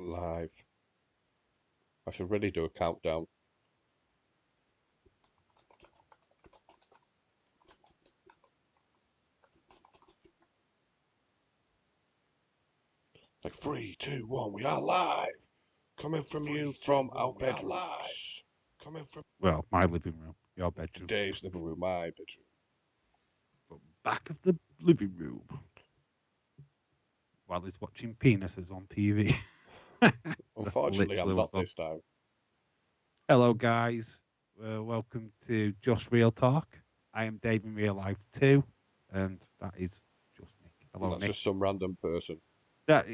Live. I should really do a countdown. Like 3, 2, 1, we are live. Coming from you from our bedrooms. Coming from my living room, your bedroom. Dave's living room, my bedroom. From back of the living room. While he's watching penises on TV. Unfortunately, I'm not this time. Hello, guys. Welcome to Just Real Talk. I am Dave in real life too, and that is just Nick. Hello, That's Nick. just some random person. That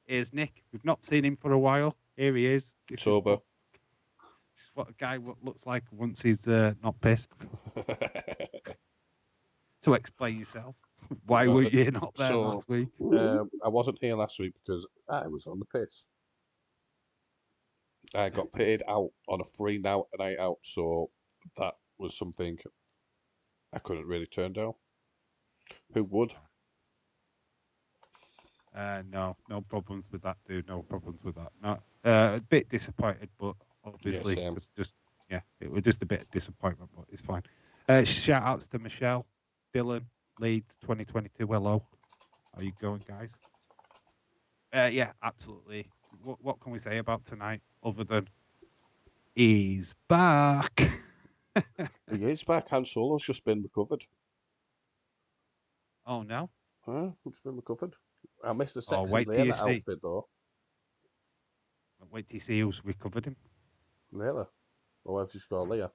is Nick. We've not seen him for a while. Here he is. Sober. This is what a guy looks like once he's not pissed. So explain yourself. Why were you not there last week? I wasn't here last week because I was on the piss. I got pitted out on a free night out, so that was something I couldn't really turn down. Who would? No problems with that, dude. No problems with that. Not a bit disappointed, but obviously, it was just a bit of disappointment, but it's fine. Shout outs to Michelle, Dylan, Leeds, 2022. Hello, how you going, guys? Yeah, absolutely. What can we say about tonight other than he's back? He is back. Han Solo's just been recovered. Oh no! Huh? It's been recovered. I missed the sexy wait till you see. outfit though. Wait till you see who's recovered him. Really? Well, I've just got Leah.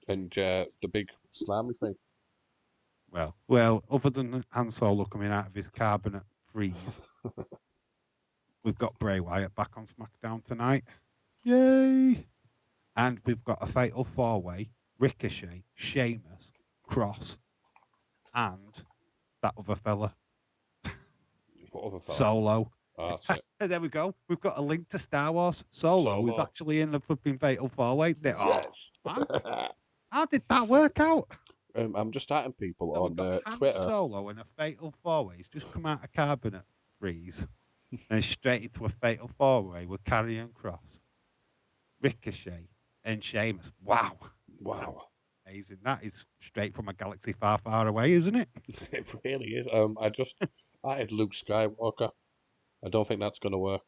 And the big slimy thing. Well, other than Han Solo coming out of his carbonate freeze, we've got Bray Wyatt back on Smackdown tonight. Yay! And we've got a fatal four-way, Ricochet, Sheamus, Cross, and that other fella. What other fella? Solo. Oh, that's it. There we go. We've got a link to Star Wars. Solo is actually in the flipping fatal four-way. Yes. How did that work out? I'm just starting people on Han Twitter. Solo and a fatal four-way. He's just come out of carbonate freeze and straight into a fatal four-way with Karrion Cross, Ricochet, and Sheamus. Wow. Amazing. That is straight from a galaxy far, far away, isn't it? It really is. I had Luke Skywalker. I don't think that's going to work.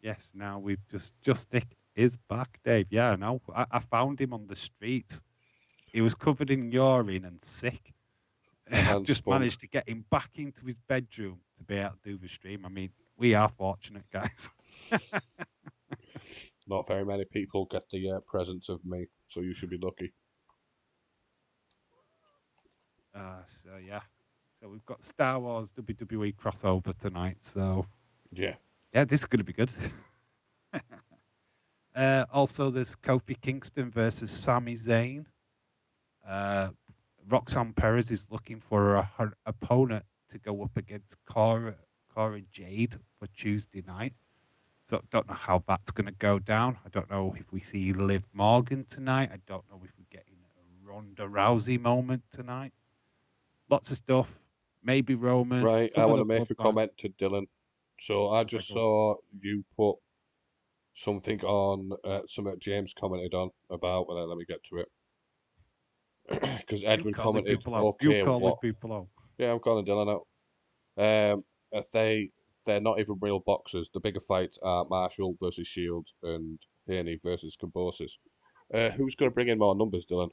Yes, now we've just Nick is back, Dave. Yeah, I know. I found him on the streets. He was covered in urine and sick. I've just managed to get him back into his bedroom to be able to do the stream. I mean, we are fortunate, guys. Not very many people get the presence of me, so you should be lucky. So we've got Star Wars WWE crossover tonight. So yeah, this is going to be good. Also, there's Kofi Kingston versus Sami Zayn. Roxanne Perez is looking for her opponent to go up against Cora Jade for Tuesday night. So I don't know how that's going to go down. I don't know if we see Liv Morgan tonight. I don't know if we're getting a Ronda Rousey moment tonight. Lots of stuff. Maybe Roman. Right, I want to make a comment to Dylan. So I just saw you put something on, something James commented on about, well, let me get to it. Because Edwin commented, okay, you calling people out. Yeah, I'm calling Dylan out. They're not even real boxers. The bigger fights are Marshall versus Shields and Haney versus Cambosis. Who's going to bring in more numbers, Dylan?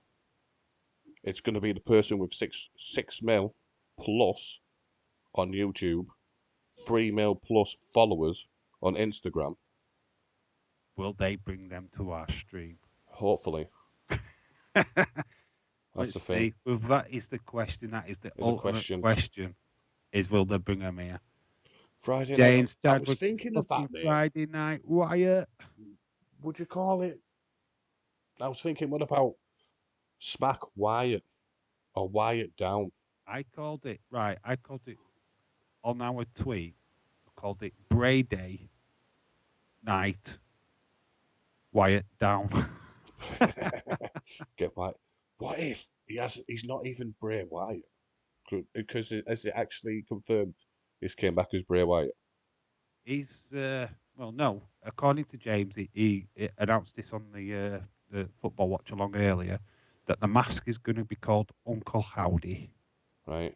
It's going to be the person with 6 mil plus on YouTube, 3 mil plus followers on Instagram. Will they bring them to our stream? Hopefully. That's the thing. Well, that is the question. That is the ultimate question. Is will they bring them here? Friday James night. I was thinking of that, mate. Friday Night Wyatt. Would you call it? I was thinking, what about Smack Wyatt or Wyatt Down? I called it on our tweet. I called it Bray Day Night Wyatt Down. Get Wyatt. What if he's not even Bray Wyatt? Because is it actually confirmed He's came back as Bray Wyatt. He's well, no. According to James, he announced this on the football watch along earlier that the mask is going to be called Uncle Howdy. Right.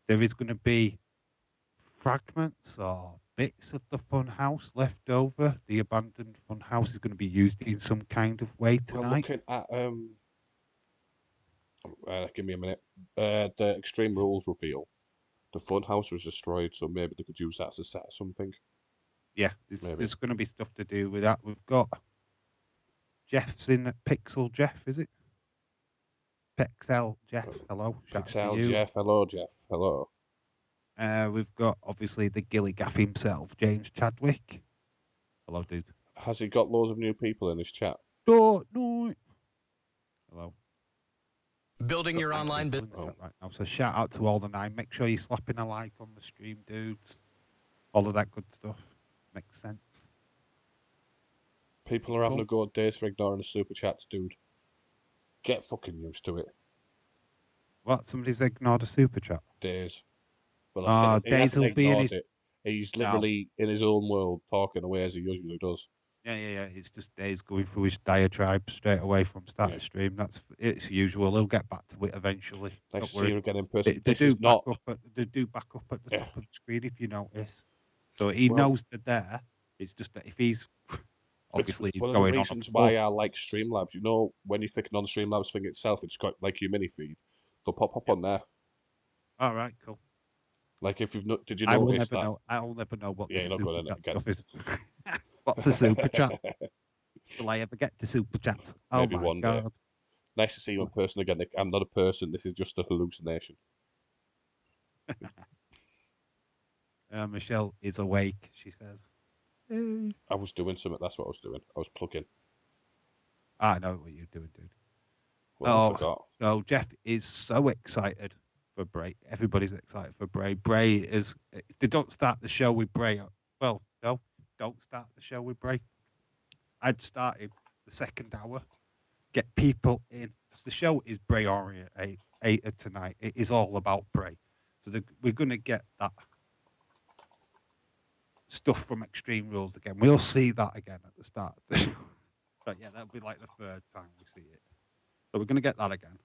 There is going to be fragments or bits of the funhouse left over. The abandoned funhouse is going to be used in some kind of way tonight. Well, looking at give me a minute. The Extreme Rules reveal. The funhouse was destroyed, so maybe they could use that as a set or something. Yeah, there's going to be stuff to do with that. We've got Jeff's in Pixel Jeff, is it? Pixel Jeff, hello. Pixel Jeff, hello, Jeff, hello. We've got obviously the Gilly Gaff himself, James Chadwick. Hello, dude. Has he got loads of new people in his chat? No. Hello. Building your online business right now. So shout out to all the 9. Make sure you're slapping a like on the stream, dudes. All of that good stuff. Makes sense. People are having a go at Days for ignoring the super chats, dude. Get fucking used to it. What? Somebody's ignored a super chat? Days. Well, I said, Days will be in his... it. He's literally in his own world talking away as he usually does. Yeah. It's just Days going through his diatribe straight away from start of stream. It's usual. He'll get back to it eventually. Nice to see you again in person. They do back up at the top of the screen if you notice. So he knows they're there. It's just that if he's obviously he's one going of the on. reasons why I like Streamlabs. You know, when you're clicking on the Streamlabs thing itself, it's got like your mini feed. They'll pop up on there. All right, cool. Like if you've not, did you notice that? I'll never know what the super chat stuff is. What's the super chat? Will I ever get to super chat? Maybe oh my one God. day. Nice to see you in person again, Nick. I'm not a person. This is just a hallucination. Michelle is awake, she says. I was doing something. That's what I was doing. I was plugging. I know what you're doing, dude. Well, I forgot. So Jeff is so excited for Bray. Everybody's excited for Bray. Bray is... If they don't start the show with Bray... Well, no, don't start the show with Bray. I'd started the second hour. Get people in. Because the show is Bray-oriented tonight. It is all about Bray. So we're going to get that stuff from Extreme Rules again. We'll see that again at the start of the show. But yeah, that'll be like the third time we see it. So we're going to get that again.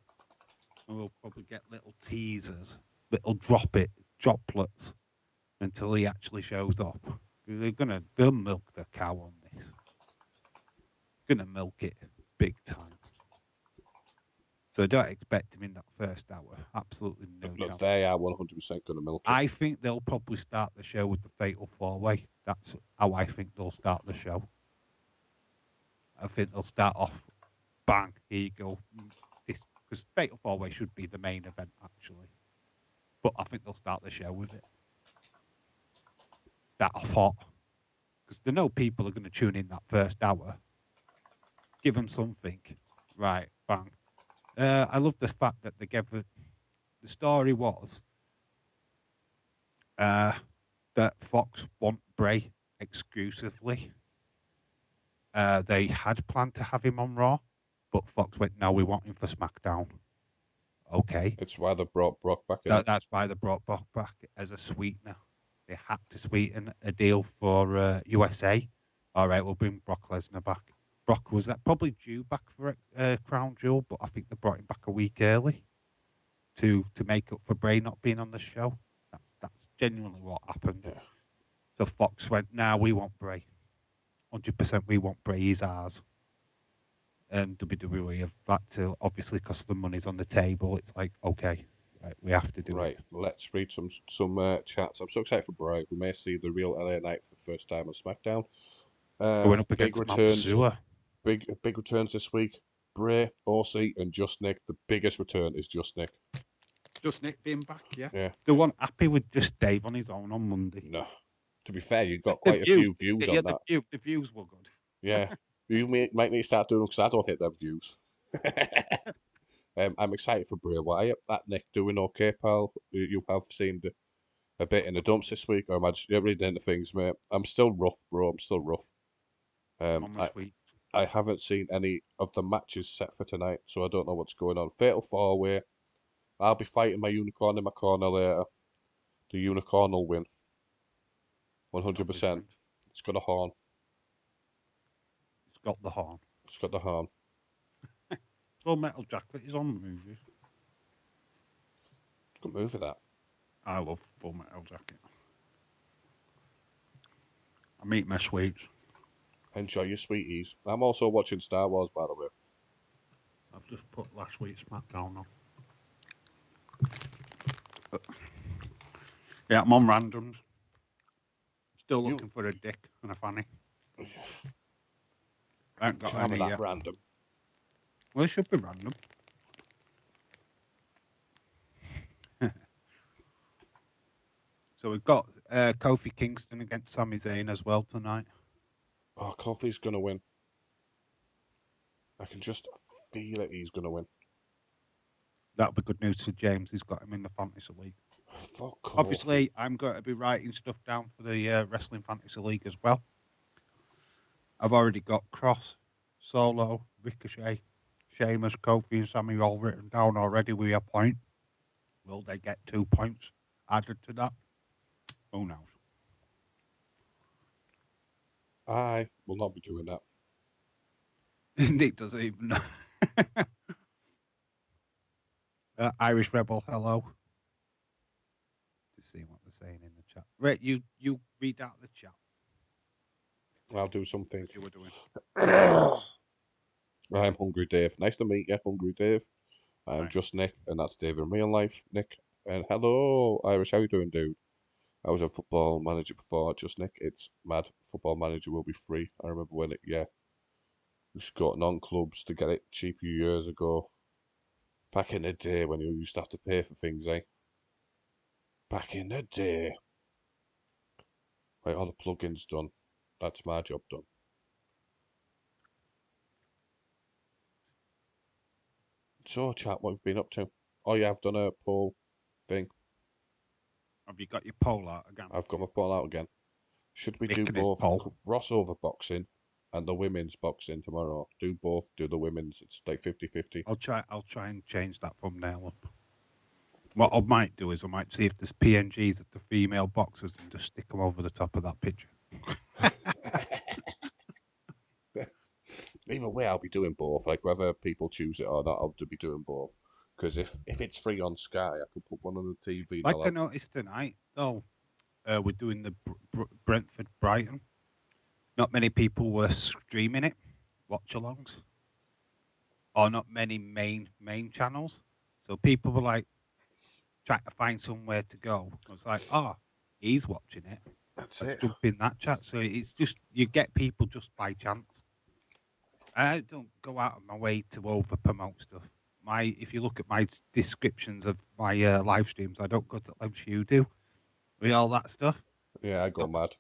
And we'll probably get little teasers, little droplets until he actually shows up. Because they'll milk the cow on this. Gonna milk it big time. So don't expect him in that first hour. Absolutely no chance. They are 100% gonna milk it. I think they'll probably start the show with the Fatal 4-Way. That's how I think they'll start the show. I think they'll start off, bang, here you go. Because Fatal 4-Way should be the main event, actually. But I think they'll start the show with it. That off hot. Because they know people are going to tune in that first hour. Give them something. Right, bang. I love the fact that they gave the story was that Fox want Bray exclusively. They had planned to have him on Raw, but Fox went, no, we want him for SmackDown. Okay. It's why they brought Brock back in. That's why they brought Brock back as a sweetener. They had to sweeten a deal for USA. All right, we'll bring Brock Lesnar back. Brock was probably due back for Crown Jewel, but I think they brought him back a week early to make up for Bray not being on the show. That's genuinely what happened. Yeah. So Fox went, nah, we want Bray. 100% we want Bray, he's ours. And WWE have had to, obviously, because the money's on the table, it's like, okay, right, we have to do it. Right, let's read some chats. I'm so excited for Bray. We may see the real LA Knight for the first time on SmackDown. Going up against Matsua. Big returns this week. Bray, Aussie, and Just Nick. The biggest return is Just Nick. Just Nick being back, yeah. Yeah. They weren't happy with just Dave on his own on Monday. No. To be fair, you got quite a few views on that. The views were good. Yeah. You might need to start doing them because I don't hit them views. I'm excited for Bray Wyatt. That Nick doing okay, pal. You have seen a bit in the dumps this week. Or am I just reading into things, mate? I'm still rough, bro. I'm still rough. I haven't seen any of the matches set for tonight, so I don't know what's going on. Fatal 4-Way. I'll be fighting my unicorn in my corner later. The unicorn will win. 100%. It's got a horn. It's got the horn. It's got the horn. Full Metal Jacket is on the movies. Good movie, that. I love Full Metal Jacket. I eat my sweets. Enjoy your sweeties. I'm also watching Star Wars, by the way. I've just put last week's Smackdown on. Yeah, I'm on randoms. Still looking for a dick and a fanny. I ain't got any yet. Random. Well, it should be random. So we've got Kofi Kingston against Sami Zayn as well tonight. Oh, Kofi's going to win. I can just feel it, he's going to win. That'll be good news to James. He's got him in the Fantasy League. Fuck Kofi. Obviously, I'm going to be writing stuff down for the Wrestling Fantasy League as well. I've already got Cross, Solo, Ricochet, Sheamus, Kofi, and Sami all written down already with a point. Will they get 2 points added to that? Who knows? I will not be doing that. Nick doesn't even know. Irish Rebel, hello. Just seeing what they're saying in the chat. Right, you read out the chat. I'll do something. You were doing. I'm Hungry Dave. Nice to meet you, Hungry Dave. I'm Right. just Nick, and that's Dave in real life. Nick, and hello, Irish. How you doing, dude? I was a football manager before, just Nick. It's mad. Football manager will be free. I remember when we got on clubs to get it cheaper years ago. Back in the day when you used to have to pay for things, eh? Back in the day. Right, all the plugins done. That's my job done. So, chat, what have you been up to? Oh, yeah, I've done a poll thing. Have you got your poll out again? I've got my poll out again. Should we do Nick and his both poll. crossover boxing and the women's boxing tomorrow? Do both, do the women's. It's like 50-50. I'll try and change that thumbnail up. What I might do is I might see if there's PNGs of the female boxers and just stick them over the top of that picture. Either way, I'll be doing both. Like, whether people choose it or not, I'll be doing both. Because if it's free on Sky, I could put one on the TV. Like I noticed tonight, though, we're doing the Brentford Brighton. Not many people were streaming it, watch-alongs, or not many main channels. So people were like trying to find somewhere to go. I was like, oh, he's watching it. Let's jump in that chat. So it's just you get people just by chance. I don't go out of my way to over promote stuff. If you look at my descriptions of my live streams, I don't go to lengths you do with all that stuff. Yeah, I go mad.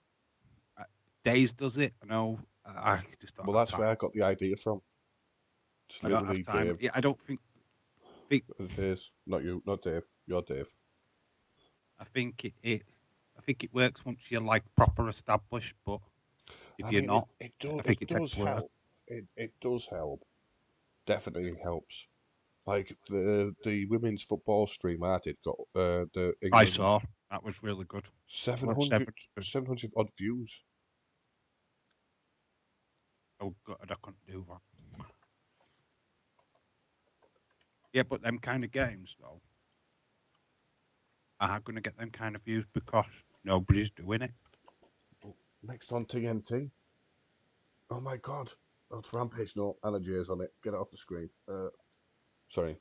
Days does it. I know. I just don't. Well, that's where I got the idea from. It's I don't have time. Dave. Yeah, I don't think. It is not you, not Dave. You're Dave. I think it works once you're like proper established, but if you're not, I think it does help. It does help. Definitely helps. Like the women's football stream I did got the England, I saw that was really good. 700 odd views. Oh God, I couldn't do that. Yeah, but them kind of games though are going to get them kind of views because nobody's doing it. Next on TNT. Oh my God. Oh, it's Rampage. No, Anna J's on it. Get it off the screen. Sorry.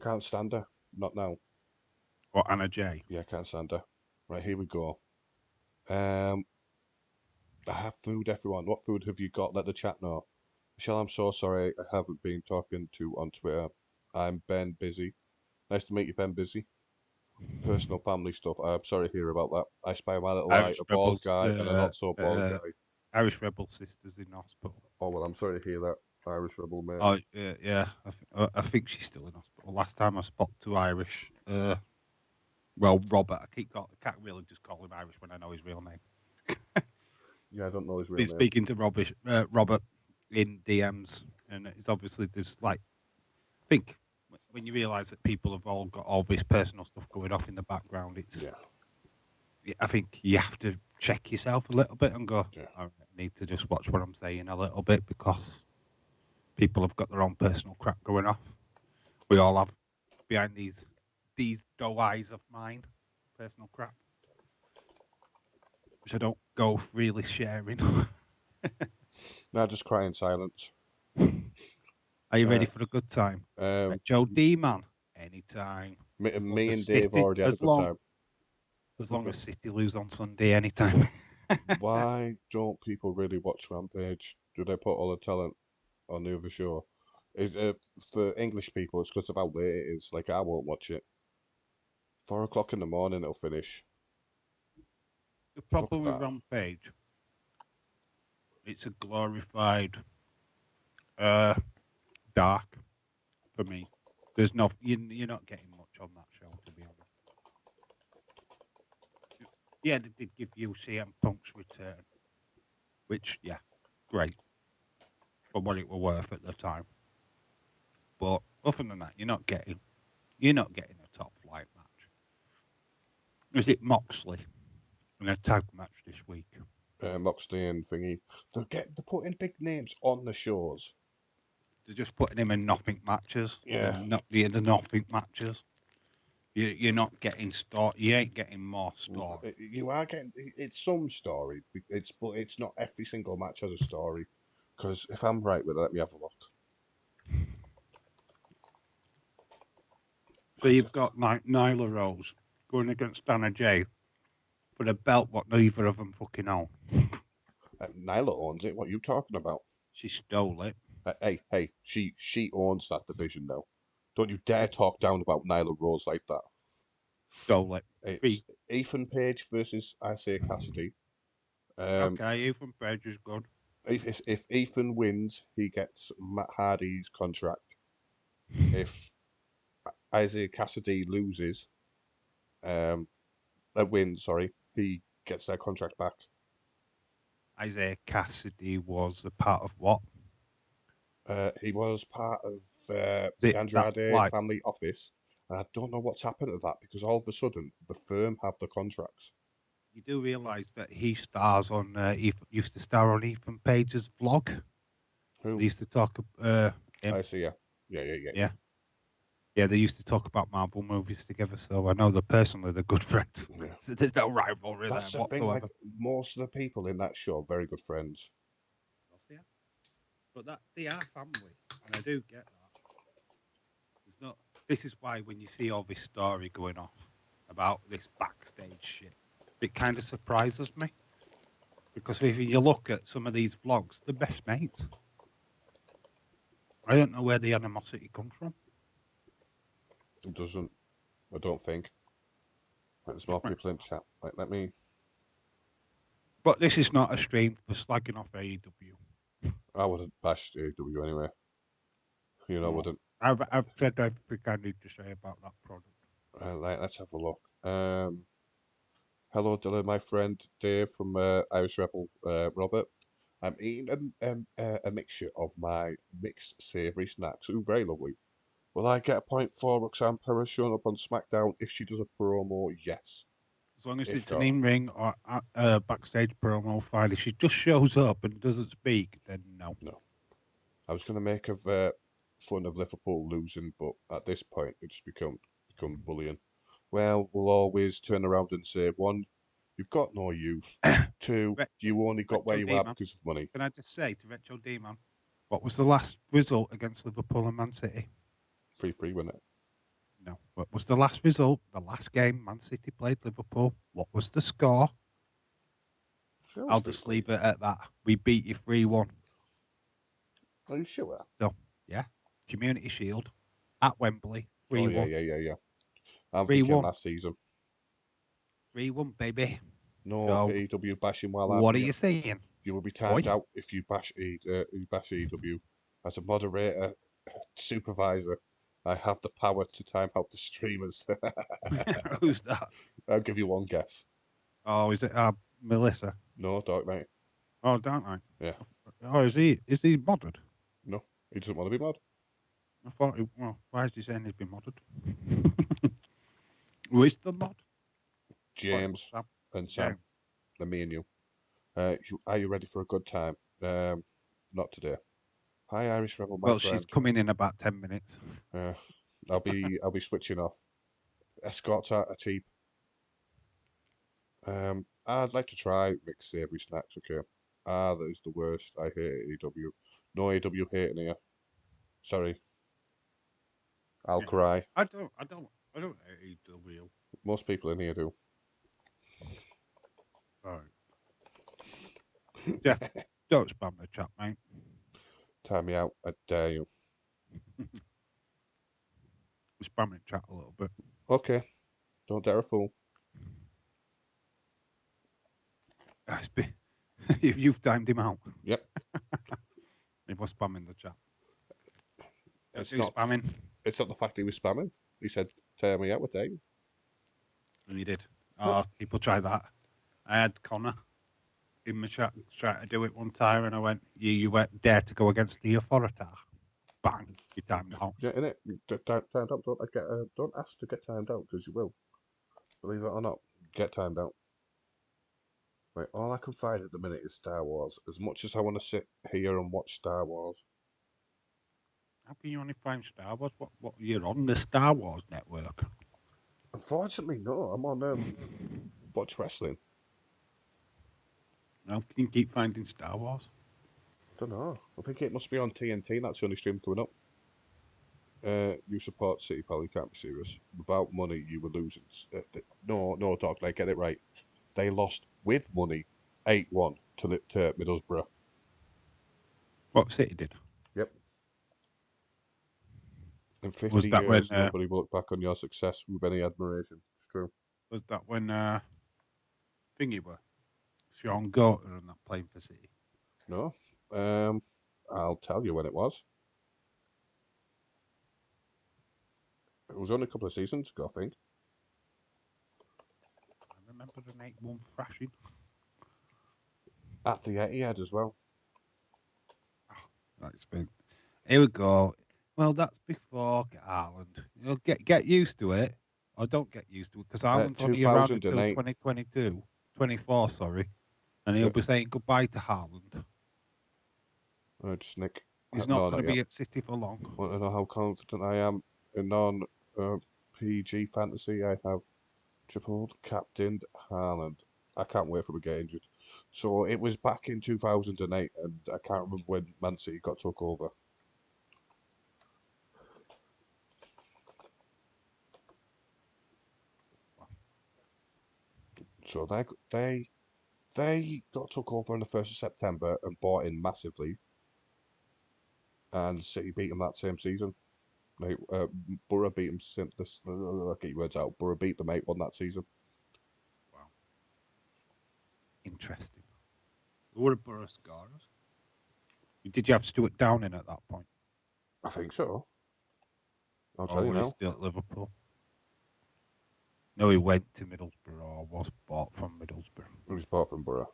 Can't stand her. Not now. Or Anna J. Yeah, can't stand her. Right, here we go. I have food, everyone. What food have you got? Let the chat know. Michelle, I'm so sorry I haven't been talking to on Twitter. I'm Ben Busy. Nice to meet you, Ben Busy. Personal family stuff. I'm sorry to hear about that. I spy my little eye, a bald guy and a not so bald guy. Irish Rebel sisters in hospital. Oh, well, I'm sorry to hear that, Irish Rebel, mate. Oh, yeah. I think she's still in hospital. Last time I spoke to Irish, Robert. I can't really just call him Irish when I know his real name. Yeah, I don't know his real name. Speaking to Robert in DMs, and it's obviously there's like, I think when you realise that people have all got all this personal stuff going off in the background, it's I think you have to check yourself a little bit and go, Yeah. I need to just watch what I'm saying a little bit because people have got their own personal crap going off. We all have behind these doe eyes of mine, personal crap, which I don't go really sharing. Now just cry in silence. Are you ready for a good time? Joe D, man, anytime. Me and Dave already had a good time. As long as City lose on Sunday, anytime. Why don't people really watch Rampage? Do they put all the talent on the other show? For English people, it's because of how late it is. Like, I won't watch it. 4 o'clock in the morning, it'll finish. The problem with Rampage, it's a glorified dark for me. There's no, you're not getting much on that show, to be honest. Yeah, they did give you CM Punk's return, which, yeah, great for what it were worth at the time. But other than that, you're not getting a top flight match. Is it Moxley in a tag match this week? Moxley and thingy. They're putting big names on the shows. They're just putting him in nothing matches. Yeah. The nothing matches. You're not getting you ain't getting more story. You are getting it's some story. But it's not every single match has a story. Because if I'm right with it, let me have a look. So you've got Nyla Rose going against Dana Jay for the belt what neither of them fucking own. Nyla owns it. What are you talking about? She stole it. Hey, she owns that division now. Don't you dare talk down about Nyla Rose like that. Stole it. It's Ethan Page versus Isaiah Cassidy. Okay, Ethan Page is good. If Ethan wins, he gets Matt Hardy's contract. If Isaiah Cassidy loses, wins, sorry, he gets their contract back. Isaiah Cassidy was a part of what? He was part of the Andrade family office. And I don't know what's happened to that because all of a sudden the firm have the contracts. You do realise that he stars on used to star on Ethan Page's vlog. Who? They used to talk. Him. I see. Yeah. Yeah, they used to talk about Marvel movies together, so I know they're personally they're good friends. Yeah. So there's no rivalry That's there the thing. whatsoever. Like most of the people in that show are very good friends. But they are family, and I do get that. There's not. This is why when you see all this story going off about this backstage shit, it kind of surprises me. Because if you look at some of these vlogs, they're best mates. I don't know where the animosity comes from. It doesn't. I don't think. There's more people in chat. Like, let me. But this is not a stream for slagging off AEW. I wouldn't bash AEW anyway. You know, wouldn't. I've said everything I need to say about that product. Let's have a look. Hello, Dylan, my friend Dave from Irish Rebel, Robert. I'm eating a mixture of my mixed savoury snacks. Ooh, very lovely. Will I get a point for Roxanne Perez showing up on SmackDown if she does a promo? Yes. As long as it's an in-ring or backstage promo file. If she just shows up and doesn't speak, then no. No. I was going to make fun of Liverpool losing, but at this point, it's become bullying. Well, we'll always turn around and say, one, you've got no youth. Two, you only got where you are because of money. Can I just say to Retro D-Man, what was the last result against Liverpool and Man City? 3-3, wasn't it? No. What was the last result? The last game Man City played Liverpool. What was the score? I'll just leave it at that. We beat you 3-1. Are you sure? So, yeah. Community Shield at Wembley. 3-1. Oh, yeah. I'm thinking last season. 3-1, baby. No so, AEW bashing while I'm What here. are you saying? You will be timed out if you bash AEW. As a moderator, supervisor, I have the power to time out the streamers. Who's that? I'll give you one guess. Oh, is it Melissa? No, Dark Knight. Oh, Dark Knight. Yeah. Oh, is he modded? No, he doesn't want to be mod. I thought. Why is he saying he's been modded? Who is the mod? James. and Sam, and me and you. Are you ready for a good time? Not today. Hi, Irish Rebel, my Well, friend. she's coming in about 10 minutes. I'll be switching off. Escorts are cheap. I'd like to try mixed savoury snacks. Okay. That is the worst. I hate AEW. No AEW hating here. Sorry. I'll cry. I don't hate AEW. Most people in here do. Right. Jeff, don't spam the chat, mate. Time me out. I dare you. Spam the chat a little bit. Okay. Don't dare a fool. If you've timed him out. Yep. He was spamming the chat. It's not spamming. It's not the fact he was spamming. He said, "Tell me out with dare you." And he did. Oh, people try that. I had Connor in my chat try to do it one time, and I went, "You dare to go against the authority?" Bang! You timed out. Yeah, innit? Timed out. Don't ask to get timed out because you will. Believe it or not, get timed out. Right, all I can find at the minute is Star Wars. As much as I want to sit here and watch Star Wars. How can you only find Star Wars? What you're on the Star Wars network? Unfortunately, no. I'm on Watch Wrestling. How can you keep finding Star Wars? Don't know. I think it must be on TNT. That's the only stream coming up. You support City Pal. You can't be serious. Without money, you were losing. No, dog. Like, get it right. They lost with money, 8-1 to Middlesbrough. What City did? Yep. In 50 Was that years, when, nobody will look back on your success with any admiration. It's true. Was that when thingy were Sean Gorter and that playing for City? No. I'll tell you when it was. It was only a couple of seasons ago, I think. I remember an 8-1 thrashing. At the Etihad as well. Oh, that's been. Here we go. Well, that's before Ireland. Get used to it, or don't get used to it, because Ireland's only around until 2022, 24, sorry, and he'll be saying goodbye to Haaland. Just Nick. He's not going to be at City for long. Want to know how confident I am in non-PG fantasy? I have tripled captained Haaland. I can't wait for him to get injured. So it was back in 2008, and I can't remember when Man City got took over. So they got took over on the 1st of September and bought in massively, and City beat them that same season. Like, Borough beat them. I'll get your words out. Borough beat them 8-1 that season. Wow, interesting. Who were Borough scorers? Did you have Stuart Downing at that point? I think so. I'll Or tell you was he now. still at Liverpool? No, he went to Middlesbrough or was bought from Middlesbrough. He was bought from Borough.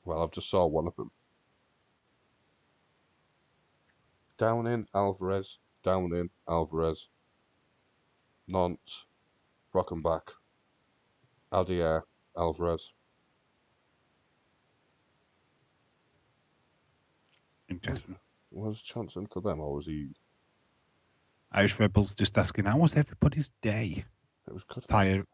Well, I've just saw one of them. Downing, Alvarez, Nantes, Rockenbach, Aldier, Alvarez. Interesting. Was Johnson for them, or was he? Irish Rebels just asking, how was everybody's day? It was good. Tired.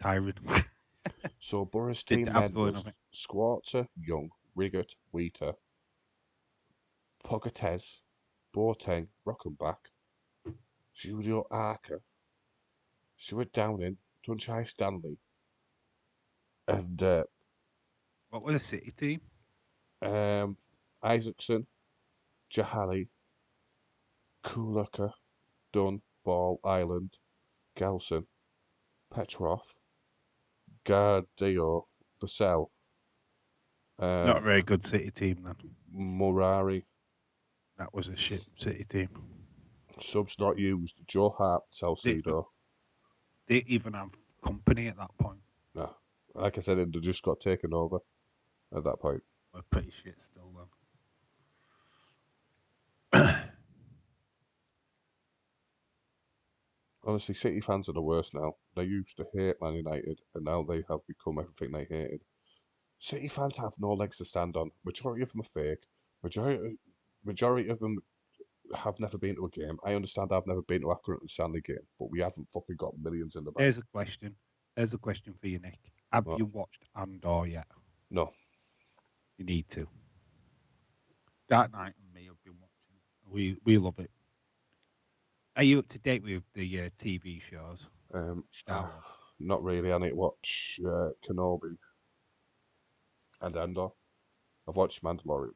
So Borough's team then was nothing. Squarter, Young, Riggott, Wheater, Pogates, Boateng, Rockenbach, Julio Arca, Stuart Downing, Dunshire Stanley, and What was the City team? Isaacson, Jahali, Kulaka, Dunn, Ball, Island, Gelson, Petrov, Gardio, Vassell, Not a very good City team then. Murari. That was a shit City team. Subs not used. Joe Hart, Salcedo. They even have company at that point. No. Like I said, they just got taken over at that point. We're pretty shit still then. Honestly, City fans are the worst now. They used to hate Man United, and now they have become everything they hated. City fans have no legs to stand on. Majority of them are fake. Majority of them have never been to a game. I understand I've never been to Accrington Stanley game, but we haven't fucking got millions in the bank. There's a question. There's a question for you, Nick. Have What? you watched Andor yet? No. You need to. Dark Knight and me have been watching. We love it. Are you up to date with the TV shows? Star Wars. Not really. I need to watch Kenobi and Andor. I've watched Mandalorian.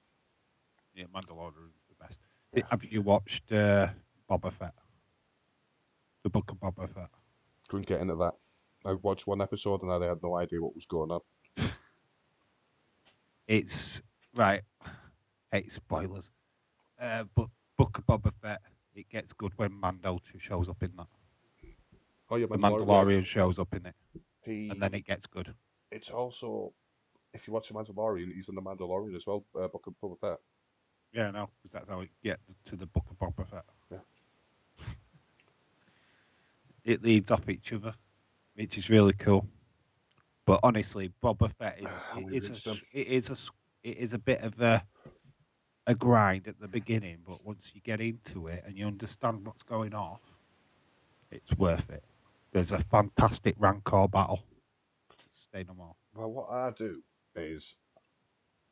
Yeah, Mandalorian's the best. Yeah. Have you watched Boba Fett? The Book of Boba Fett. Couldn't get into that. I watched one episode and I had no idea what was going on. It's right. Hate spoilers. But Book of Boba Fett, it gets good when Mando shows up in that. Oh yeah, The Mandalorian shows up in it, and then it gets good. It's also, if you watch the Mandalorian, he's in the Mandalorian as well. Book of Boba Fett. Yeah, no, because that's how it gets to the Book of Boba Fett. Yeah. It leads off each other, which is really cool. But honestly, Boba Fett is a bit of a grind at the beginning, but once you get into it and you understand what's going off, it's worth it. There's a fantastic Rancor battle. Say no more. Well, what I do is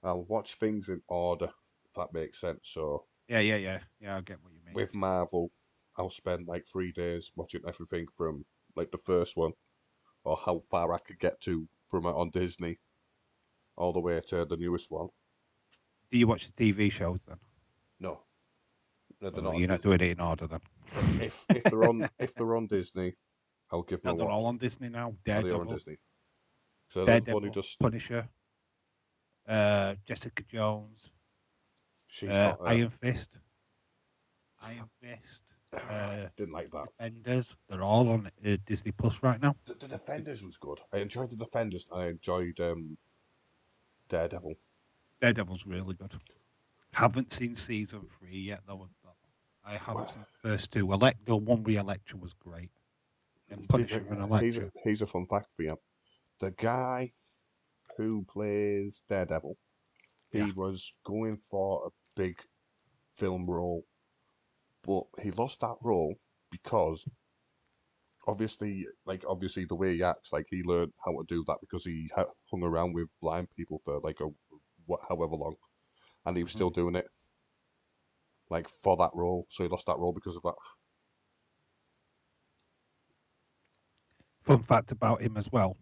I'll watch things in order, if that makes sense. So Yeah, I get what you mean. with Marvel, I'll spend like 3 days watching everything from like the first one, or how far I could get to from it on Disney, all the way to the newest one. Do you watch the TV shows then? No, they're Oh, not. you're not doing it in order then. If they're on Disney, I'll give them a They're watch. all on Disney now. Oh, they're on Daredevil, Disney. So they're the one Daredevil, who just Punisher, Jessica Jones, she's not. Iron Fist. Didn't like that. Defenders. They're all on Disney Plus right now. The Defenders was good. I enjoyed the Defenders. And I enjoyed Daredevil. Daredevil's really good. Haven't seen season 3 yet though. I haven't seen the first two. The one with Elektra was great. And Punisher and Elektra. Here's a fun fact for you. The guy who plays Daredevil, he was going for a big film role, but he lost that role because obviously the way he acts, like he learned how to do that because he hung around with blind people for like however long, and he was still doing it like for that role. So he lost that role because of that. Fun fact about him as well.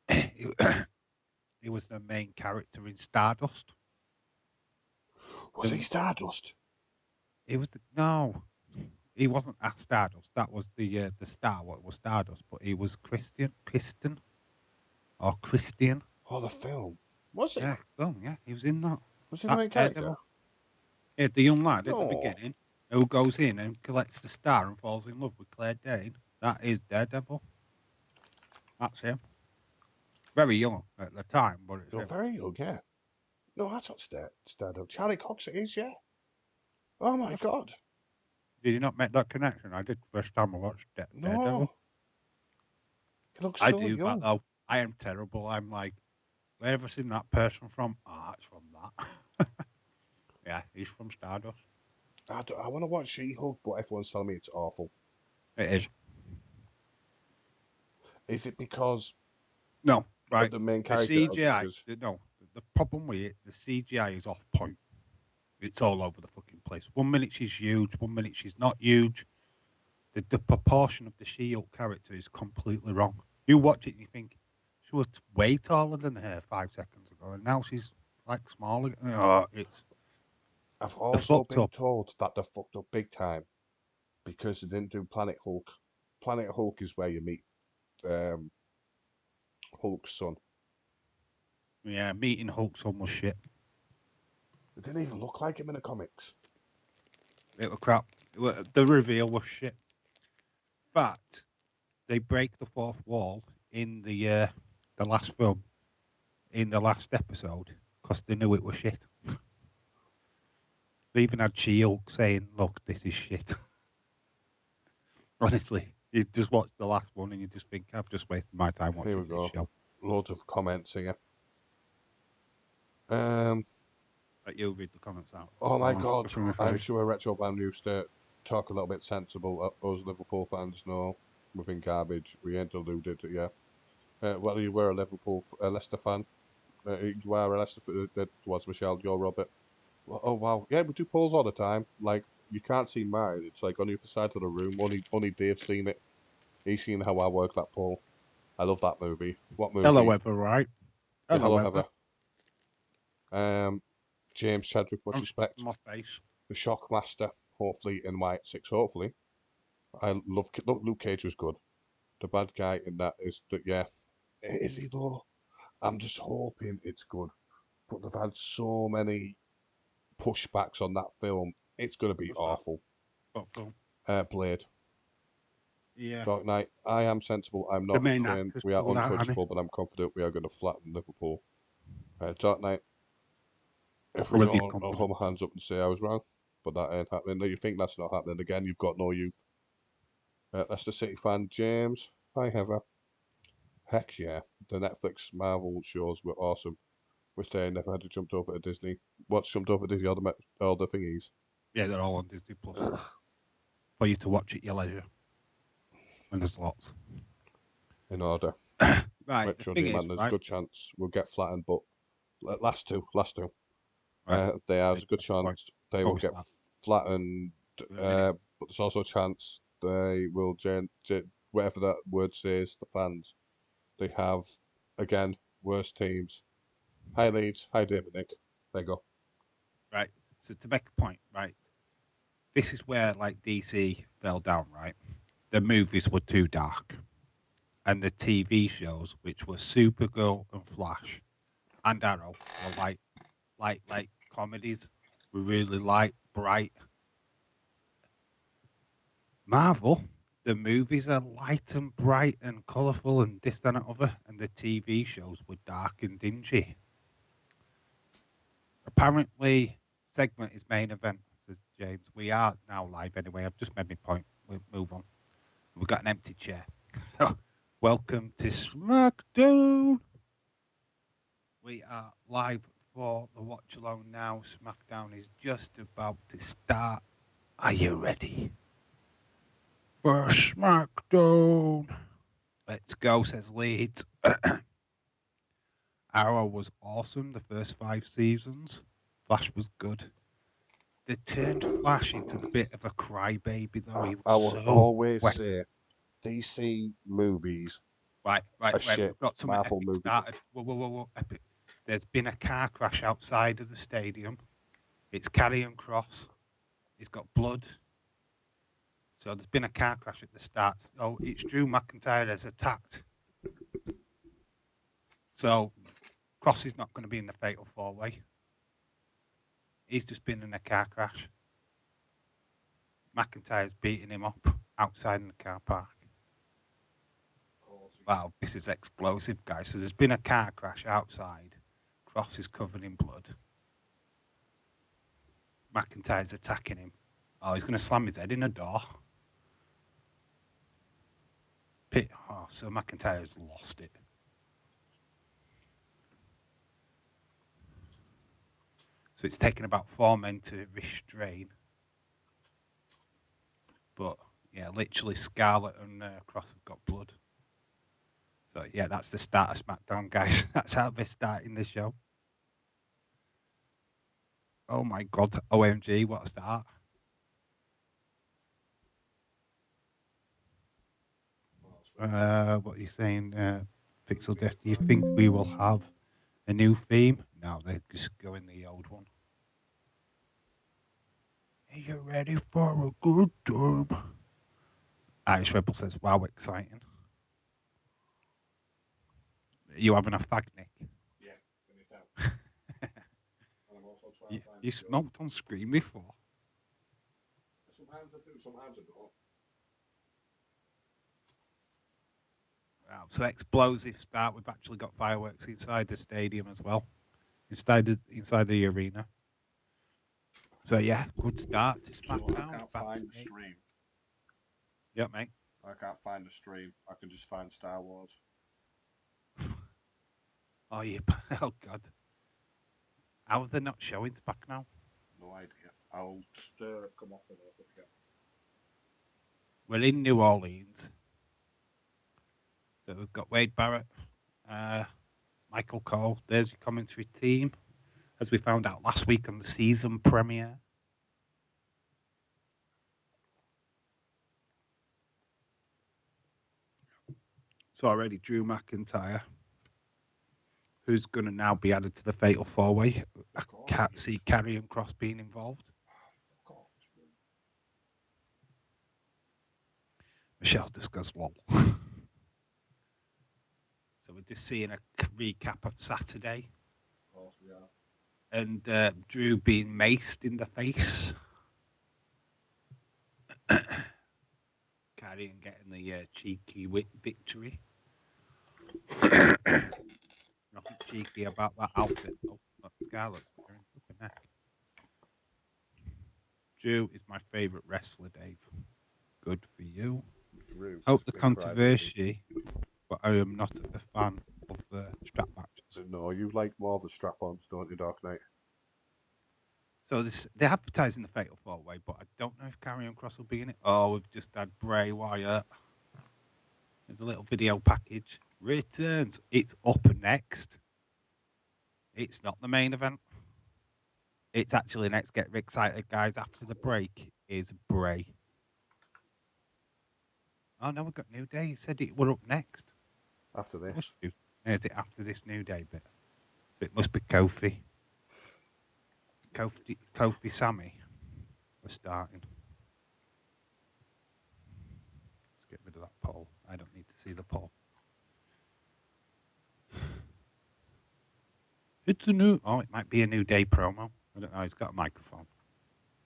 He was the main character in Stardust. Was he Stardust? He was no. He wasn't at Stardust. That was the star. What was Stardust? But he was Christian. Oh, the film. Was he? Yeah, yeah. He was in that. Was he the main character? Yeah, the young lad at the beginning who goes in and collects the star and falls in love with Claire Danes. That is Daredevil. That's him. Very young at the time, but it's very young, yeah. No, that's not Daredevil. Charlie Cox it is, yeah. Oh my God. Did you not make that connection? I did first time I watched Daredevil. No. He looks so young. That though. I am terrible. I'm like, where have I seen that person from? Ah, it's from that. Yeah, he's from Stardust. I want to watch She-Hulk, but everyone's telling me it's awful. It is. Is it because no, right? The main character. The CGI. No, the problem with it, the CGI is off point. It's all over the fucking place. 1 minute she's huge, 1 minute she's not huge. The proportion of the She-Hulk character is completely wrong. You watch it and you think she was way taller than her 5 seconds ago, and now she's like smaller. I've also been told that they're fucked up big time because they didn't do Planet Hulk. Planet Hulk is where you meet Hulk's son. Yeah, meeting Hulk's son was shit. It didn't even look like him in the comics. It was crap. The reveal was shit. But they break the fourth wall in the last film, in the last episode, because they knew it was shit. They even had She-Hulk saying, "Look, this is shit." Honestly, you just watch the last one and you just think, I've just wasted my time Here watching we this go. show. Loads of comments here. But you'll read the comments out. Oh my God! I'm sure Retro Band used to talk a little bit sensible. Us Liverpool fans know we've been garbage. We ain't deluded, yeah. Well, you were a Leicester fan. You are a Leicester fan towards Michelle. You're Robert. Oh wow, yeah, we do polls all the time. Like you can't see mine. It's like on the other side of the room. Only Dave's seen it. He's seen how I work that poll. I love that movie. What movie? Hello, Ever, right? Yeah, hello, Heather. James Chadwick, much respect. My face. The Shockmaster, hopefully in White 6, hopefully. I love Luke Cage was good. The bad guy in that is that, yeah. Is he though? I'm just hoping it's good. But they've had so many pushbacks on that film. It's going to be awful. What film? Blade. Yeah. Dark Knight. I am sensible. I'm not saying we are untouchable, but I'm confident we are going to flatten Liverpool. Dark Knight. If we all hold my hands up and say I was wrong, but that ain't happening. You think that's not happening again? You've got no youth. Leicester City fan James. Hi Heather. Heck yeah, the Netflix Marvel shows were awesome. Wish they never had to jump over to Disney. What's jumped over Disney? All the thingies. Yeah, they're all on Disney Plus. For you to watch at your leisure. And there's lots. In order. Right. Retro Newman, there's a good chance we'll get flattened, but last two. Right. There's a good chance they will get flattened, but there's also a chance they will, whatever that word says, the fans, they have, again, worse teams. Hi Leeds, hi David Nick. There you go. Right, so to make a point, right, this is where, like, DC fell down, right? The movies were too dark. And the TV shows, which were Supergirl and Flash and Arrow, were like comedies, were really light, bright. Marvel, the movies are light and bright and colourful and this, that, and other, and the TV shows were dark and dingy. Apparently, segment is main event, says James. We are now live anyway. I've just made my point. We'll move on. We've got an empty chair. Welcome to Smackdown. We are live for the watch along now. Smackdown is just about to start. Are you ready for Smackdown? Let's go, says Leeds. Arrow was awesome the first 5 seasons. Flash was good. They turned Flash into a bit of a crybaby, though. He was I will always say DC movies. Right. We've got some Marvel movies started. Whoa. Epic. There's been a car crash outside of the stadium. It's Karrion Kross. He's got blood. So there's been a car crash at the start. Oh, it's Drew McIntyre has attacked. So Kross is not going to be in the Fatal 4-Way. He's just been in a car crash. McIntyre's beating him up outside in the car park. Wow, this is explosive, guys. So there's been a car crash outside. Kross is covered in blood. McIntyre's attacking him. Oh, he's going to slam his head in a door. So McIntyre's lost it. So it's taken about 4 men to restrain. But, yeah, literally Scarlett and Kross have got blood. So, yeah, that's the start of SmackDown, guys. That's how they're starting the show. Oh, my God. OMG, what a start. What are you saying, Pixel Death? Do you think we will have a new theme? No, they're just going the old one. Are you ready for a good time? Irish Rebel says, wow, exciting. Are you having a fag, Nick? Yeah, you smoked on screen before? Sometimes I do, sometimes I don't. Wow, so explosive start. We've actually got fireworks inside the stadium as well, inside the arena. So yeah, good start to SmackDown. I can't find the stream. Yeah, mate. I can't find the stream. I can just find Star Wars. Oh, yeah. Oh, God. How are they not showing back now? No idea. I'll just come off and open again. We're in New Orleans. So we've got Wade Barrett, Michael Cole. There's your commentary team, as we found out last week on the season premiere. So already Drew McIntyre, who's going to now be added to the Fatal 4-Way. I can't see Karrion Kross being involved. Michelle discussed LOL. So we're just seeing a recap of Saturday. Of course we are. And Drew being maced in the face. Karrion getting the cheeky victory. Nothing cheeky about that outfit. Oh, Scarlett's wearing a neck. Drew is my favourite wrestler, Dave. Good for you. Drew. Hope the controversy, but I am not a fan of the strap matches. No, you like more of the strap-ons, don't you, Dark Knight? So they're advertising the Fatal 4-Way, but I don't know if Karrion Kross will be in it. Oh, we've just had Bray Wyatt. There's a little video package. Returns. It's up next. It's not the main event. It's actually next. Get excited, guys. After the break is Bray. Oh, no, we've got New Day. He said we're up next. After this. Is it after this New Day bit? So it must be Kofi. Kofi Sami. We're starting. Let's get rid of that poll. I don't need to see the poll. It's a new... Oh, it might be a New Day promo. I don't know. He's got a microphone.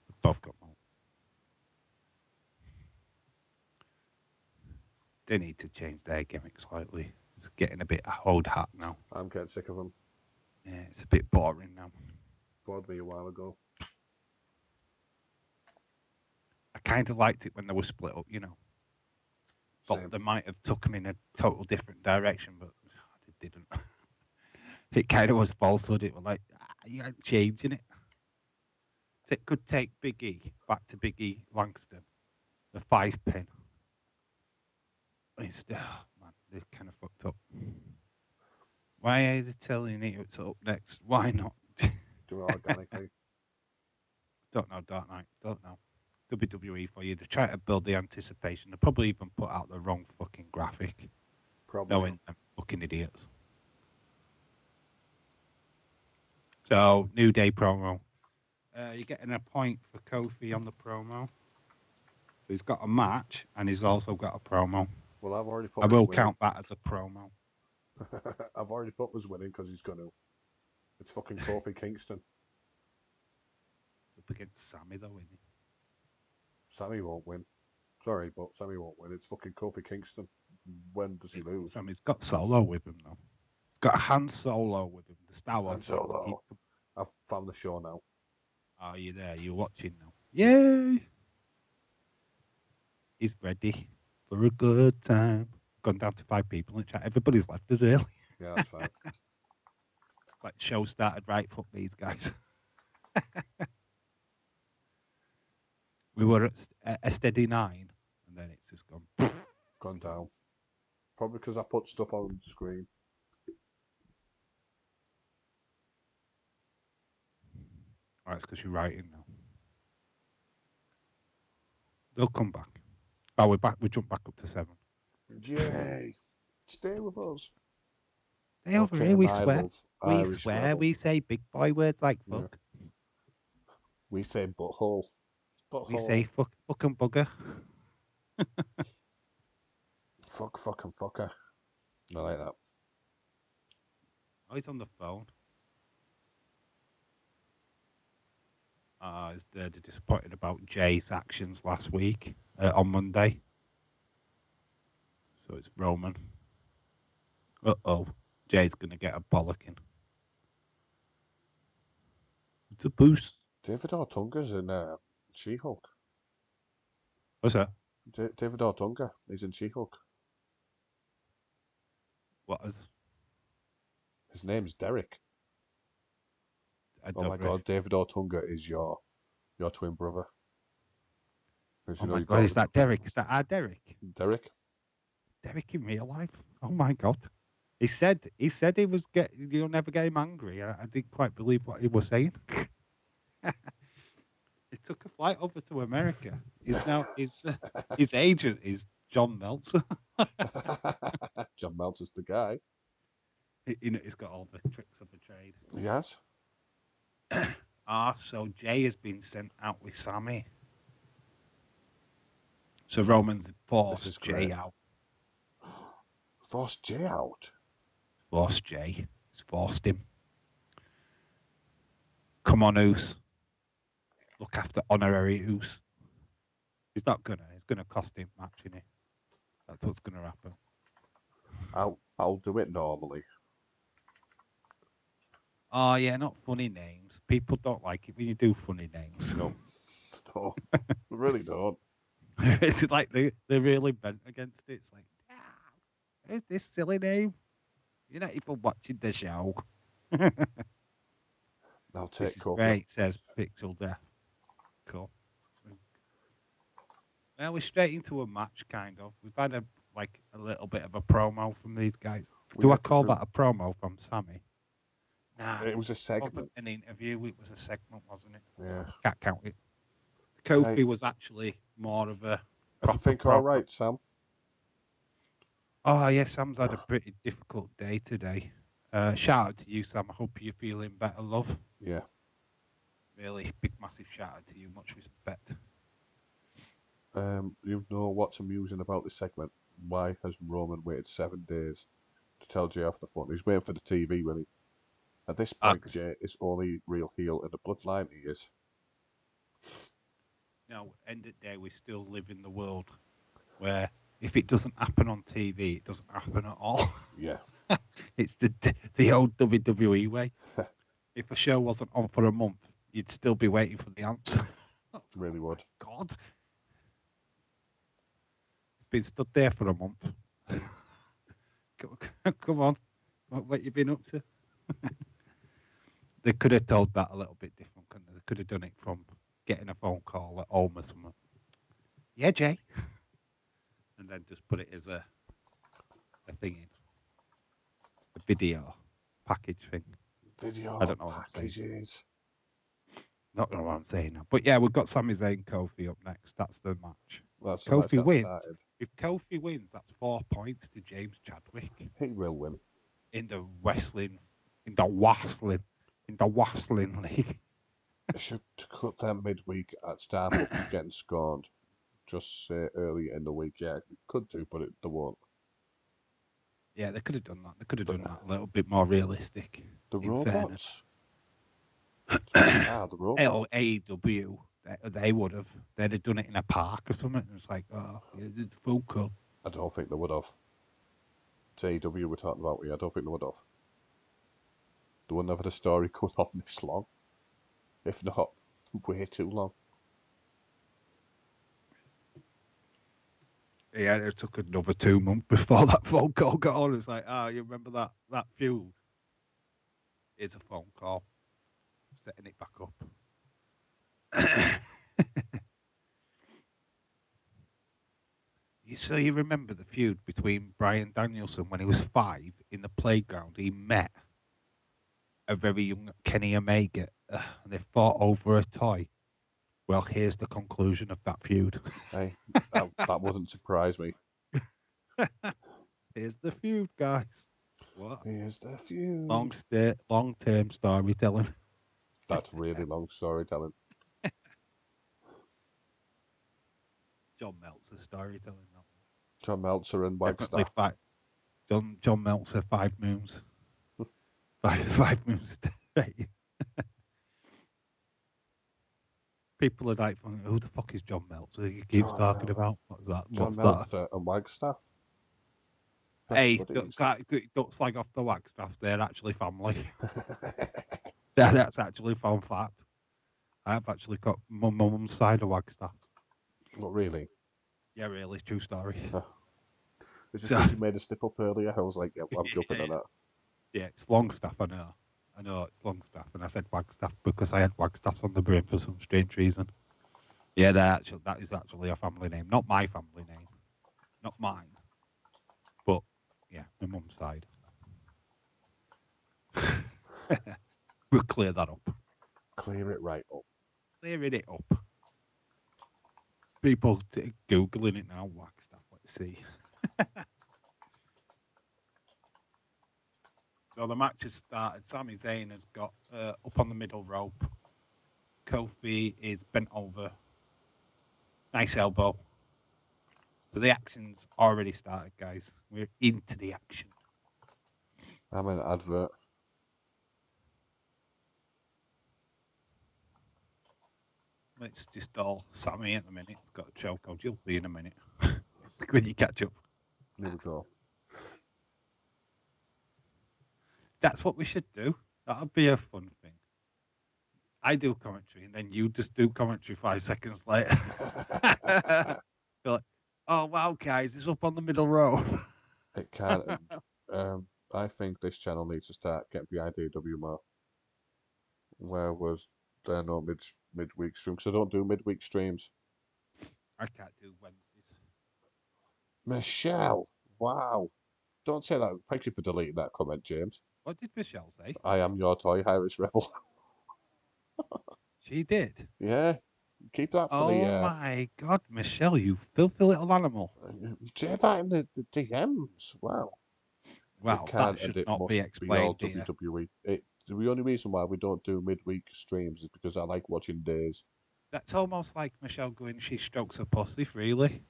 We've both got one. They need to change their gimmick slightly. It's getting a bit old hat now. I'm getting sick of them. Yeah, it's a bit boring now. Bored me a while ago. I kind of liked it when they were split up, you know. But they might have took them in a total different direction, but they didn't. It kind of was falsehood. It was like, you ain't changing it. So it could take Big E back to Big E Langston, the 5-pin. It's, man, they're kind of fucked up. Why are they telling you it's up next? Why not? Do it organically. Don't know, Dark Knight. Don't know. WWE for you. They try to build the anticipation. They probably even put out the wrong fucking graphic. Probably. Knowing them fucking idiots. So, New Day promo. You're getting a point for Kofi on the promo. So he's got a match and he's also got a promo. Well, I've already put. I will count that as a promo. I've already put was winning because he's going to. It's fucking Kofi Kingston. It's up against Sami though, isn't he? Sami won't win. Sorry, but Sami won't win. It's fucking Kofi Kingston. When does he lose? Sami's got Solo with him though. He's got a Han Solo with him. The Star Wars. Han Solo. I've found the show now. Are you there? You're watching now. Yay! He's ready for a good time. Gone down to 5 people in chat. Everybody's left us early. Yeah, that's fine. It's like the show started right. Fuck these guys. We were at a steady 9, and then it's just gone down. Probably because I put stuff on the screen. Right, it's because you're writing now. They'll come back. Oh, we're back. We jump back up to 7. Yay! Stay with us. Stay over here. We swear. We Irish swear. rebel. We say big boy words like fuck. Yeah. We say butthole. We say fucking bugger. Fucking fucker. I like that. Oh, he's on the phone. They're disappointed about Jay's actions last week on Monday. So it's Roman. Uh-oh. Jay's going to get a bollocking. It's a boost. David Ortunga's in She-Hulk. What's that? David Otunga. He's in She-Hulk. What is? His name's Derek. Oh my Really. God, David Otunga is your twin brother. Oh my God, is that Derek? Is that our Derek? Derek. Derek in real life? Oh my God. He said he was you'll never get him angry. I didn't quite believe what he was saying. He took a flight over to America. His agent is John Meltzer. John Meltzer's the guy. He's got all the tricks of the trade. He has. So Jay has been sent out with Sami. So Roman's forced Jay out. Forced Jay out? Forced Jay. He's forced him. Come on, Oos. Look after honorary Oos. He's not gonna. It's gonna cost him match, isn't it? That's what's gonna happen. I'll do it normally. Oh yeah, not funny names. People don't like it when you do funny names. No, don't. Really don't. It's like they're really bent against it. It's like, who's this silly name? You're not even watching the show. I'll take Kofi. Great, says Pixel Death. Cool. Well, we're straight into a match, kind of. We've had a little bit of a promo from these guys. Do I call that a promo from Sami? Nah, it was a segment. It wasn't an interview. It was a segment, wasn't it? Yeah. Can't count it. Kofi was actually more of a. I think all right, Sam. Oh yeah, Sam's had a pretty difficult day today. Shout out to you, Sam. I hope you're feeling better, love. Yeah. Really big, massive shout out to you. Much respect. You know what's amusing about this segment? Why has Roman waited 7 days to tell Jay off the phone? He's waiting for the TV when he. At this point, Jay is only real heel in the bloodline. He is. No, end of the day, we still live in the world where if it doesn't happen on TV, it doesn't happen at all. Yeah. It's the old WWE way. If a show wasn't on for a month, you'd still be waiting for the answer. Really would. God. It's been stood there for a month. Come on. What you been up to? They could have told that a little bit different, couldn't they? They could have done it from getting a phone call at home or something. Yeah, Jay. And then just put it as a thing in. A video package thing. Video I don't know packages. what I'm saying. Not know what I'm saying now. But yeah, we've got Sami Zayn Kofi up next. That's the match. That's Kofi wins. If Kofi wins, that's 4 points to James Chadwick. He will win. In the wrestling league. They should cut them midweek at Starbucks getting scorned. Just say early in the week. Yeah, could do, but they won't. Yeah, they could have done that. They could have done that a little bit more realistic. The robots. The robots. AEW, they would have. They'd have done it in a park or something. It's like, it's full cool. I don't think they would have. It's AEW we're talking about. Yeah, I don't think they would have. They wouldn't have had a story cut off this long. If not, way too long. Yeah, it took another 2 months before that phone call got on. It's like, you remember that feud? It's a phone call. Setting it back up. So you remember the feud between Bryan Danielson when he was 5 in the playground? He met a very young Kenny Omega and they fought over a toy. Well, here's the conclusion of that feud. Hey, that wouldn't surprise me. Here's the feud, guys. What? Here's the feud. Long-term storytelling. That's really long storytelling. John Meltzer storytelling. John Meltzer and Wagstaff. John Meltzer, 5 moons. 5 moons straight. People are like, who the fuck is John Meltzer? He keeps talking about. What's that? John Meltzer and Wagstaff. Hey, don't slag off the Wagstaffs. They're actually family. That's actually fun fact. I've actually got my mum's side of Wagstaff. Not really. Yeah, really, true story. It's just because you made a step up earlier. I was like, yeah, I'm jumping on that. Yeah, it's Longstaff, I know. I know it's Longstaff, and I said Wagstaff because I had Wagstaffs on the brain for some strange reason. Yeah, that is actually a family name. Not my family name. Not mine. But, yeah, my mum's side. We'll clear that up. Clear it right up. Clearing it up. People Googling it now, Wagstaff. Let's see. So the match has started. Sami Zayn has got up on the middle rope. Kofi is bent over. Nice elbow. So the action's already started, guys. We're into the action. I'm an advert. It's just all Sami at the minute. It's got a chokehold. You'll see in a minute when you catch up. Here we go. That's what we should do. That'd be a fun thing. I do commentary, and then you just do commentary 5 seconds later. You're like, oh, wow, guys, it's up on the middle row. It can't. I think this channel needs to start getting behind AEW more. Where was there no midweek stream? Because I don't do midweek streams. I can't do Wednesdays. Michelle, wow. Don't say that. Thank you for deleting that comment, James. What did Michelle say? I am your toy, Irish Rebel. She did. Yeah. Keep that for Oh my God, Michelle, you filthy little animal. Say that in the DMs. Wow. Well, that should not be explained here. WWE. The only reason why we don't do midweek streams is because I like watching days. That's almost like Michelle going, she strokes her pussy freely.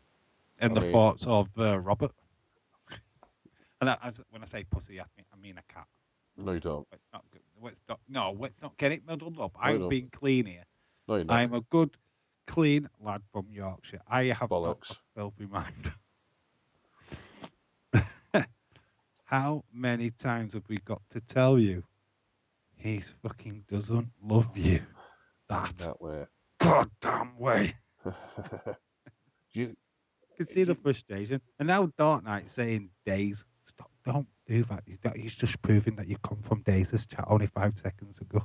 And the thoughts of Robert. And when I say pussy, I mean a cat. No, you don't. Let's not get it muddled up. I'm being clean here. No, you're not. I'm a good, clean lad from Yorkshire. I have not a filthy mind. How many times have we got to tell you? He fucking doesn't love you. That way. Goddamn way. You can see the frustration. And now Dark Knight saying Days. Stop, don't do that. He's just proving that you come from Days' chat only 5 seconds ago.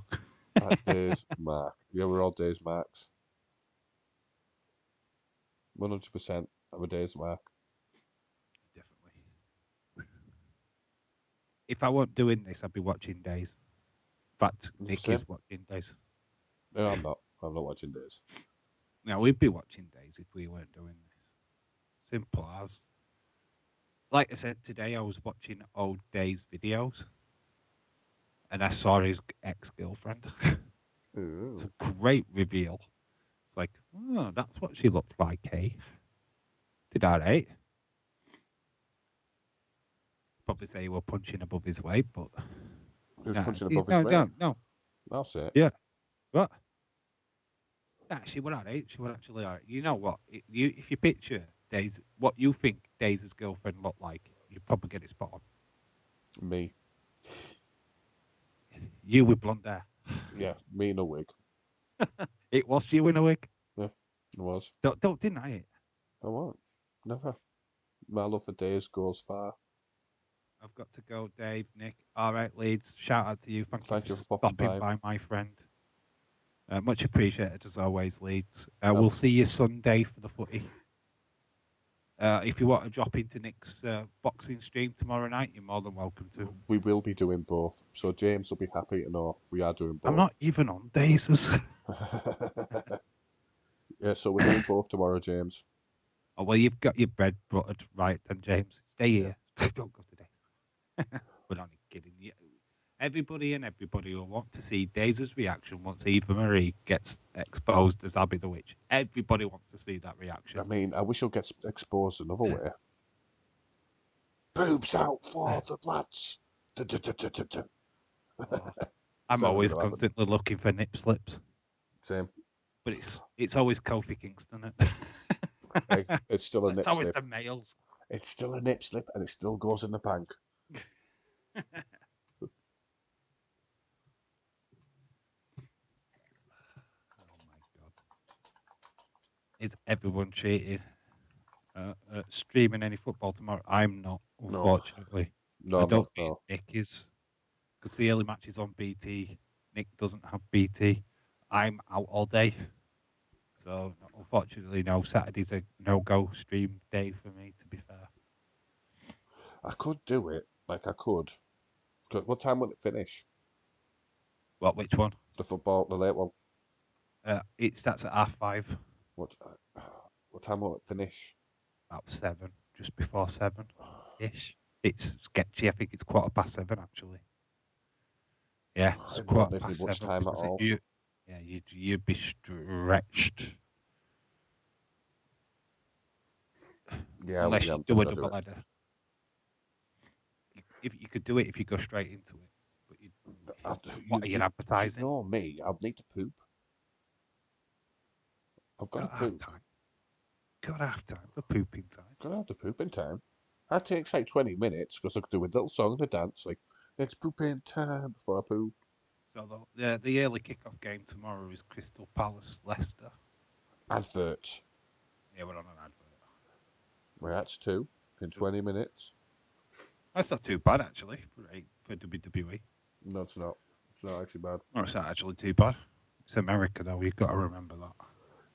Days Mark. Yeah, we're all Days Marks. 100% of a Days Mark. Definitely. If I weren't doing this, I'd be watching Days. In fact, Nick is watching Days. No, I'm not. I'm not watching Days. Now, we'd be watching Days if we weren't doing this. Simple as. Like I said today, I was watching old Days videos. And I saw his ex-girlfriend. It's a great reveal. It's like, oh, that's what she looked like, hey? Did all right. Probably say he was punching above his weight, but... He was punching above his weight? No. I'll say it. Yeah. What? Nah, she was all right. She was actually all right. You know what? If you picture Days, what you think Days' girlfriend looked like, you probably get it spot on. Me. You with blonde hair. Yeah, me in a wig. It was you in a wig? Yeah, it was. Don't deny it. I won't. Never. My love for Days goes far. I've got to go, Dave, Nick. All right, Leeds. Shout out to you. Thank you for stopping by, my friend. Much appreciated as always, Leeds. We'll see you Sunday for the footy. If you want to drop into Nick's boxing stream tomorrow night, you're more than welcome to. We will be doing both. So James will be happy to know we are doing both. I'm not even on Days. Yeah, so we're doing both tomorrow, James. Oh, well, you've got your bread buttered right then, James. Stay here. Yeah. Don't go today. We're only kidding. Everybody will want to see Days' reaction once Eva Marie gets exposed as Abby the Witch. Everybody wants to see that reaction. I mean, I wish he'll get exposed another way. Boobs out for the lads. I'm always constantly looking for nip slips. Same. But it's always Kofi Kingston. Hey, it's still a nip slip. It's always the males. It's still a nip slip and it still goes in the bank. Oh my God. Is everyone cheating? streaming any football tomorrow. I'm not, unfortunately. No, I I'm don't not. think No. Nick is, because the early match is on BT. Nick doesn't have BT. I'm out all day. So, unfortunately, no. Saturday's a no-go stream day for me, to be fair. I could do it. Like, I could. What time will it finish? Which one? The football, the late one. It starts at 5:30. What time will it finish? About 7, just before 7-ish. It's sketchy. I think it's 7:15, actually. Yeah, it's It won't leave me 7:15 much time at because all. you'd be stretched. Yeah, Unless yeah, you I'm do a gonna do double it. header. If you could do it if you go straight into it. But what are you advertising? You know me, I'll need to poop. I've got to poop. Gotta have time for pooping time. Gotta have the pooping time. That takes like 20 minutes because I could do a little song and a dance, like, it's pooping time before I poop. So the early kickoff game tomorrow is Crystal Palace Leicester. Adverts. Yeah, we're on an advert. We're at 2 in 20 minutes. That's not too bad, actually, for WWE. No, it's not. It's not actually bad. No, it's not actually too bad. It's America, though. You've got to remember that.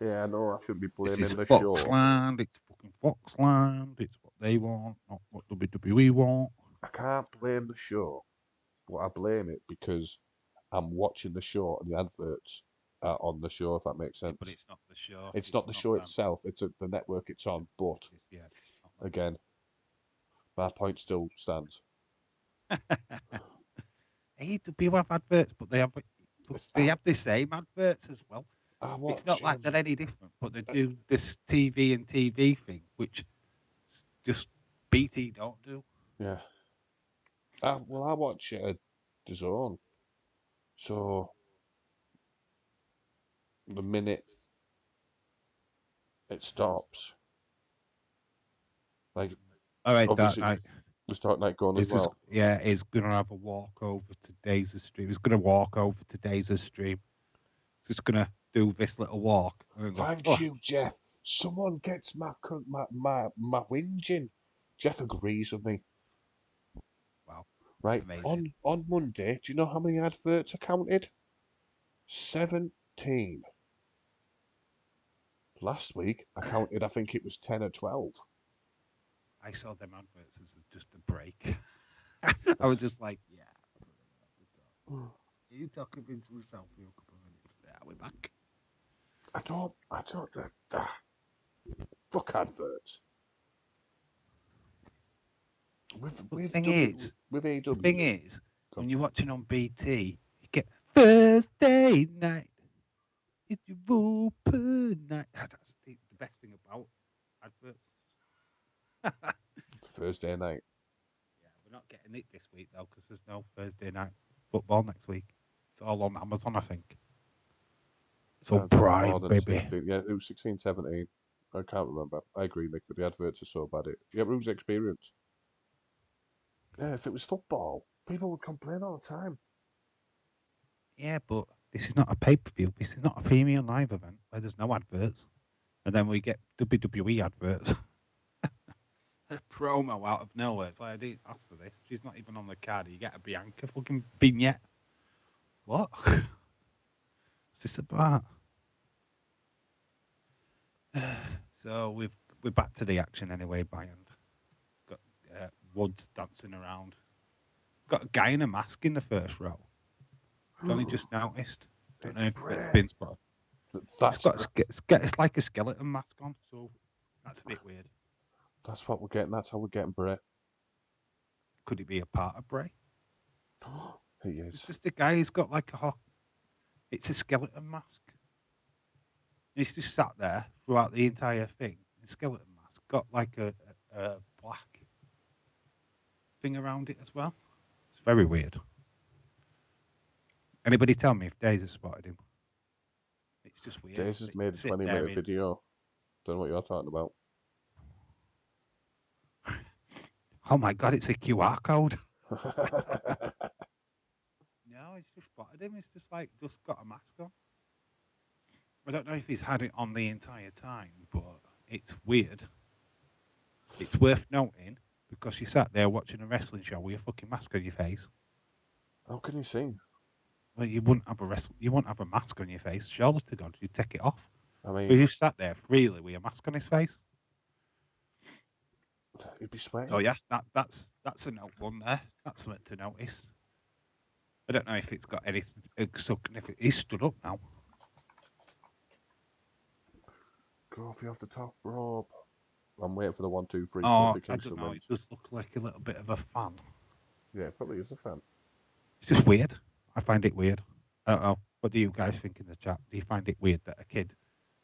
Yeah, I know I shouldn't be blaming This is the show. Foxland. It's fucking Foxland. It's what they want, not what WWE want. I can't blame the show, but I blame it because I'm watching the show and the adverts are on the show, if that makes sense. But it's not the show. It's not the show itself, it's the network it's on, but again, my point still stands. AEW have adverts, but they have the same adverts as well. It's not like they're any different, but they do this TV and TV thing, which just BT don't do. Yeah. Well, I watch DAZN, so the minute it stops, like, all right, obviously, that night. The Dark Knight gone as well. He's going to have a walk over to Daze's stream. He's going to walk over to Daze's stream. He's just going to do this little walk. Thank you, Jeff. Someone gets my whinging. Jeff agrees with me. Wow. Right. Amazing. On Monday, do you know how many adverts are counted? 17. Last week, I counted, I think it was 10 or 12. I saw them adverts as just a break. I was just like, yeah. You talking into yourself for a couple of minutes. Yeah, we're back. I don't. Fuck adverts. The thing is, when you're watching on BT, you get Thursday night. It's your open night. That's the best thing about adverts. Thursday night. Yeah, we're not getting it this week though, because there's no Thursday night football next week. It's all on Amazon, I think. It's on Prime, baby. 16, yeah, it was 16, 17. I can't remember. I agree, Nick, but the adverts are so bad. It ruins the experience. Yeah, if it was football, people would complain all the time. Yeah, but this is not a pay-per-view. This is not a premium live event where there's no adverts. And then we get WWE adverts. A promo out of nowhere. It's like, I didn't ask for this. She's not even on the card. You get a Bianca fucking vignette. What? What's this about? So we're back to the action anyway, by end. Got Woods dancing around. Got a guy in a mask in the first row. Only just noticed. Don't know if it's been spotted. It's like a skeleton mask on, so that's a bit weird. That's what we're getting. That's how we're getting Bray. Could it be a part of Bray? He is. It's just a guy who's got like it's a skeleton mask. He's just sat there throughout the entire thing. The skeleton mask got like a black thing around it as well. It's very weird. Anybody tell me if Daze has spotted him? It's just weird. Daze has made a 20-minute video. Don't know what you're talking about. Oh my god, it's a QR code. No, he's just spotted him. He's just got a mask on. I don't know if he's had it on the entire time, but it's weird. It's worth noting because you sat there watching a wrestling show with a fucking mask on your face. How can you sing? Well, you wouldn't have a mask on your face. Surely to God, you'd take it off. I But mean, you sat there freely with a mask on his face. he'd be sweating. So yeah, that's a note one there. That's something to notice. I don't know if it's got any significant. He's stood up now. Kofi off the top rope. I'm waiting for the 1, 2, 3. Oh, Kofi I don't Kingston know. wins. It does look like a little bit of a fan. Yeah, probably is a fan. It's just weird. I find it weird. I don't know. What do you guys think in the chat? Do you find it weird that a kid,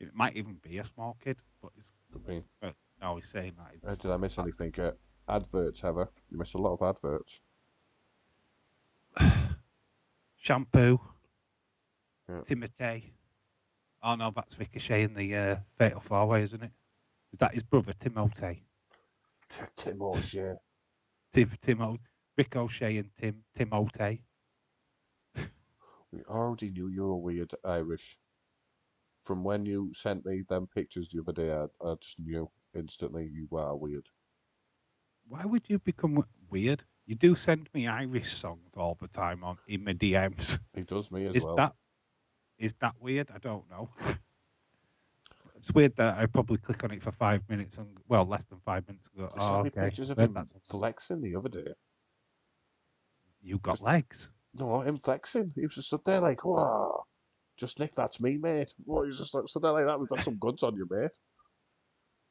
it might even be a small kid, but it's. Could be. No, he's saying that. Did I miss anything? Adverts, Heather. You missed a lot of adverts. Shampoo. Yeah. Timothy. Oh no, that's Ricochet in the Fatal 4-Way, isn't it? Is that his brother, Timothy? Timothy. Ricochet and Timothy. We already knew you were weird Irish. From when you sent me them pictures the other day, I just knew instantly you were weird. Why would you become weird? You do send me Irish songs all the time in my DMs. He does me as well. Is that weird? I don't know. It's weird that I probably click on it for 5 minutes and less than 5 minutes ago. You sent me pictures of him flexing the other day. You got legs? No, him flexing. He was just stood there like, wow. Just Nick, that's me, mate. What? He's just stood there like that. We've got some goods on you, mate.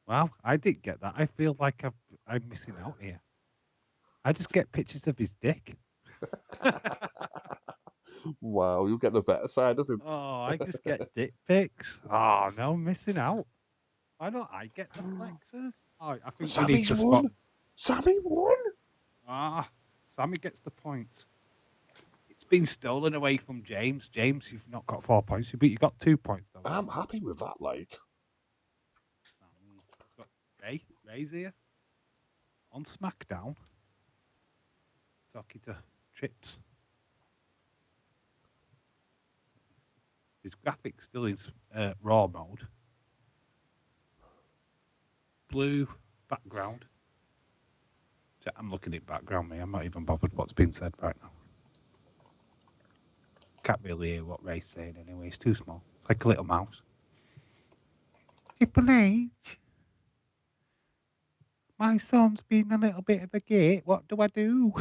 Wow, I didn't get that. I feel like I'm missing out here. I just get pictures of his dick. Wow, you get the better side of him. Oh, I just get dick pics. Oh, no, I'm missing out. Why don't I get the flexes? Oh, I think Sami's won. Sami won. Sami gets the points. It's been stolen away from James. James, you've not got 4 points, but you got 2 points though. I'm happy with that. Like, Sami got Ray's here on SmackDown, talking to Trips. His graphics still in raw mode. Blue background. I'm looking at background, me. I'm not even bothered what's being said right now. Can't really hear what Ray's saying anyway. It's too small. It's like a little mouse. Triple H, my son's been a little bit of a git. What do I do?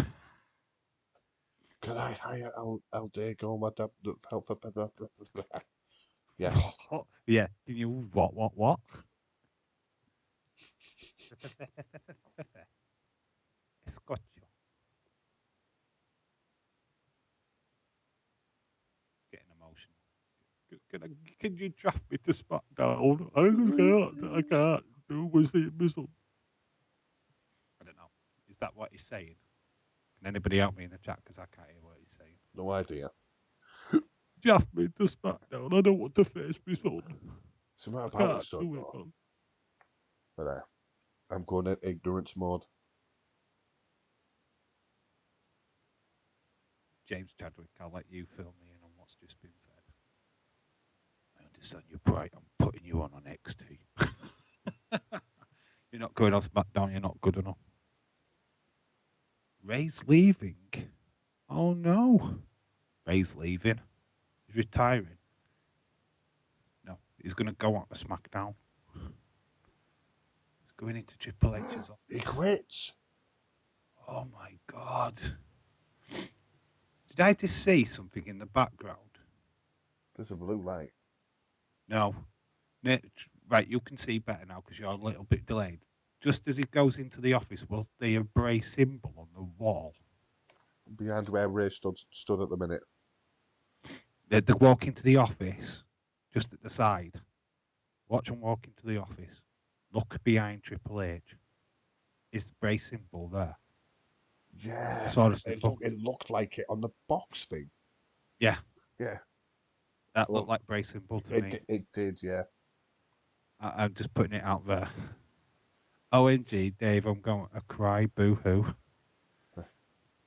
can I hire El Dago, my dad, help for Yes. Yeah. Can you what? Scotch. It's getting emotional. Can you draft me to Smackdown? I can't do was the missile. I don't know. Is that what he's saying? Can anybody help me in the chat? Because I can't hear what he's saying. No idea. Draft me to Smackdown. I don't want to face my son. So what about his son, though? But I'm going in ignorance mode. James Chadwick, I'll let you fill me in on what's just been said. I understand you're bright. I'm putting you on NXT. You're not going on SmackDown. You're not good enough. Ray's leaving. Oh no. Ray's leaving. He's retiring. No, he's going to go on to SmackDown. He's going into Triple H's office. He quits. Oh my God. Did I just see something in the background? There's a blue light. No. Right, you can see better now because you're a little bit delayed. Just as he goes into the office, was the Bray symbol on the wall? Behind where Ray stood at the minute. They walk into the office, just at the side. Watch them walk into the office. Look behind Triple H. Is the Bray symbol there? Yeah. It looked like it on the box thing. Yeah. Yeah. That looked like Bray symbol to me. It did, yeah. I'm just putting it out there. OMG, Dave, I'm going to cry, boo-hoo.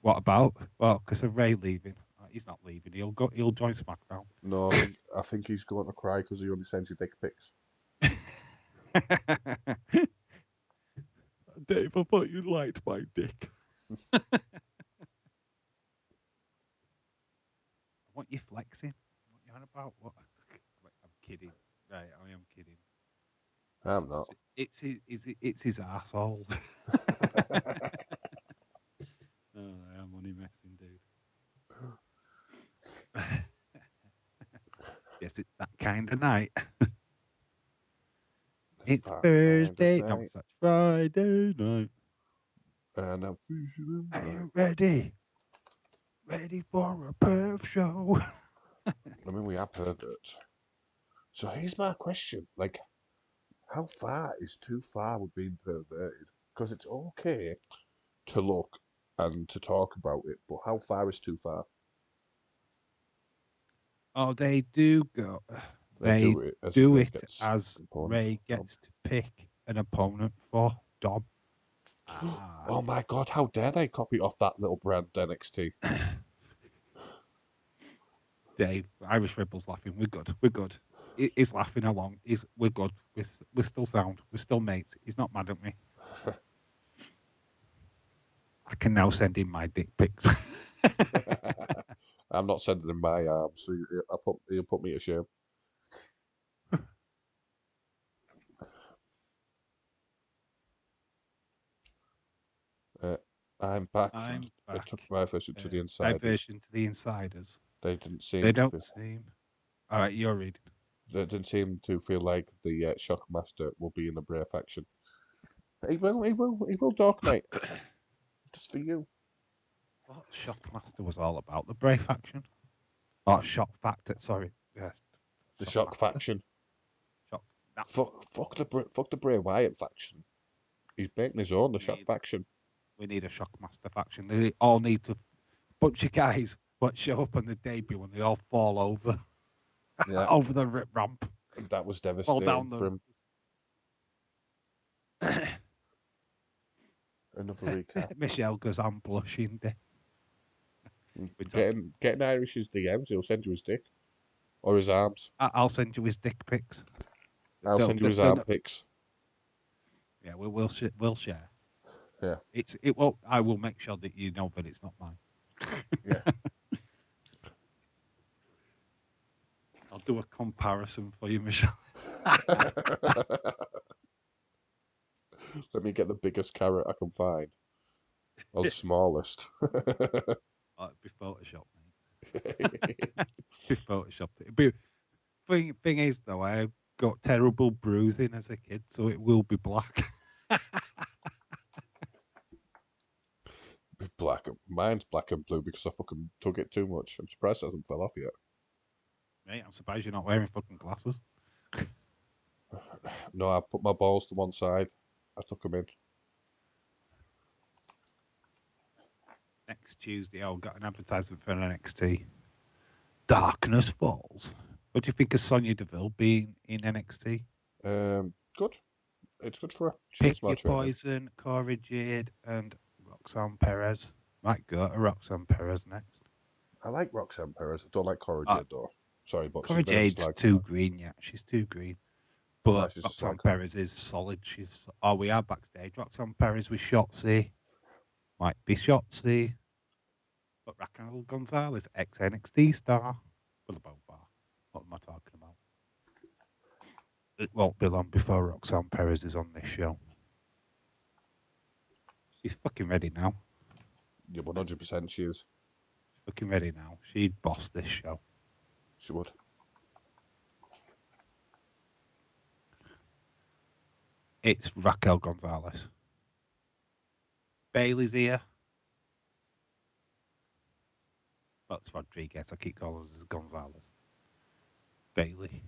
What about? Well, because of Ray leaving. He's not leaving. He'll join SmackDown. No, I think he's going to cry because he only sends you dick pics. Dave, I thought you liked my dick. What you flexing? What you on about? What? I'm kidding. Right, I am kidding. I'm not. It's his asshole. Oh, I am only messing, dude. Yes, it's that kind of night. It's Thursday. No, it's Friday night. And I'm Are you ready? Ready for a perv show? I mean, we are perverts. So here's my question: like, how far is too far with being perverted? Because it's okay to look and to talk about it, but how far is too far? Oh, they do go. They They do it as do Ray it gets as opponent. Ray gets to pick an opponent for Dom. Ah. Oh my God! How dare they copy off that little brand NXT? Dave, Irish Ripple's laughing. We're good. We're good. He's laughing along. We're good. We're still sound. We're still mates. He's not mad at me. I can now send him my dick pics. I'm not sending him my arms, so he'll put me to shame. I'm back. I'm I back. took my version to the insiders. Diversion to the insiders. They didn't seem. They don't seem. All right, you're reading. They didn't seem to feel like the Shockmaster will be in the Bray faction. He will, Dark Knight. Just for you. What Shockmaster was all about? The Bray faction? Oh, Shock Factor. Sorry. Yeah. The Shock faction. Shock. Fuck the Bray Wyatt faction. He's making his own. The Shock faction. We need a Shockmaster faction. They all need to bunch of guys what show up on the debut and they all fall over. Yeah. Over the ramp. That was devastating down for him. Another recap. Michelle goes, I'm blushing. Getting Irish's DMs, he'll send you his dick. Or his arms. I'll send you his dick pics. I'll send you his arm pics. Yeah, we'll share. Yeah. I will make sure that you know that it's not mine. Yeah. I'll do a comparison for you, Michelle. Let me get the biggest carrot I can find. Or the smallest. It'd be Photoshop, mate. Be Photoshopped. Thing is, though, I got terrible bruising as a kid, so it will be black. Be black. Mine's black and blue because I fucking took it too much. I'm surprised it hasn't fell off yet. Mate, I'm surprised you're not wearing fucking glasses. No, I put my balls to one side. I took them in. Next Tuesday, I've got an advertisement for an NXT. Darkness Falls. What do you think of Sonya Deville being in NXT? Good. It's good for her. Pick Your Poison, Cora Jade, and Roxanne Perez. Might go to Roxanne Perez next. I like Roxanne Perez. I don't like Cora Jade, though. Sorry, but Cora Jade's too green, yeah. She's too green. But Roxanne Perez is solid. We are backstage. Roxanne Perez with Shotzi. Might be Shotzi. But Raquel Gonzalez, ex-NXT star. Well, the both are. What am I talking about? It won't be long before Roxanne Perez is on this show. She's fucking ready now. Yeah, 100% she is. She's fucking ready now. She'd boss this show. She would. It's Raquel Gonzalez. Bailey's here. That's Rodriguez. I keep calling her Gonzalez. Bailey.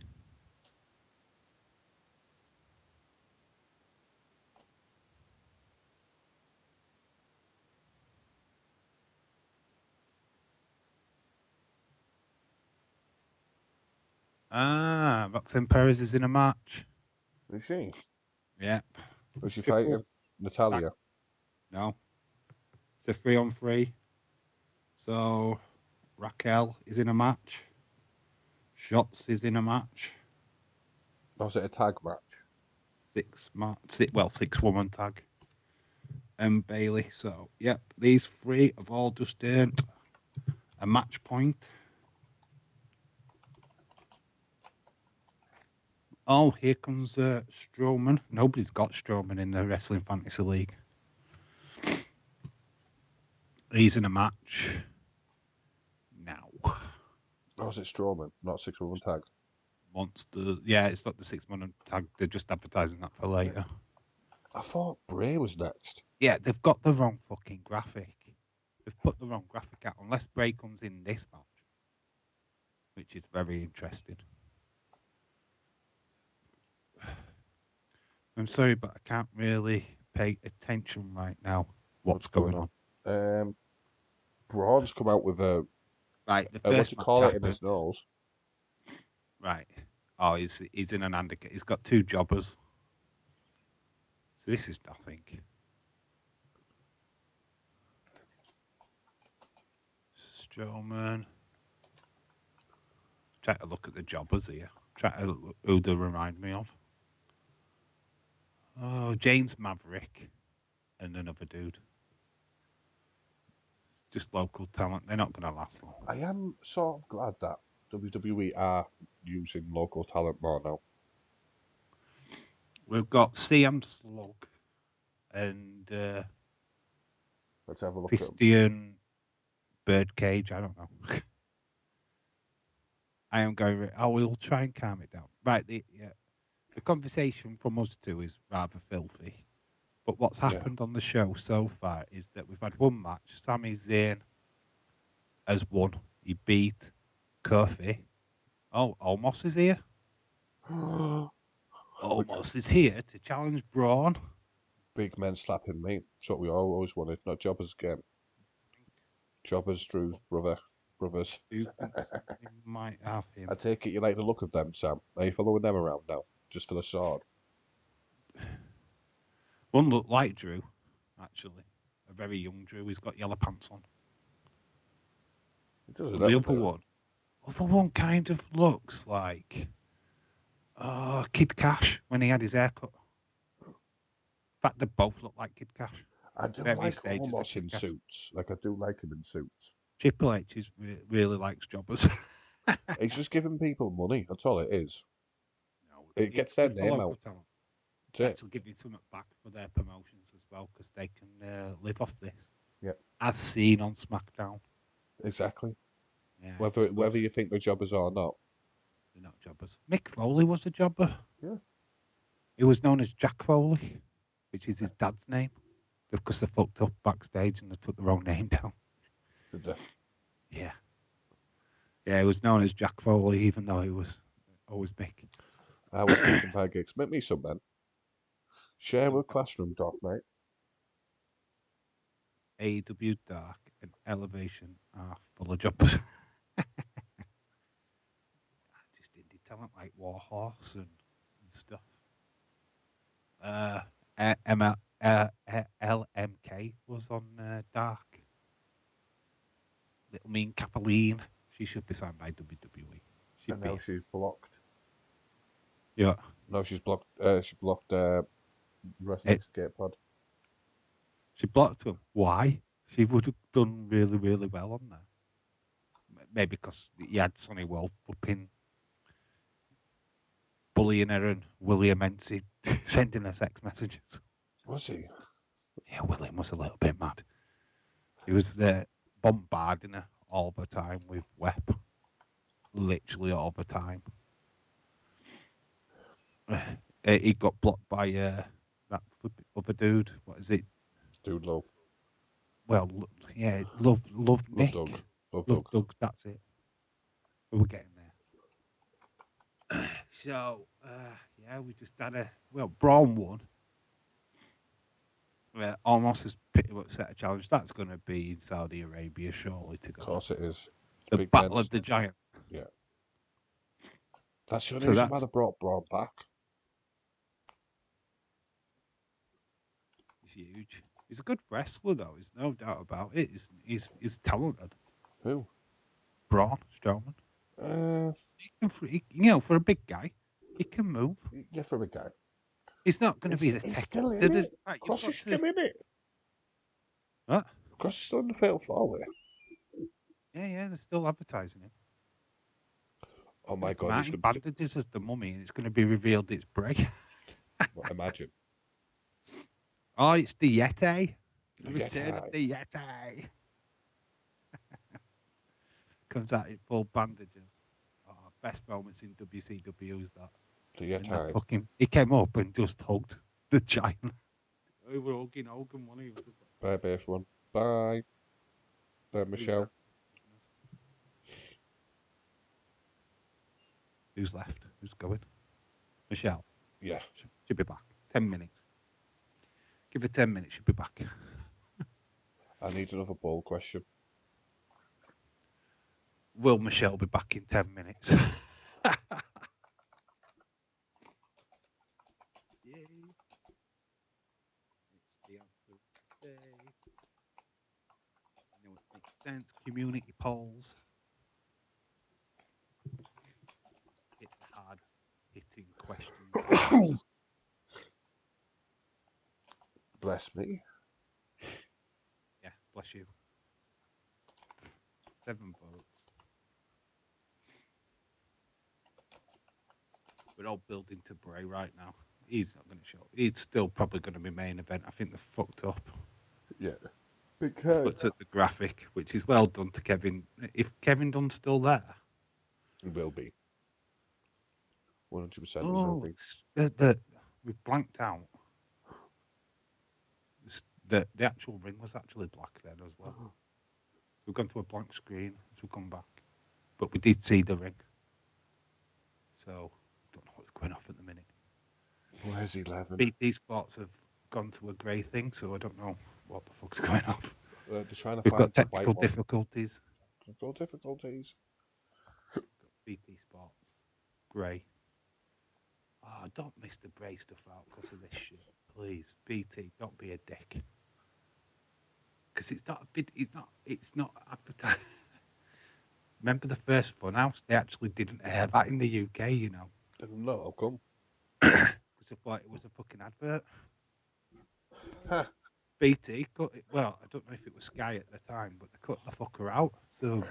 Roxanne Perez is in a match. Is she? Yeah. Was she fighting Natalia? No. It's a 3-on-3. So Raquel is in a match. Shots is in a match. Or was it a tag match? 6-woman tag. and Bailey. So, yep, these three have all just earned a match point. Oh, here comes Strowman. Nobody's got Strowman in the Wrestling Fantasy League. He's in a match now. Oh, is it Strowman? Not 6-woman tag? Monster. Yeah, it's not the 6-man tag. They're just advertising that for later. I thought Bray was next. Yeah, they've got the wrong fucking graphic. They've put the wrong graphic out, unless Bray comes in this match, which is very interesting. I'm sorry, but I can't really pay attention right now. What's going on? Braun's come out with a Right, the what first do you match call it in happened. his nose? Right. Oh, he's in an handicap. He's got two jobbers. So this is nothing. Strowman. Try to look at the jobbers here. Try to look who they remind me of. Oh, James Maverick and another dude. Just local talent. They're not going to last long. I am sort of glad that WWE are using local talent more now. We've got CM Slug and Let's have a look Christian Birdcage. I don't know. I am going. I will try and calm it down. Right. The conversation from us two is rather filthy. But what's happened on the show so far is that we've had one match. Sami Zayn has won. He beat Kofi. Oh, Omos is here. Omos is here to challenge Braun. Big men slapping me. That's what we always wanted. Not jobbers again. Jobbers, Drew's brothers. You might have him. I take it you like the look of them, Sam. Are you following them around now? Just for the sword? One looked like Drew, actually. A very young Drew. He's got yellow pants on. It does. The other one kind of looks like Kid Cash when he had his haircut. In fact, they both look like Kid Cash. I do like Omos in suits. Like, I do like him in suits. Triple H really likes jobbers. He's just giving people money. That's all it is. No, it gets their name out. To actually give you something back for their promotions as well, because they can live off this. Yeah. As seen on Smackdown. Exactly. Yeah, whether you think they're jobbers or not. They're not jobbers. Mick Foley was a jobber. Yeah. He was known as Jack Foley, which is his dad's name, because they fucked up backstage and they took the wrong name down. Did they? Yeah. Yeah, he was known as Jack Foley, even though he was always Mick. I was making pancakes. Make me some, then. Share with Classroom Doc, mate. AEW Dark and Elevation are full of jobbers. Just indie talent like Warhorse and stuff. LMK was on Dark. Little Mean Kathleen. She should be signed by WWE. And now she's blocked. Yeah. No, she's blocked. She blocked Wrestling Escape Pod. She blocked him. Why? She would have done really, really well on there. Maybe because he had Sonny Wolf up in bullying her and William Ency sending her sex messages. Was he? Yeah, William was a little bit mad. He was bombarding her all the time with WEP. Literally all the time. He got blocked by that other dude. What is it? Dude Love. Well, yeah, Love Nick. Doug. Love Doug, that's it. We're getting there. So, yeah, we just had Braun won. Almost as pretty much set a challenge. That's going to be in Saudi Arabia, surely. To go. Of course it is. The Battle of the Giants. Yeah. That's the only reason why they brought Braun back. He's huge. He's a good wrestler, though. There's no doubt about it. He's talented. Who? Braun Strowman. For a big guy, he can move. Yeah, for a big guy. He's not going to be the tech. Still in it. Of course, he's still in it. What? Because he's still in the Fatal 4-Way. Yeah, they're still advertising him. Oh my God, He's going to bandages as the Mummy, and it's going to be revealed it's Bray. Imagine. Oh, it's the Yeti. The The return Yeti. of the Yeti. Comes out in full bandages. Oh, best moments in WCW is that. The Yeti. Fucking, he came up and just hugged the giant. We were hugging Hogan, one. He was just Bye, everyone. Bye. Michelle. Who's left? Who's going? Michelle. Yeah. She'll be back. 10 minutes. Give her 10 minutes. She'll be back. I need another ball question. Will Michelle be back in 10 minutes? Yay. It's the answer today. You know, it makes sense. Community polls. Hit the hard hitting questions. Bless me. Yeah, bless you. 7 votes. We're all building to Bray right now. He's not going to show up. He's still probably going to be main event. I think they're fucked up. Yeah. Because Looked at the graphic, which is well done to Kevin. If Kevin Dunn's still there, he will be. 100% he oh, will be. we've blanked out. The actual ring was actually black then as well. So we've gone to a blank screen as we come back, but we did see the ring. So don't know what's going off at the minute. Where's 11? BT Sports have gone to a grey thing, so I don't know what the fuck's going off. They're trying to We've find got technical difficulties. Technical difficulties. BT Sports, grey. Oh, don't miss the Bray stuff out because of this shit, please. BT, don't be a dick. Because it's not advertised. Remember the first Funhouse? They actually didn't air that in the UK, you know. No, how come? Because I thought it was a fucking advert. Huh. BT cut it. Well, I don't know if it was Sky at the time, but they cut the fucker out. So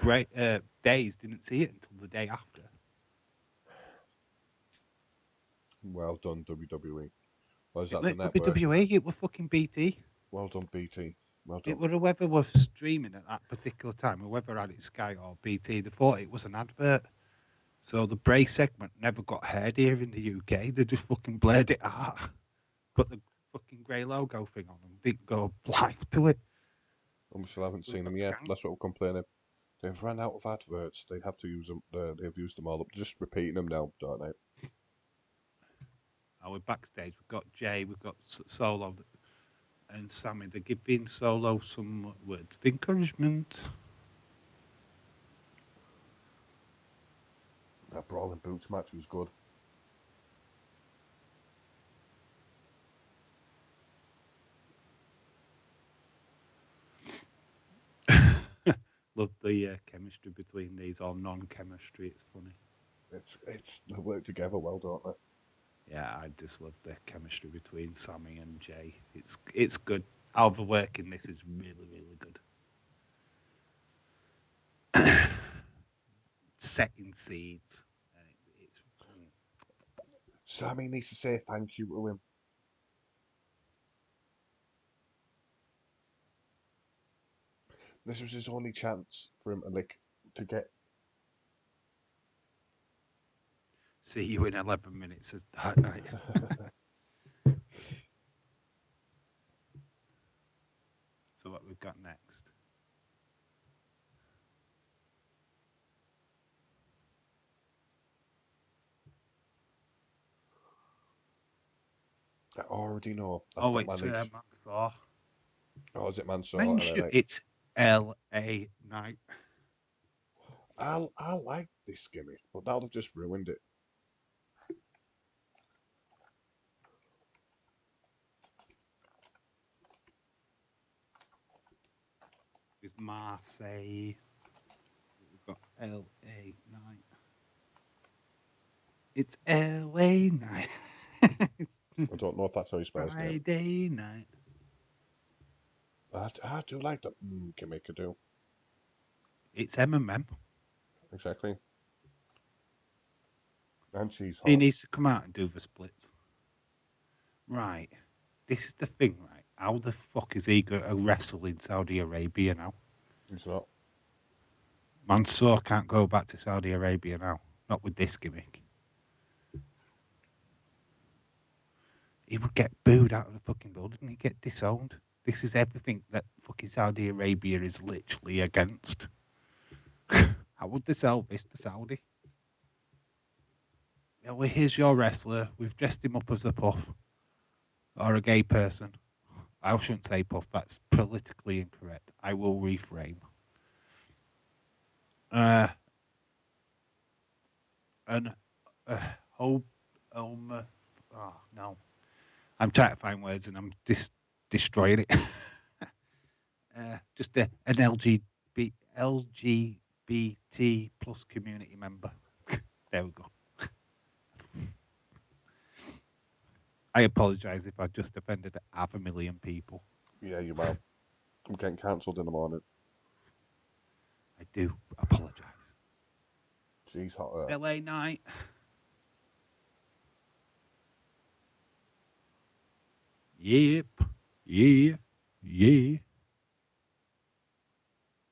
Days didn't see it until the day after. Well done, WWE. Or is It that the was network? WWE, it was fucking BT. Well done, BT. Well done. It was whoever was streaming at that particular time, whoever had it, Sky or BT, they thought it was an advert. So the Bray segment never got heard here in the UK. They just fucking blared it out. Put the fucking grey logo thing on them. Didn't go live to it. We still haven't seen them yet. That's what we're complaining. They've run out of adverts. They have to use them. They've used them all up. Just repeating them now, don't they? We're backstage. We've got Jay. We've got Solo and Sami. They're giving Solo some words of encouragement. That Brawling Boots match was good. Love the chemistry between these, or non-chemistry. It's funny. It's they work together well, don't they? Yeah, I just love the chemistry between Sami and Jay. It's good. All the work in this is really, really good. Setting seeds. It's Sami needs to say thank you to him. This was his only chance for him to get. See you in 11 minutes as Dark Knight. So what we've got next? I already know. Oh, it's Mansoor. Oh, is it Mansoor? Mention it's L.A. Knight. I like this gimmick, but now they've just ruined it. It's Marseille. We've got L.A. Knight. It's L.A. Knight. I don't know if that's how you spell his name. Friday night. I do like the gimmick, I do. It's MMM. Exactly. And she's hot. He needs to come out and do the splits. Right. This is the thing, right? How the fuck is he going to wrestle in Saudi Arabia now? He's not. Mansoor can't go back to Saudi Arabia now. Not with this gimmick. He would get booed out of the fucking building. He'd get disowned. This is everything that fucking Saudi Arabia is literally against. How would they sell this to Saudi? Yeah, well, here's your wrestler. We've dressed him up as a puff. Or a gay person. I shouldn't say puff. That's politically incorrect. I will reframe. Oh no. I'm trying to find words and I'm destroying it. Just an LGBT plus community member. There we go. I apologise if I just offended 500,000 people. Yeah, you have. I'm getting cancelled in the morning. I do apologise. She's hot. LA Knight. Yep. Yeah.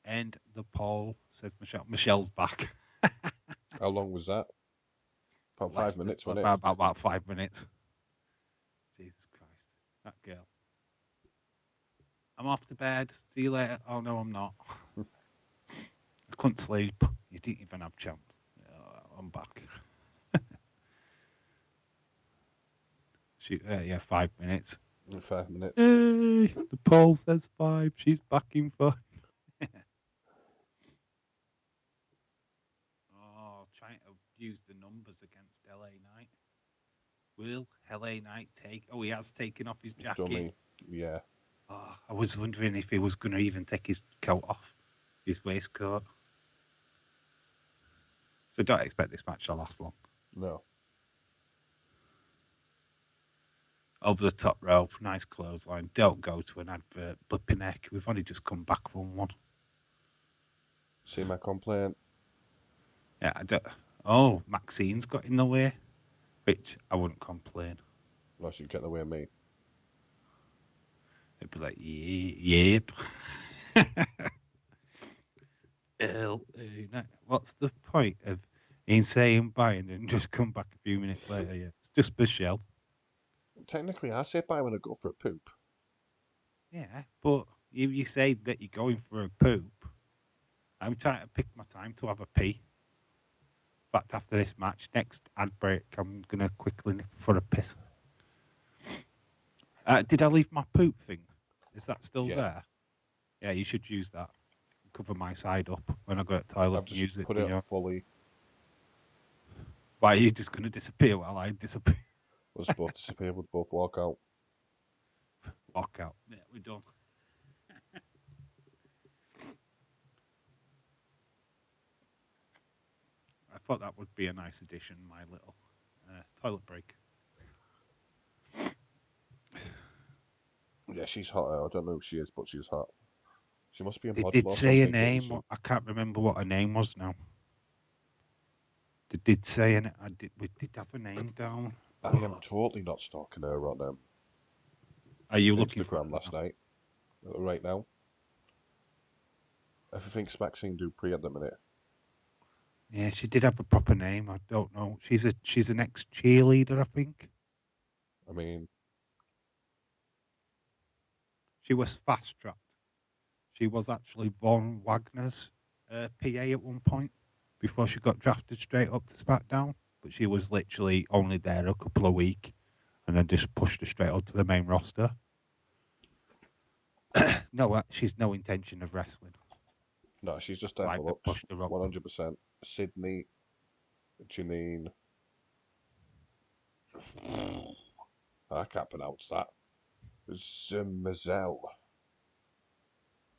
End the poll, says Michelle. Michelle's back. How long was that? About 5 minutes, wasn't it? About 5 minutes. Jesus Christ. That girl. I'm off to bed. See you later. Oh, no, I'm not. I couldn't sleep. You didn't even have a chance. I'm back. Yeah, 5 minutes. 5 minutes. Hey, the poll says 5. She's back in 5. Trying to use the numbers against LA Knight. Will LA Knight take? Oh, he has taken off his jacket. Dummy. Yeah. Oh, I was wondering if he was going to even take his coat off, his waistcoat. So don't expect this match to last long. No. Over the top rope, nice clothesline. Don't go to an advert. Blipping neck. We've only just come back from one. See my complaint? Yeah, I don't. Oh, Maxine's got in the way, which I wouldn't complain. Well, she'd get in the way of me. It'd be like, yep. What's the point of saying bye and then just come back a few minutes later? Yeah, it's just Michelle. Technically, I say bye when I go for a poop. Yeah, but you say that you're going for a poop. I'm trying to pick my time to have a pee. In fact, after this match, next ad break, I'm going to quickly nip for a piss. Did I leave my poop thing? Is that still there? Yeah, you should use that. Cover my side up when I go to the toilet. I've just put it up fully. Why are you just going to disappear while I disappear? We'll just both disappear. We'll both walk out. Walk out. Yeah, we're done. I thought that would be a nice addition, my little toilet break. Yeah, she's hot. I don't know who she is, but she's hot. She must be a model. They did say a name. I can't remember what her name was now. They did say it. We did have a name down. I am totally not stalking her on Are you looking Instagram for last night? Right now. Everything's Maxine Dupree at the minute. Yeah, she did have a proper name. I don't know. She's an ex-cheerleader, I think. I mean, she was fast-tracked. She was actually Von Wagner's PA at one point before she got drafted straight up to Smackdown. But she was literally only there a couple of weeks and then just pushed her straight onto the main roster. No, she's no intention of wrestling. No, she's just there for looks. 100%. Sydney, Janine. I can't pronounce that. Zmazel.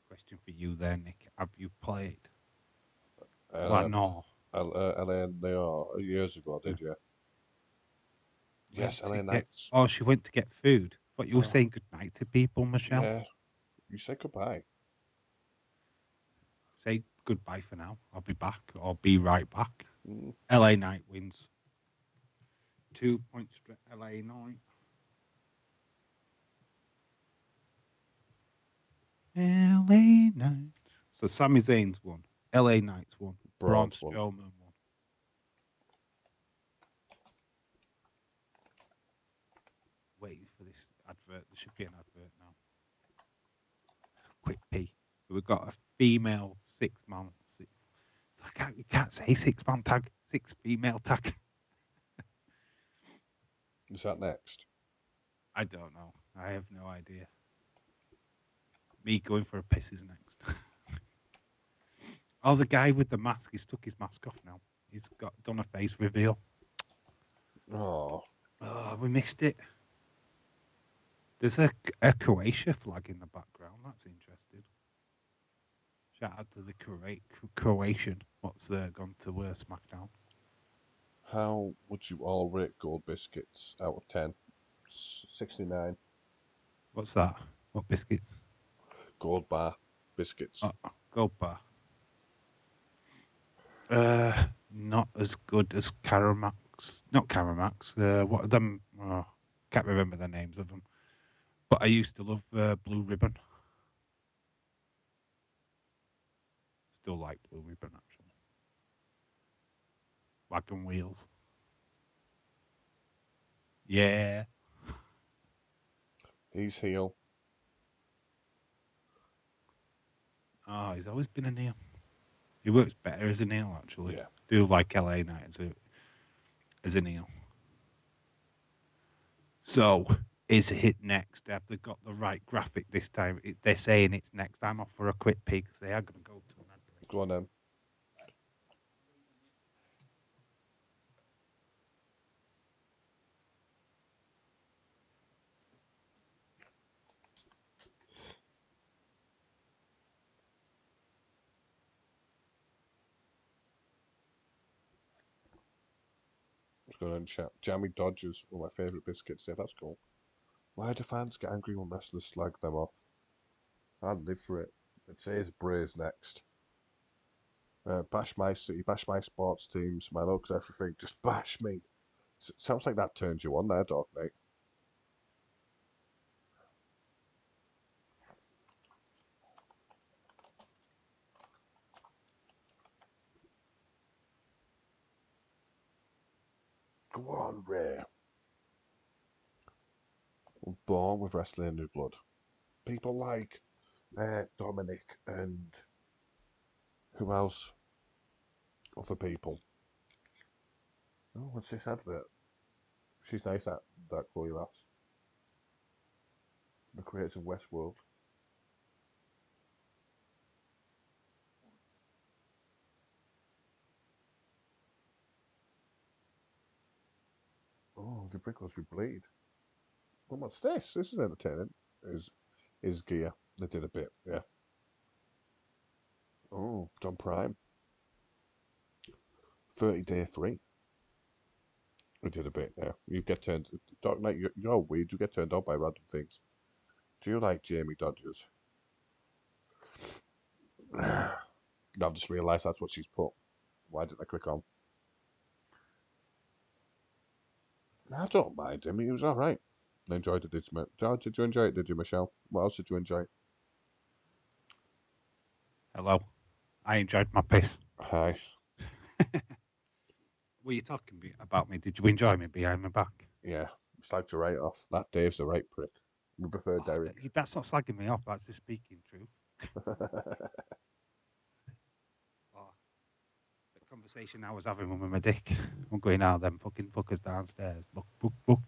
Question for you there, Nick. Have you played? No. LA years ago, did you? Yes, LA Knights. Oh, she went to get food. But you were saying goodnight to people, Michelle? Yeah. You say goodbye. Say goodbye for now. I'll be back. I'll be right back. Mm. LA Knight wins. 2 points to LA Knight. LA Knight. So Sami Zayn's won. LA Knight's won. Braun Braun's won. Strowman won. Waiting for this advert. There should be an advert now. Quick P. So we've got a female 6-man. You can't say 6-man tag. 6 female tag. Is that next? I don't know. I have no idea. Me going for a piss is next. Oh, the guy with the mask. He's took his mask off now. He's done a face reveal. Oh, we missed it. There's a Croatia flag in the background. That's interesting. Shout out to the Croatian. What's gone to SmackDown? how would you all rate Gold Biscuits out of 10? 69. What's that? What biscuits? Gold bar biscuits. Oh, Gold bar. Not as good as Caramax. Not Caramax. What are them? Oh, can't remember the names of them. But I used to love Blue Ribbon. Still like Blue Ribbon, actually. Wagon Wheels. Yeah. He's heel. Oh, he's always been a heel. He works better as a heel, actually. Yeah. Do like LA Knight as a heel. So, is it next? Have they got the right graphic this time? They're saying it's next. I'm off for a quick peek because they are going to go to an ad break. Go on then. Let's go and chat. Jammy Dodgers were my favourite biscuits. Yeah, that's cool. Why do fans get angry when wrestlers slag them off? I'd live for it. It says Bray's next. Bash my city, bash my sports teams, my looks, everything. Just bash me. Sounds like that turns you on there, Doc, mate. Go on, Ray. We're born with wrestling in new blood. People like Dominic and who else? Other people. Oh, what's this advert? She's nice, that Chloe lass. The creators of Westworld. Oh, the brickles we bleed. Well, what's this? This is entertaining. Is gear. They did a bit, yeah. Oh, John Prime. 30-day free. We did a bit, yeah. You get turned. Dark Knight, you're weird. You get turned on by random things. Do you like Jamie Dodgers? I've just realised that's what she's put. Why didn't I click on? I don't mind him. He was all right. I enjoyed it. Did you enjoy it? Did you, Michelle? What else did you enjoy? Hello. I enjoyed my piss. Hi. Were you talking about me? Did you enjoy me behind my back? Yeah, slagged you right off. That Dave's the right prick. We prefer Derek. That's not slagging me off. That's just speaking truth. The conversation I was having with my dick. I'm going out them fucking fuckers downstairs. Book.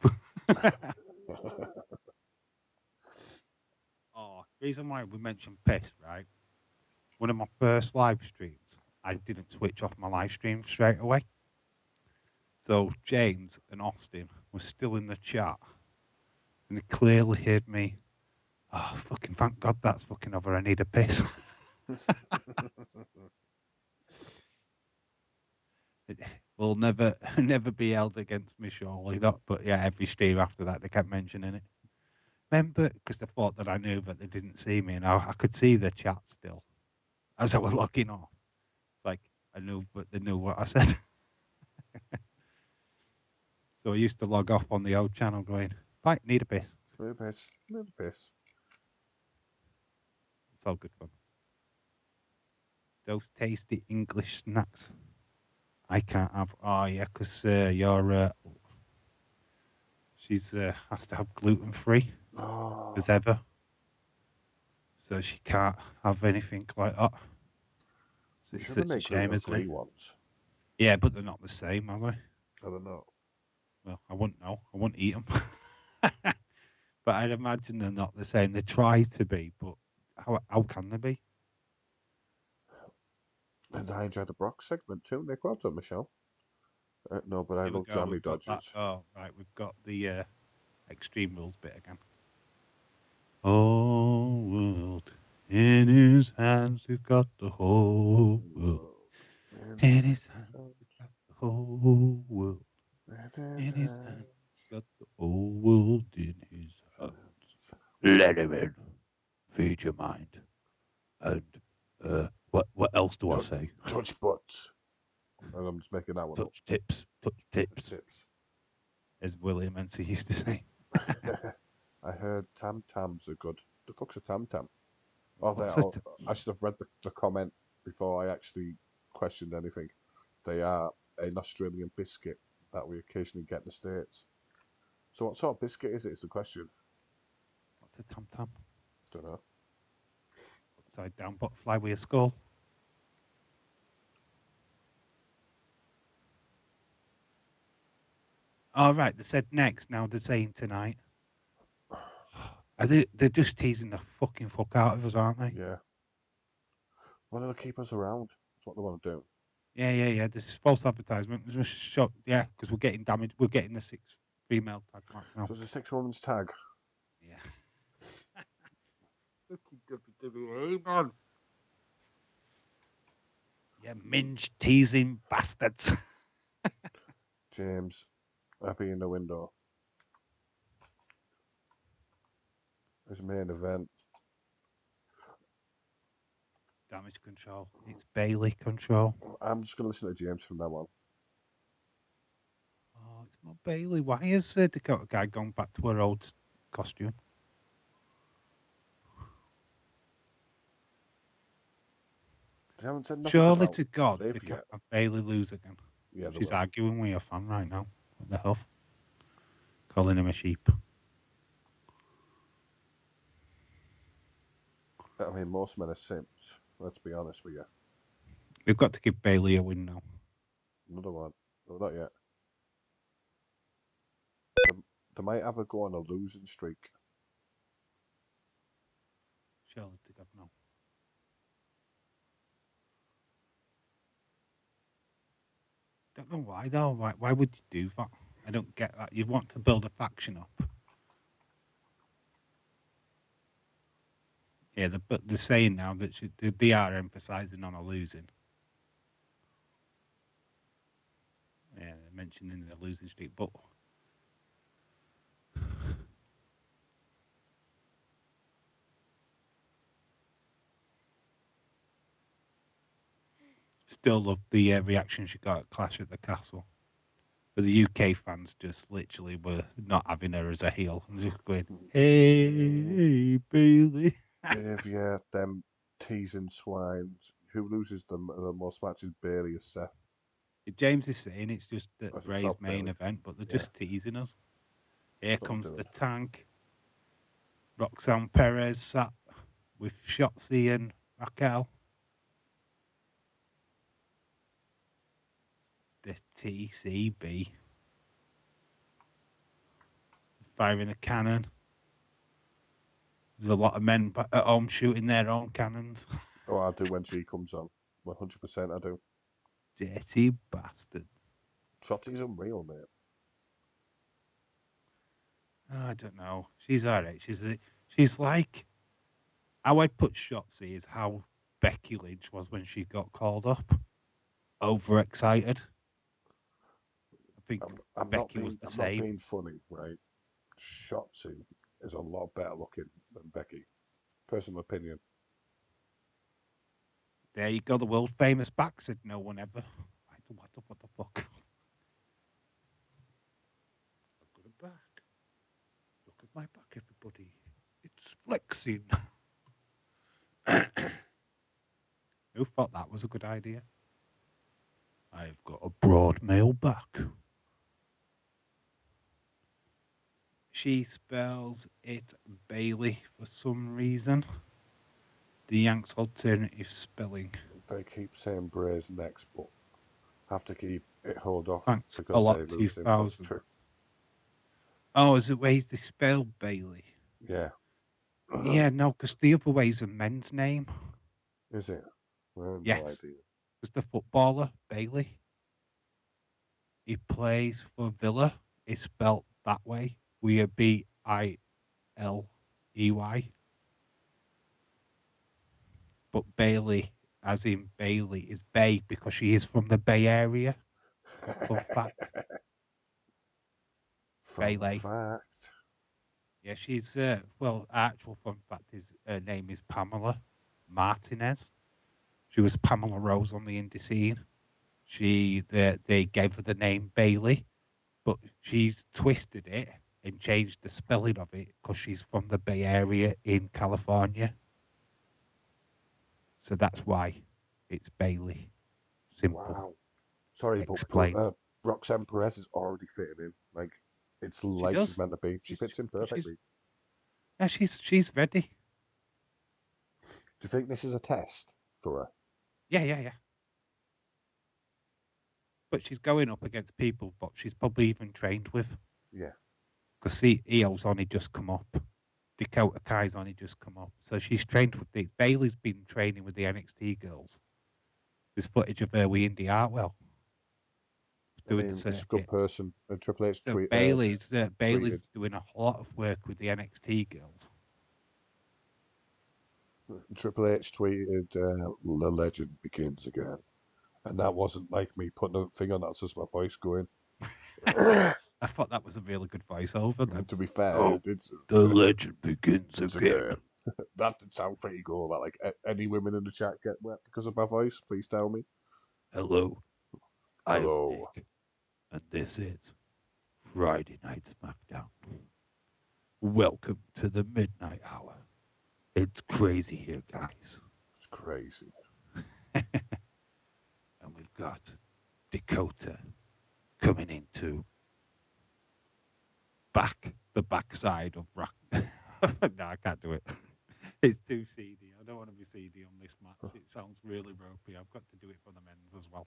Reason why we mentioned piss, right? One of my first live streams, I didn't switch off my live stream straight away. So James and Austin were still in the chat, and they clearly heard me. Oh, fucking thank God that's fucking over. I need a piss. It will never be held against me, surely. Not, but yeah, every stream after that they kept mentioning it. remember, because they thought that I knew, but they didn't see me, and I could see the chat still as I was logging off. It's like I knew, but they knew what I said. So I used to log off on the old channel going, right, need a piss. Need a piss. Need a piss. It's all good fun. Those tasty English snacks. I can't have. Oh yeah, because you're. She's has to have gluten free as ever, so she can't have anything like that. So it's such a shame, isn't it? Ones. Yeah, but they're not the same, are they? I don't know. Well, I wouldn't know. I wouldn't eat them. But I'd imagine they're not the same. They try to be, but how can they be? And I enjoyed the Brock segment too, Nick. Well done, Michelle. No, but I love Jammy Dodgers. Oh, right. We've got the Extreme Rules bit again. Whole world in his hands. He's got the whole world. In his hands, he's got the whole world. In his hands, he's got the whole world in his hands. Let him in. Feed your mind. And what else do I say? Touch butts. And I'm just making that one touch up. Touch tips. As William Mency used to say. I heard tam tams are good. The fuck's a tam tam? Oh, I should have read the comment before I actually questioned anything. They are an Australian biscuit that we occasionally get in the States. So what sort of biscuit is it? Is the question. What's a tam tam? Don't know. Upside down butterfly with a skull. All right, they said next. Now they're saying tonight. They're just teasing the fucking fuck out of us, aren't they? Yeah. Well, they'll keep us around. That's what they want to do. Yeah. This is false advertisement. It was just shot. Yeah, because we're getting damaged. We're getting the 6 female tag match now. So it's a 6 women's tag. Yeah. Fucking WWE, man. Yeah, minge teasing bastards. James, happy in the window. His main event. Damage control. It's Bailey control. I'm just going to listen to James from now on. Oh, it's not Bailey. Why has the Dakota guy gone back to her old costume? They haven't said nothing Surely about to God, Liv they can't yet. have Bailey lose again. Yeah, She's will. arguing with her fan right now. What the hell? Calling him a sheep. I mean, most men are simps. Let's be honest with you. We've got to give Bailey a win now. Another one. No, not yet. They might have her go on a losing streak. Surely to God, no. Don't know why though. Why would you do that? I don't get that. You want to build a faction up. Yeah, but they're saying now that they are emphasising on a losing. Yeah, they're mentioning the losing streak, but still love the reaction she got at Clash at the Castle. But the UK fans just literally were not having her as a heel and just going, "Hey, Bailey." Yeah, them teasing swines. Who loses the most matches? Bailey or Seth. James is saying it's just that Bray's main event, but they're just teasing us. Here comes the tank. Roxanne Perez sat with Shotzi and Raquel. The TCB. Firing a cannon. There's a lot of men at home shooting their own cannons. Oh, I do when she comes on. 100% I do. Dirty bastards. Shotzi's unreal, mate. Oh, I don't know. She's alright. She's like how I put Shotzi is how Becky Lynch was when she got called up. Overexcited. I think Becky was the same. I'm not being funny, right? Shotzi is a lot better looking than Becky. Personal opinion. There you go. The world famous back said no one ever. What the fuck? I've got a back. Look at my back, everybody. It's flexing. Who thought that was a good idea? I've got a broad male back. She spells it Bailey for some reason. The Yanks' alternative spelling. They keep saying Bray's next, but have to keep it hold off Thanks a because lot, they lose him. 2000. True. Oh, is it ways they spell Bailey? Yeah. Yeah, no, because the other way's a men's name. Is it? I have Yes. no idea. Because the footballer, Bailey, he plays for Villa. It's spelt that way. We are Biley. But Bailey, as in Bailey, is Bay because she is from the Bay Area. Fun fact. Fun Bailey. fact. Yeah, she's, actual fun fact is her name is Pamela Martinez. She was Pamela Rose on the indie scene. They gave her the name Bailey, but she twisted it and changed the spelling of it because she's from the Bay Area in California. So that's why it's Bailey. Simple. Wow. Sorry, Explain. but Roxanne Perez is already fitting in. Like, it's like she's meant to be. She fits in perfectly. Yeah, she's ready. Do you think this is a test for her? Yeah. But she's going up against people, but she's probably even trained with. Yeah. Because see, Io's only just come up. Dakota Kai's only just come up. So she's trained with these. Bailey's been training with the NXT girls. There's footage of her with Indy Hartwell. Doing the she's a good person. And Triple H so tweeted. Bailey's doing a lot of work with the NXT girls. Triple H tweeted, "The legend begins again," and that wasn't like me putting a thing on. That's just my voice going. I thought that was a really good voiceover. Then. To be fair, the legend begins again. That did sound pretty cool. But like, any women in the chat get wet because of my voice? Please tell me. Hello. Hello. I'm Nick, and this is Friday Night Smackdown. Welcome to the midnight hour. It's crazy here, guys. It's crazy. And we've got Dakota coming into the backside of Rock. No, I can't do it. It's too seedy. I don't want to be seedy on this match. It sounds really ropey. I've got to do it for the men's as well.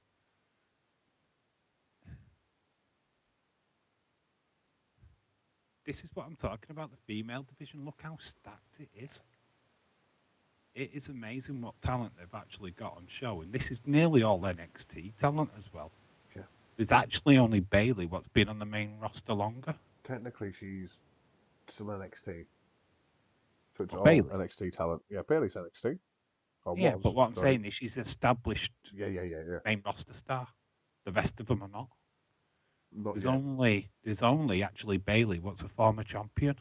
This is what I'm talking about, the female division. Look how stacked it is. It is amazing what talent they've actually got on show. And this is nearly all NXT talent as well. Yeah. There's actually only Bailey what's been on the main roster longer. Technically, she's still NXT. So it's all Bailey. NXT talent. Yeah, Bailey's NXT. Yeah, but what I'm saying is she's established Yeah. main roster star. The rest of them are not. There's yet. only actually Bailey what's a former champion.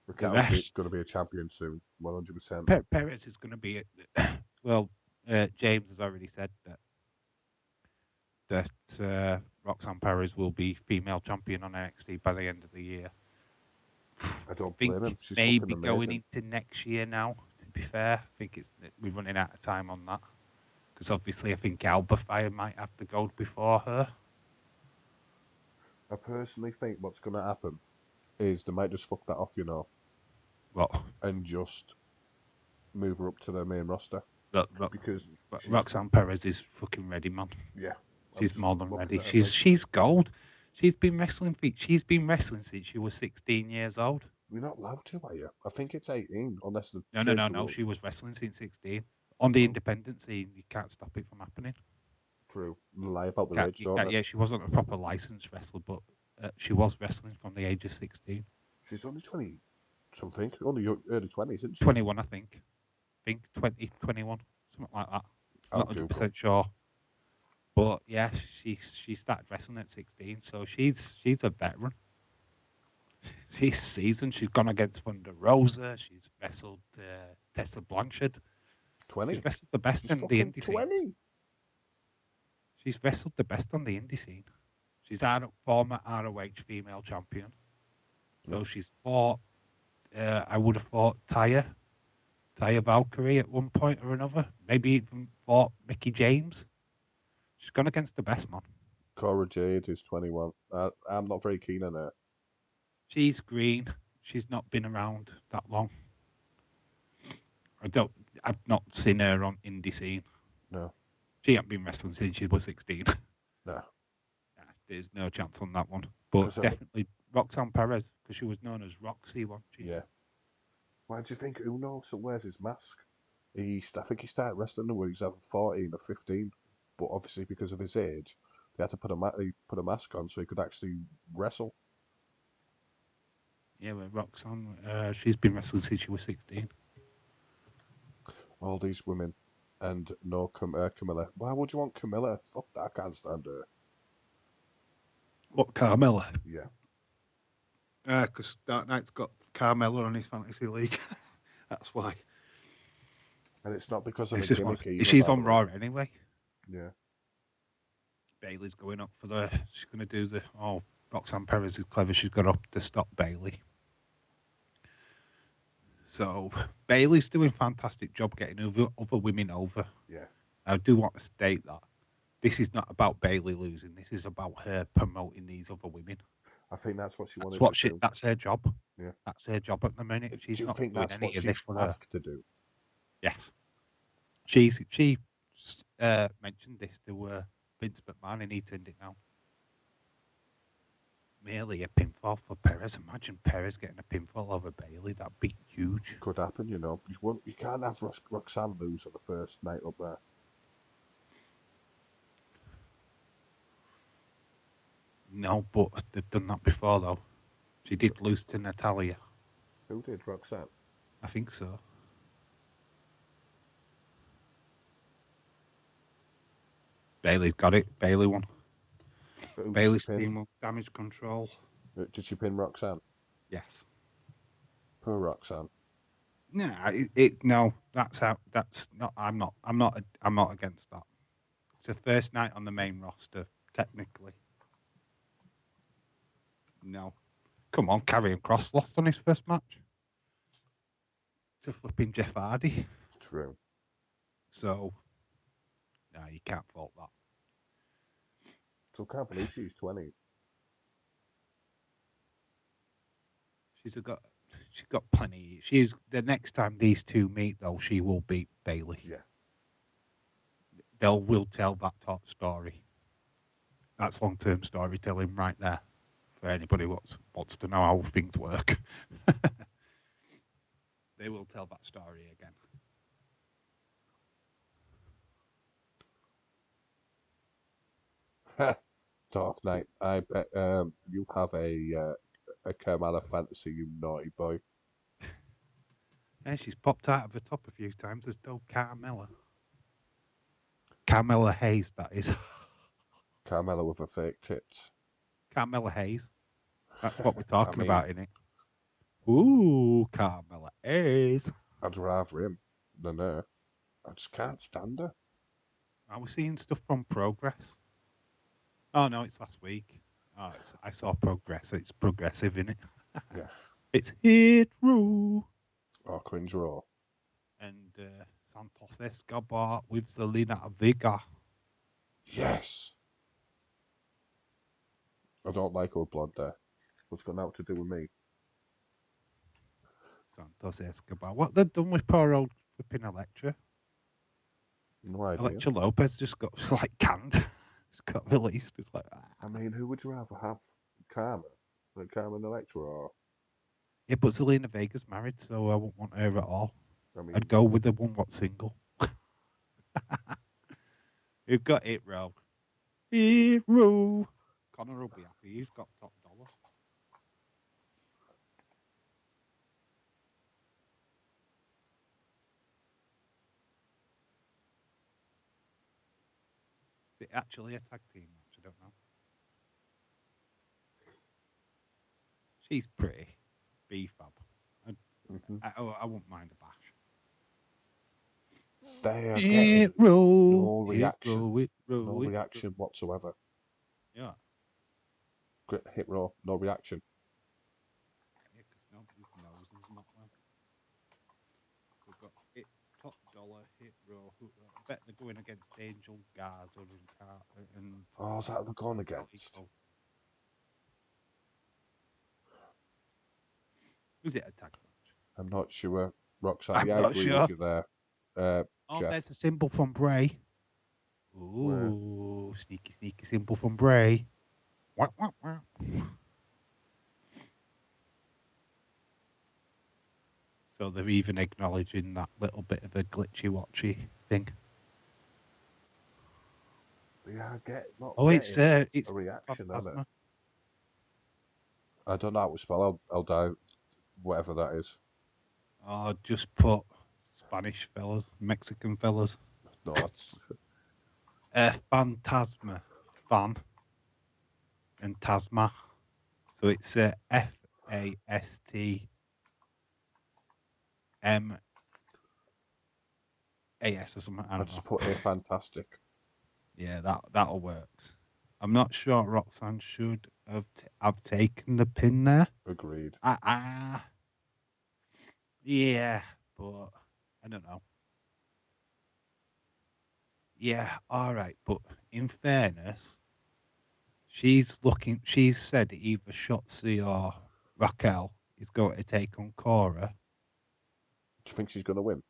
Raquel's going to be a champion soon, 100%. Perez is going to be James has already said that Roxanne Perez will be female champion on NXT by the end of the year. I don't blame him. She's maybe fucking going amazing. into next year now. To be fair, I think we're running out of time on that because obviously I think Alba Fire might have to go before her. I personally think what's going to happen is they might just fuck that off, What? And just move her up to their main roster. Because Roxanne Perez is fucking ready, man. Yeah, she's more than ready. She's gold. She's been wrestling since she was 16 years old. You're not allowed to, are you? I think it's 18, unless the No. She was wrestling since 16 on the independent scene. You can't stop it from happening. True. Lie about the age, don't they? Yeah, she wasn't a proper licensed wrestler, but she was wrestling from the age of 16. She's only 20 something, only early 20s, isn't she? 21, I think. 20, 21, something like that. Not 100% sure. But yeah, she started wrestling at 16, so she's a veteran. This season, she's gone against Thunder Rosa. She's wrestled Tessa Blanchard. 20. She's wrestled the best She's in the fucking indie 20. scene. She's wrestled the best on the indie scene. She's our former ROH female champion. So she's fought, I would have fought Taya Valkyrie at one point or another. Maybe even fought Mickey James. She's gone against the best, man. Cora Jade is 21. I'm not very keen on her. She's green. She's not been around that long. I've not seen her on indie scene. No. She hasn't been wrestling since she was 16. No. There's no chance on that one. But definitely Roxanne Perez, because she was known as Roxy, wasn't she? Yeah. Why do you think Uno still wears his mask? I think he started wrestling when he was either 14 or 15. But obviously, because of his age, they had to put a mask on so he could actually wrestle. Yeah, well, Roxanne, she's been wrestling since she was 16. All these women, and no Camilla. Why would you want Camilla? Fuck that, I can't stand her. What, Carmella? Yeah. Because Dark Knight's got Carmella on his fantasy league. That's why. And it's not because of It's the just gimmick either. she's on Raw anyway. Yeah. Bailey's going up for she's going to do Roxanne Perez is clever. She's got up to stop Bailey. So Bailey's doing a fantastic job getting other women over. Yeah. I do want to state that this is not about Bailey losing. This is about her promoting these other women. I think that's what she wanted to do. That's her job. Yeah. That's her job at the minute. She's do you not think doing that's any what of she's this for her. asked to do? Yes. She mentioned this to Vince McMahon, and he turned it down. Merely a pinfall for Perez. Imagine Perez getting a pinfall over Bailey. That'd be huge. Could happen, you know. You can't have Roxanne lose at the first night up there. No, but they've done that before, though. She did lose to Natalia. Who did, Roxanne? I think so. Bailey's got it. Bailey won. Bailey's team damage control. Did she pin Roxanne? Yes. Poor Roxanne. No, that's out. That's not. I'm not against that. It's the first night on the main roster, technically. No. Come on, Karrion Kross lost on his first match to flipping Jeff Hardy. True. So, no, you can't fault that. So I can't believe she's 20. She's got plenty. She's the next time these two meet, though, she will beat Bailey. Yeah. Will tell that top story. That's long-term storytelling right there. For anybody who wants to know how things work. They will tell that story again. Dark Knight. I bet you have a Carmella fantasy, you naughty boy. Yeah, she's popped out of the top a few times as though Carmella. Carmella Hayes, that is. Carmella with her fake tits. Carmella Hayes. That's what we're talking about, innit? Ooh, Carmella Hayes. I'd rather him than her. I just can't stand her. I was seeing stuff from Progress. Oh, no, it's last week. Oh, I saw Progress. It's progressive, innit? Yeah. It's Hit Row. Oh, Cringe Raw. And Santos Escobar with Zelina Vega. Yes. I don't like her blonde there. What's got nothing to do with me? Santos Escobar. What they've done with poor old flipping Electra? No idea. Electra Lopez just got canned. Just got released. It's like, I mean, who would you rather have? Karma? Like Karma and Electra, or? Yeah, but Zelina Vega's married, so I wouldn't want her at all. I mean, I'd go with the one what's single. You've got it, Rob. Hero. Connor will be happy. He's got top dollar. Is it actually a tag team match? I don't know. She's pretty. B-fab. Mm-hmm. I wouldn't mind a bash. They are getting no reaction. No reaction whatsoever. Yeah. Hit row, no reaction. Yeah, because nobody knows them not well. So we've got it, Top Dollar, Hit Row. I bet they're going against Angel Garza and Carter and. Oh, is that what they're going against? Is it a tag match? I'm not sure, Roxanne. I'm Yeah, I not agree sure. with you there. Oh, Jeff. there's a symbol from Bray. Ooh, sneaky symbol from Bray. Wah, wah, wah. So they're even acknowledging that little bit of a glitchy-watchy thing. Yeah, it's a reaction, isn't it? I don't know how to spell. I'll die. Whatever that is. Oh, just put Spanish fellas, Mexican fellas. No, that's. Phantasma, fan, and Tasma. So it's FASTMAS or something. I just know. put a fantastic. Yeah, that'll work. I'm not sure Roxanne should have taken the pin there. Agreed. Yeah, but I don't know. Yeah, all right, but in fairness, she's said either Shotzi or Raquel is going to take on Cora. Do you think she's going to win?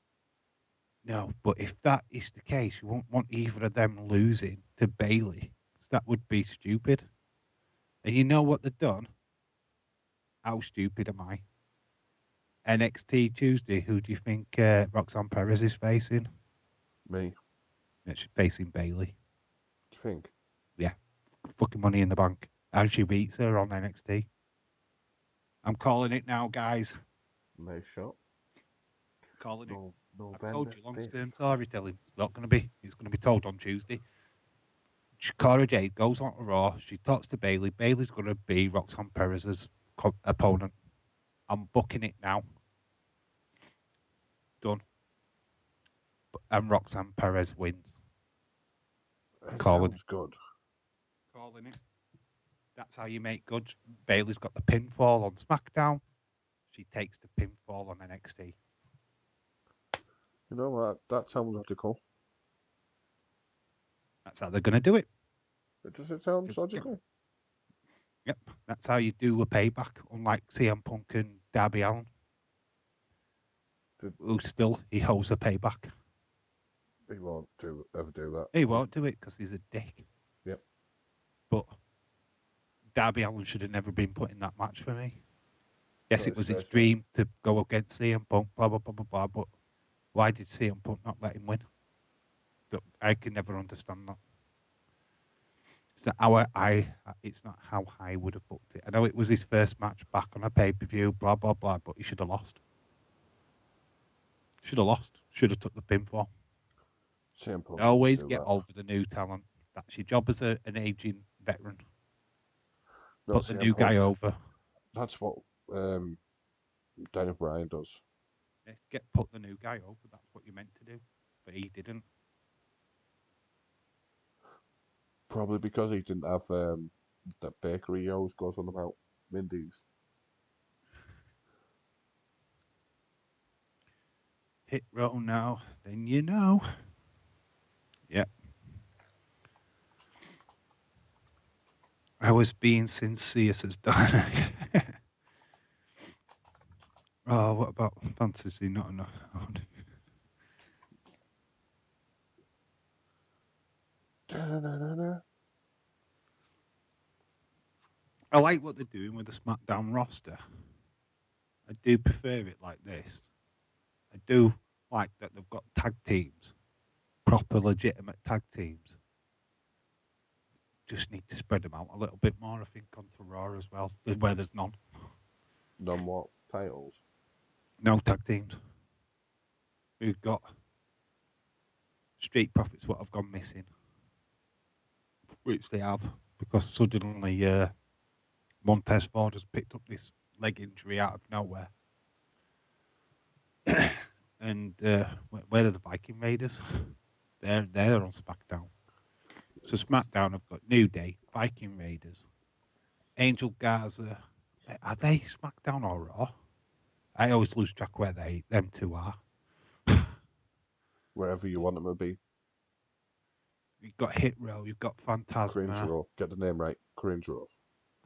No, but if that is the case, you won't want either of them losing to Bailey, because that would be stupid. And you know what they've done? How stupid am I? NXT Tuesday, who do you think Roxanne Perez is facing? Me. Yeah, she's facing Bailey. Do you think? Yeah. Fucking Money in the Bank. And she beats her on NXT. I'm calling it now, guys. No shot. Calling it. November I've told you, 5th. long-term storytelling. It's going to be told on Tuesday. Cora Jade goes on to Raw. She talks to Bailey. Bailey's going to be Roxanne Perez's opponent. I'm booking it now. Done. And Roxanne Perez wins. Sounds good. Calling it. That's how you make good. Bailey's got the pinfall on SmackDown. She takes the pinfall on NXT. You know what? That sounds logical. That's how they're going to do it. Does it sound logical? Yep. That's how you do a payback, unlike CM Punk and Darby Allin. Who still, he holds a payback. He won't ever do that. He won't do it because he's a dick. Yep. But Darby Allin should have never been put in that match for me. Yes, it was his dream to go against CM Punk, blah, blah, blah, blah, blah. But why did CM Punk not let him win? I can never understand that. It's not how I would have booked it. I know it was his first match back on a pay-per-view, blah, blah, blah, but he should have lost. Should have took the pinfall. Always get over the new talent. That's your job as an aging veteran. Put the new guy over. That's what Daniel Bryan does. Put the new guy over. That's what you're meant to do. But he didn't. Probably because he didn't have that bakery he always goes on about, Mindy's. Hit roll now, then you know. Yep. I was being sincere, says Diana. Oh, what about fantasy? Not enough. I like what they're doing with the SmackDown roster. I do prefer it like this. I do like that they've got tag teams, proper legitimate tag teams. Just need to spread them out a little bit more, I think, onto Raw as well, where there's none. None what? Titles? No tag teams. We've got Street Profits, what have gone missing, which they have, because suddenly Montez Ford has picked up this leg injury out of nowhere. And where are the Viking Raiders? They're on SmackDown. So SmackDown have got New Day, Viking Raiders, Angel Garza. Are they SmackDown or Raw? I always lose track where them two are. Wherever you want them to be. You've got Hit Row, you've got Phantasma. Cringe Row. Get the name right. Cringe Row.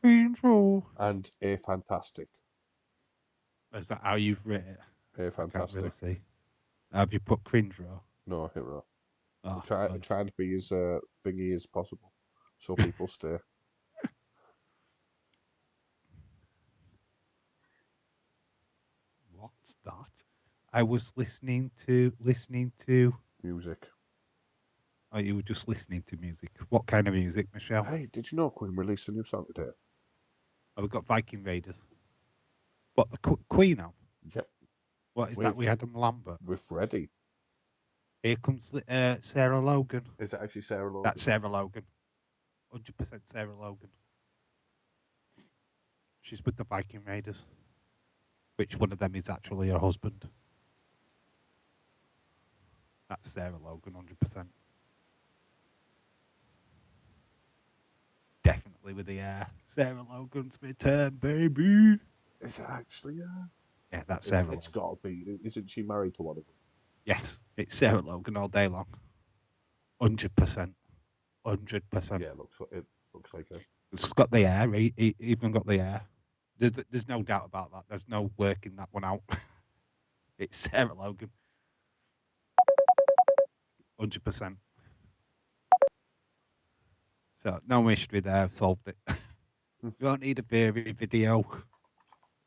Cringe Row. And A Fantastic. Is that how you've written it? A Fantastic. I can't really see. Have you put Cringe Row? No, Hit Row. Oh, I'm trying to be as thingy as possible, so people stay. What's that? I was listening to Music. Oh, you were just listening to music. What kind of music, Michelle? Hey, did you know Queen released a new song today? Oh, we've got Viking Raiders. What, the Queen now? Yep. What is that? We had them Lambert. With Freddie. Here comes Sarah Logan. Is it actually Sarah Logan? That's Sarah Logan. 100% Sarah Logan. She's with the Viking Raiders. Which one of them is actually her husband? That's Sarah Logan, 100%. Definitely with the Sarah Logan's return, baby. Is it actually Yeah, that's Sarah It's got to be. Isn't she married to one of them? Yes, it's Sarah Logan all day long. 100%. 100%. Yeah, it looks like it. It's got the hair. He even got the hair. There's no doubt about that. There's no working that one out. It's Sarah Logan. 100%. So no mystery there. I've solved it. You don't need a theory video.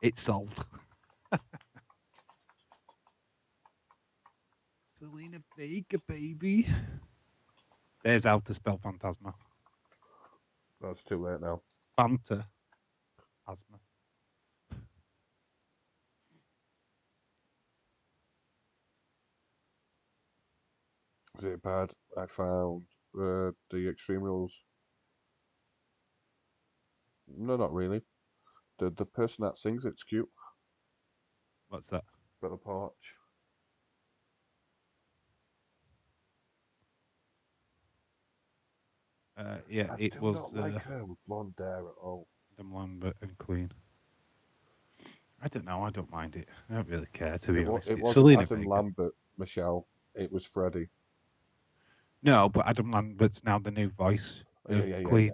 It's solved. Selena Vega, baby. There's how to spell Phantasma. That's too late now. Asthma. Is it bad? I found the Extreme Rules. No, not really. The person that sings it's cute. What's that? Bella Porch. Yeah, I do not like her with blonde hair at all. Adam Lambert and Queen. I don't know. I don't mind it. I don't really care, to be honest. It wasn't Selena Adam Vega. Lambert, Michelle. It was Freddie. No, but Adam Lambert's now the new voice of Queen.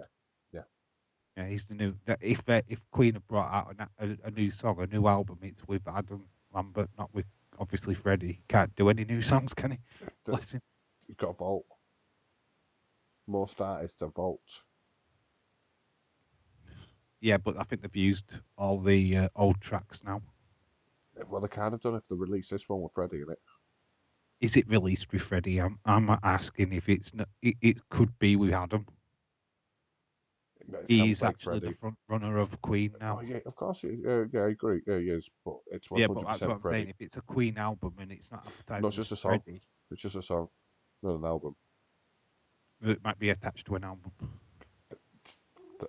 Yeah, he's the new. If Queen had brought out a new song, a new album, it's with Adam Lambert, not with obviously Freddie. He can't do any new songs, can he? Bless him. He's got a vault. Most artists are vaults. Yeah, but I think they've used all the old tracks now. Well, they kind of done if they release this one with Freddie in it. Is it released with Freddie? I'm asking if it's not. It could be with Adam. He's like actually Freddie. The front runner of Queen now. Oh yeah, of course. Yeah, I agree. Yeah, he is, but it's 100% yeah, but that's what I'm Freddie. saying. If it's a Queen album and it's not advertised, not just a song. Freddie, it's just a song, not an album. It might be attached to an album.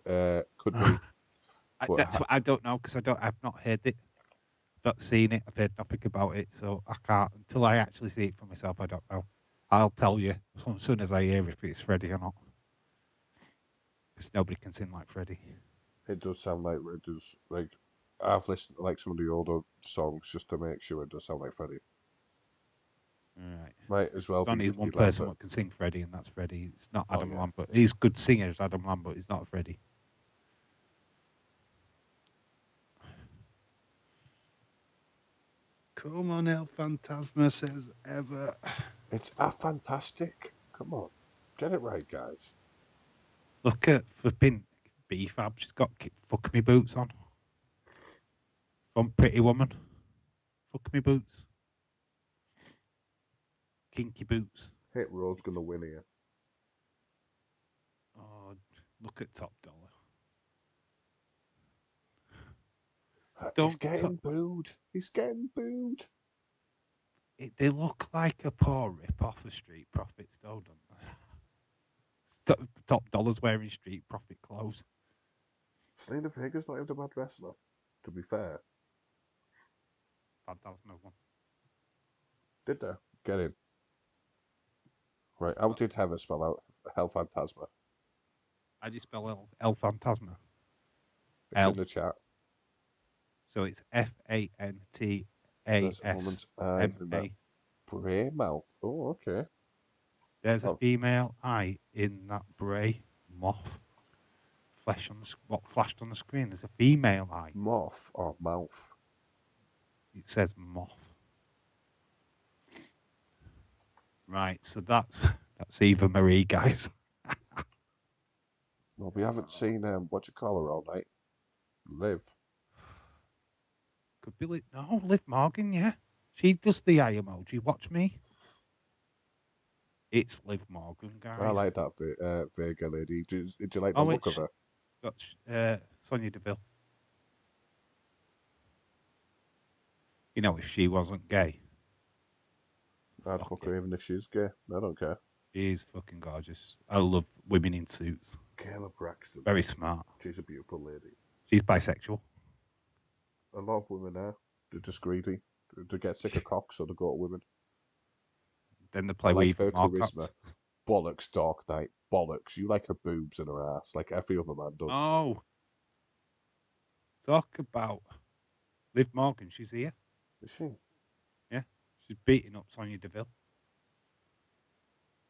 Could be. I don't know because I've not heard it. I've not seen it. I've heard nothing about it, so I can't until I actually see it for myself. I don't know. I'll tell you as soon as I hear if it's Freddie or not. Because nobody can sing like Freddie. It does sound like it does. Like I've listened to like some of the older songs just to make sure it does sound like Freddie. Right. Might as well. There's only one person that can sing Freddie, and that's Freddie. It's not Adam Lambert. He's a good singer as Adam Lambert. He's not Freddie. Come on, El Phantasma says ever. It's a fantastic. Come on, get it right, guys. Look at flipping B-Fab. She's got fuck me boots on. From Pretty Woman. Fuck me boots. Kinky boots. Hit Row's gonna win here. Oh, look at Top Dollar. He's getting booed. He's getting booed. They look like a poor rip-off of Street Profits, though, don't they? Top Dollar's wearing Street Profit clothes. Selena Vega's not even a bad wrestler. to be fair. Phantasma one. Did they? Get in. Right, how did Heather spell out Hell Phantasma? How do you spell El Phantasma? It's in the chat. So it's Fantasma. There's a woman's eyes in that Bray mouth. Oh, okay. There's a female eye in that Bray moth. What flashed on the screen? There's a female eye. Moth or mouth? It says moth. Right, so that's Eva Marie, guys. No, we haven't seen what you call her all night. Liv. Could be Liv Morgan, yeah. She does the eye emoji. Watch me. It's Liv Morgan, guys. I like that Vega lady. Did you like the look of her? Got Sonya Deville. You know, if she wasn't gay, I'd fuck her even if she's gay. I don't care. She's fucking gorgeous. I love women in suits. Kayla Braxton. Very smart. She's a beautiful lady. She's bisexual. A lot of women are. They're just greedy. They get sick of cocks, so they go to women. Then they play with her more charisma. cocks. Bollocks, Dark Knight. Bollocks. You like her boobs and her ass, like every other man does. Oh. Talk about Liv Morgan. She's here. Is she? Yeah. She's beating up Sonya Deville.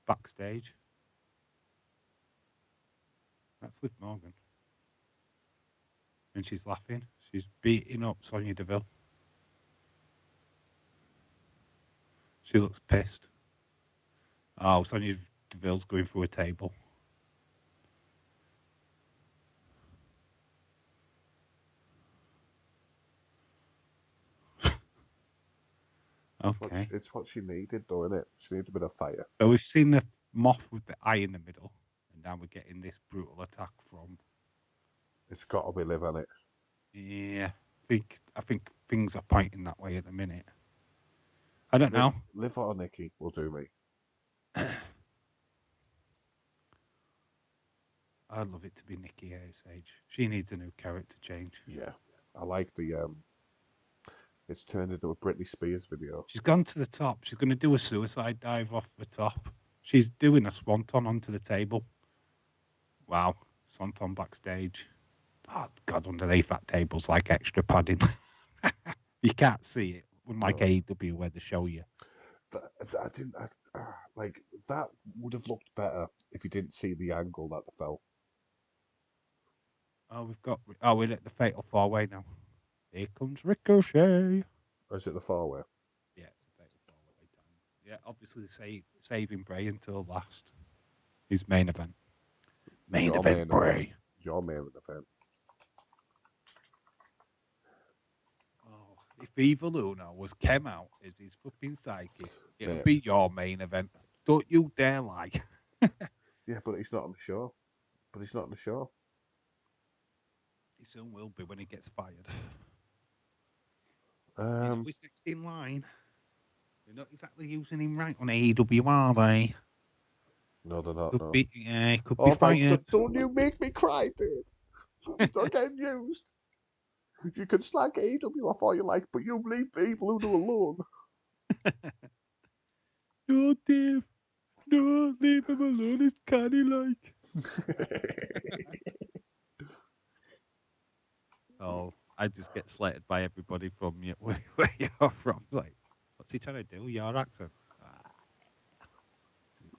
Backstage. That's Liv Morgan. And she's laughing. She's beating up Sonya Deville. She looks pissed. Oh, Sonya Deville's going through a table. Okay. It's what she needed, though, isn't it? She needed a bit of fire. So we've seen the moth with the eye in the middle, and now we're getting this brutal attack from. It's got to be Liv, hasn't it? Yeah, I think things are pointing that way at the minute. I don't know. Liv or Nikki will do me. I'd love it to be Nikki ASH. She needs a new character change. Yeah, I like the It's turned into a Britney Spears video. She's gone to the top. She's going to do a suicide dive off the top. She's doing a swanton onto the table. Wow, swanton backstage. Oh God, underneath that table's like extra padding. You can't see it, unlike AEW where they show you. But I didn't like that. Would have looked better if you didn't see the angle that they fell. Oh, we're at the Fatal 4-Way now. Here comes Ricochet. Or is it the 4-Way? Yeah, it's the Fatal 4-Way time. Yeah, obviously saving Bray until last. His main event. Main event, Bray. Your main event. Oh, if Evil Uno was came out as his fucking psychic, it would be your main event. Don't you dare lie. Yeah, but he's not on the show. He soon will be when he gets fired. He's next in line. They're not exactly using him right on AEW, are they? No, they're not. Could be fired. Don't you make me cry, Dave. He's not getting used. You can slag AEW off all you like, but you leave Evil Uno alone. No, Dave. No, leave him alone. It's canny like. Oh, I just get slated by everybody from where you're from. It's like, what's he trying to do? Your accent.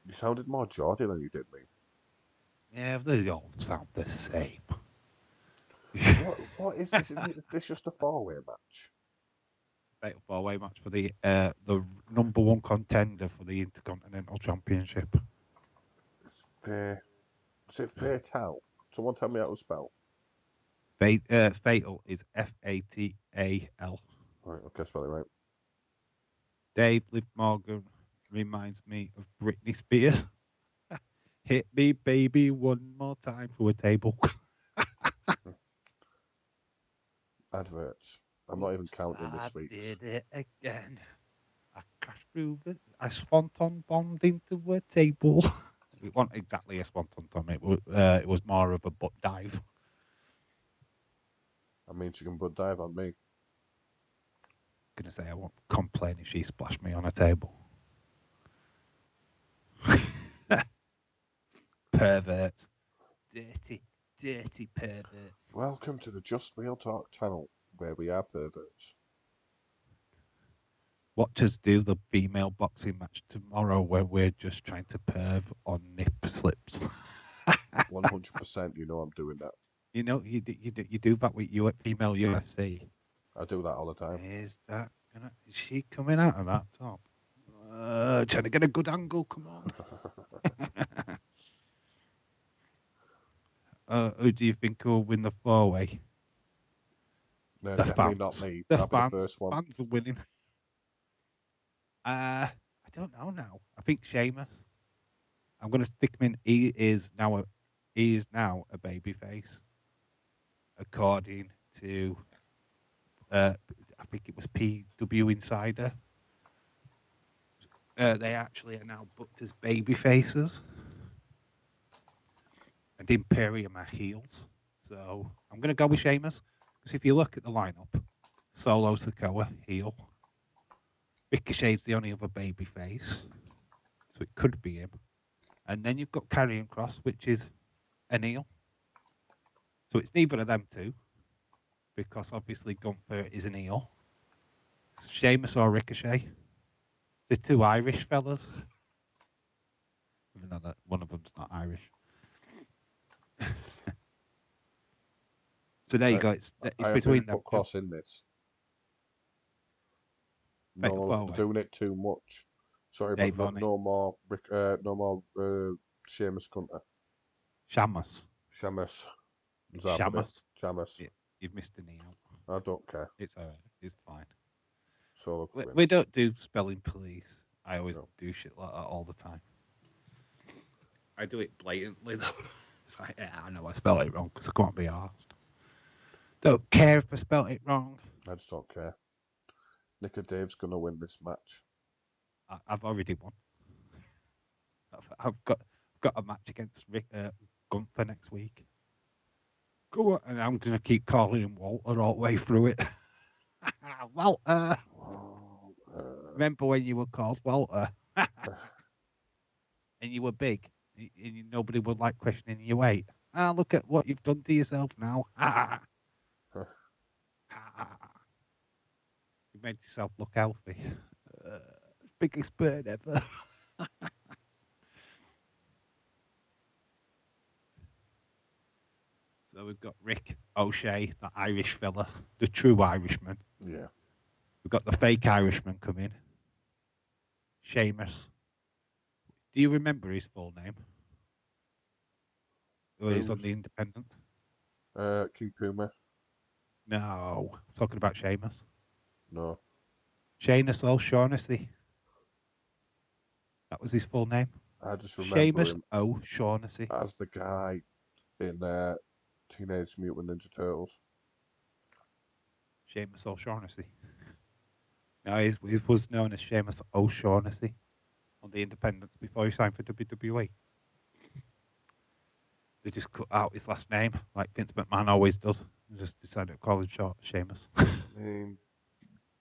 You sounded more Geordie than you did me. Yeah, they all sound the same. What is this? Is this just a 4-Way match? Fatal 4-Way match for the number one contender for the Intercontinental Championship. Is it Fatal? Someone tell me how to spell. Fatal is Fatal. Right, okay, spell it right. Dave Liv Morgan reminds me of Britney Spears. Hit me, baby, one more time for a table. Adverts. I'm not even counting this week. I did it again. I crashed through I swanton bombed into a table. It wasn't exactly a swanton, Tom. It was more of a butt dive. I mean, she can butt dive on me. I'm gonna say I won't complain if she splashed me on a table. Perverts. Dirty perverts. Welcome to the Just Real Talk channel, where we are perverts. Watch us do the female boxing match tomorrow where we're just trying to perv on nip slips. 100%, you know I'm doing that. You know, you do that with you at female UFC. I do that all the time. Is she coming out of that top? Trying to get a good angle, come on. Who do you think will win the 4-way? No, The definitely fans. not me. The That'll be fans. the first one. Fans are winning. I don't know now. I think Sheamus. I'm going to stick him in. He is now a babyface, according to I think it was PW Insider. They actually are now booked as baby faces, and Imperium are heels. So I'm going to go with Sheamus, because if you look at the lineup, Solo Sikoa, heel. Ricochet's the only other baby face, so it could be him. And then you've got Karrion Kross, which is an heel. So it's neither of them two, because obviously Gunther is an heel. It's Sheamus or Ricochet. The two Irish fellas. Even though that one of them's not Irish. So there you go. It's between them. Put Cross in this. Make No, a they're doing it too much. Sorry, Dave but Boney. no more Sheamus Gunter. Shamus. Shamus. Shamus. Shamus. Yeah, you've missed an E out. I don't care. It's alright. It's fine. So We don't do spelling police. I always do shit like that all the time. I do it blatantly though. It's like, yeah, I know I spelled it wrong because I can't be asked. Don't care if I spelled it wrong. I just don't care. Nick and Dave's gonna win this match. I've already won. I've got a match against Gunther next week. Go on, and I'm gonna keep calling him Walter all the way through it. Walter. Remember when you were called Walter? And you were big, and nobody would like questioning your weight. Look at what you've done to yourself now. You made yourself look healthy. Biggest bird ever. So we've got Rick O'Shea, the Irish fella, the true Irishman. Yeah. We've got the fake Irishman come in. Sheamus. Do you remember his full name? Or he's on the Independent? King Puma. No. I'm talking about Sheamus. No. Sheamus O'Shaughnessy. That was his full name. I just remember Sheamus him O'Shaughnessy. as the guy in Teenage Mutant Ninja Turtles. Sheamus O'Shaughnessy. No, he was known as Sheamus O'Shaughnessy on the Independents before he signed for WWE. They just cut out his last name, like Vince McMahon always does, and just decided to call him short Sheamus. I mean,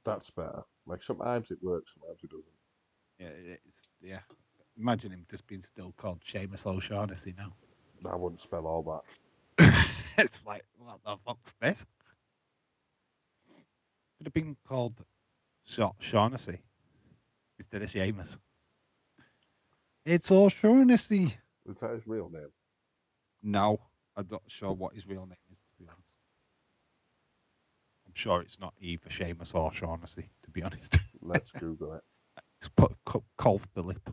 that's better. Like, sometimes it works, sometimes it doesn't. Yeah. Imagine him just being still called Sheamus O'Shaughnessy now. I wouldn't spell all that. It's like, what the fuck's this? Could have been called Shaughnessy instead of Sheamus. It's O'Shaughnessy. Is that his real name? No, I'm not sure what his real name is, to be honest. I'm sure it's not either Sheamus or Shaughnessy, to be honest. Let's Google it. It's Cole Phillip.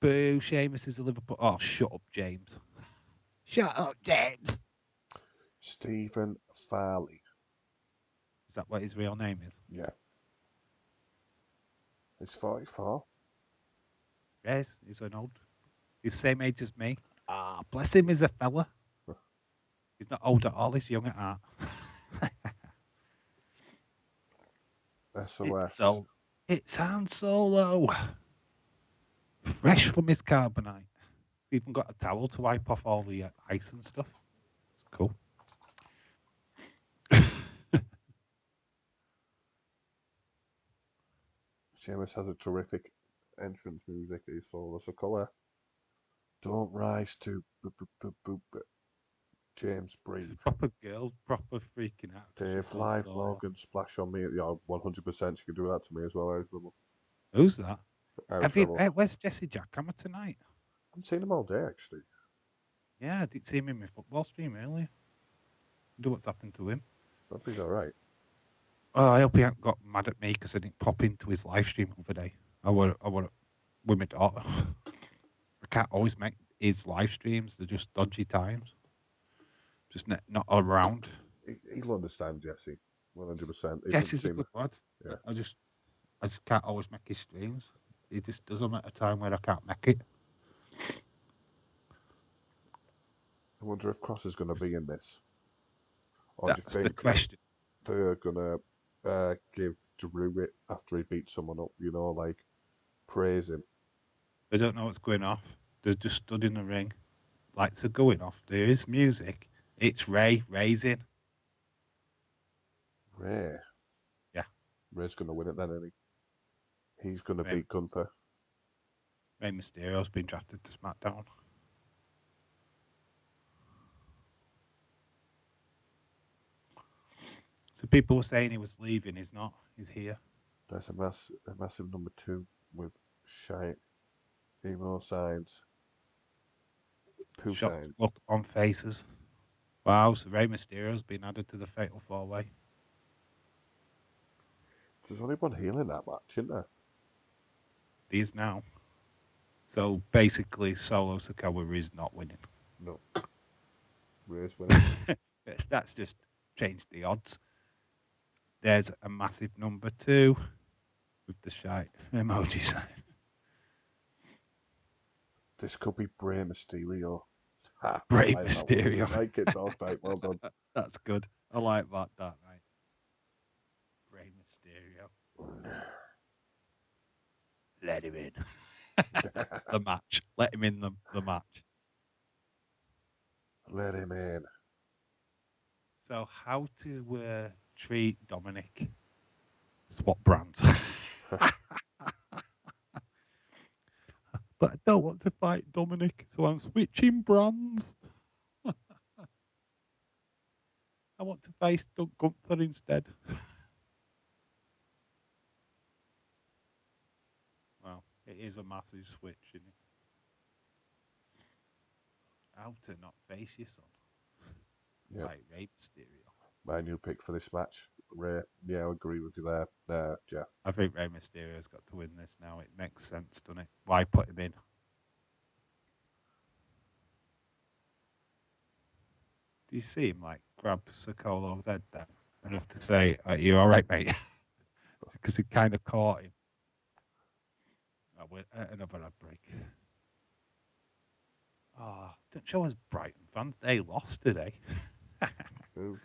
Boo, Sheamus is a Liverpool. Oh, shut up, James. Shut up, James. Stephen Farley. Is that what his real name is? Yeah. He's 44. Yes, he's an old. He's the same age as me. Bless him, he's a fella. He's not old at all, he's young at heart. SOS. It's Han Solo. Fresh from his carbonite. He's even got a towel to wipe off all the ice and stuff. It's cool. Sheamus has a terrific entrance music. He's all us a colour. Don't rise to James, breathe. Proper girl, proper freaking out. Dave, live Morgan, splash on me. Yeah, 100%. She can do that to me as well. Who's that? Irish Rebel. Where's Jesse Jackhammer tonight? I haven't seen him all day, actually. Yeah, I did see him in my football stream earlier. Wonder what's happened to him. Hope he's all right. Oh, I hope he hasn't got mad at me because I didn't pop into his live stream the other day. I want with my daughter. I can't always make his live streams. They're just dodgy times. Just not around. He'll understand, Jesse. 100%. Jesse's a good lad. Yeah. I just can't always make his streams. He just does them at a time where I can't make it. I wonder if Cross is going to be in this. Or That's do you think the question. they're going to give Drew it after he beats someone up, like praise him? They don't know what's going off. They're just stood in the ring. Lights are going off. There is music. It's Ray's in. Ray? Yeah. Ray's going to win it then, isn't he? He's going to beat Gunther. Rey Mysterio's been drafted to Smackdown. So people were saying he was leaving. He's not. He's here. That's a massive number 2 with shite. Emo signs. Poo Shocked signs. look on faces. Wow, so Rey Mysterio's been added to the Fatal 4-Way. There's only one heel in that match, isn't there? These now. So basically, Solo Sikoa is not winning. No. Ray's winning. That's just changed the odds. There's a massive number 2 with the shite emoji sign. This could be Bray Mysterio. Bray Mysterio. I like it, dog type. Well done. That's good. I like that, right? Bray Mysterio. Let him in. The match. Let him in the match. Let him in. So how to treat Dominic? Swap brands. But I don't want to fight Dominic, so I'm switching brands. I want to face Doug Gunther instead. Well, it is a massive switch, isn't it? How to not face your son. Yep. Like Rey Mysterio. My new pick for this match, Ray. Yeah, I agree with you there, Jeff. I think Rey Mysterio's got to win this now. It makes sense, doesn't it? Why put him in? Do you see him grab Sokolo's head there enough to say, "Are you all right, mate?" Because he kind of caught him. Another ad break. Oh, don't show us Brighton fans. They lost today. Who?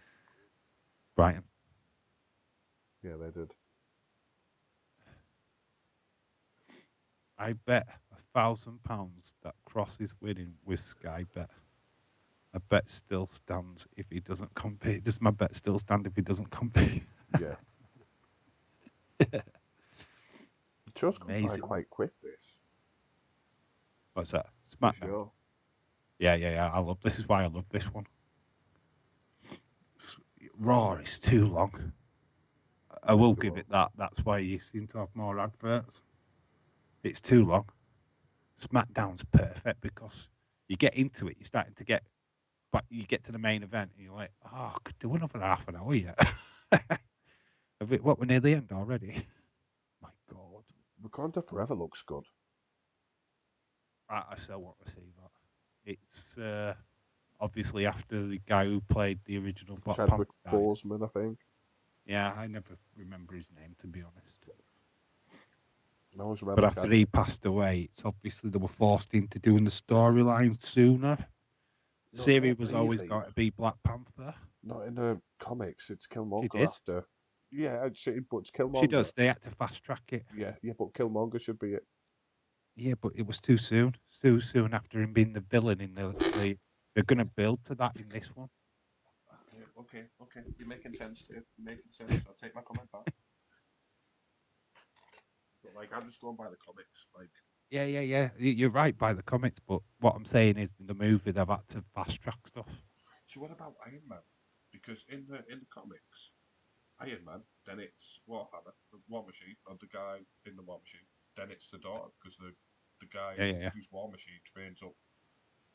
Brighton. Yeah, they did. I bet £1,000 that Cross is winning with Sky Bet. My bet still stands if he doesn't compete. Does my bet still stand if he doesn't compete? Yeah. It just come by quite quick, this. What's that? Smackdown. Sure. Yeah. I love. This is why I love this one. Raw is too long. I will give it that. That's why you seem to have more adverts. It's too long. SmackDown's perfect because you get into it. You're starting to get, but you get to the main event and you're like, oh, I could do another half an hour yet. What, we're near the end already? My God. Wakanda Forever looks good. I still want to see that. It's obviously after the guy who played the original Black Chadwick Panther. Boseman, I think. Yeah, I never remember his name, to be honest. I always remember But after he passed away, it's obviously they were forced into doing the storyline sooner. Siri was always going to be Black Panther. Not in the comics. It's Killmonger She did. after. Yeah, but it's Killmonger. She does. They had to fast track it. Yeah, but Killmonger should be it. Yeah, but it was too soon. Too soon after him being the villain in the they're going to build to that in this one. Okay. You're making sense, dude. You're making sense. I'll take my comment back. But like, I'm just going by the comics. Like, yeah. You're right by the comics, but what I'm saying is in the movie they've had to fast track stuff. so what about Iron Man? Because in the comics, Iron Man, then it's Warhammer, the War Machine, or the guy in the War Machine. Then it's the daughter, because the guy Yeah. whose War Machine trains up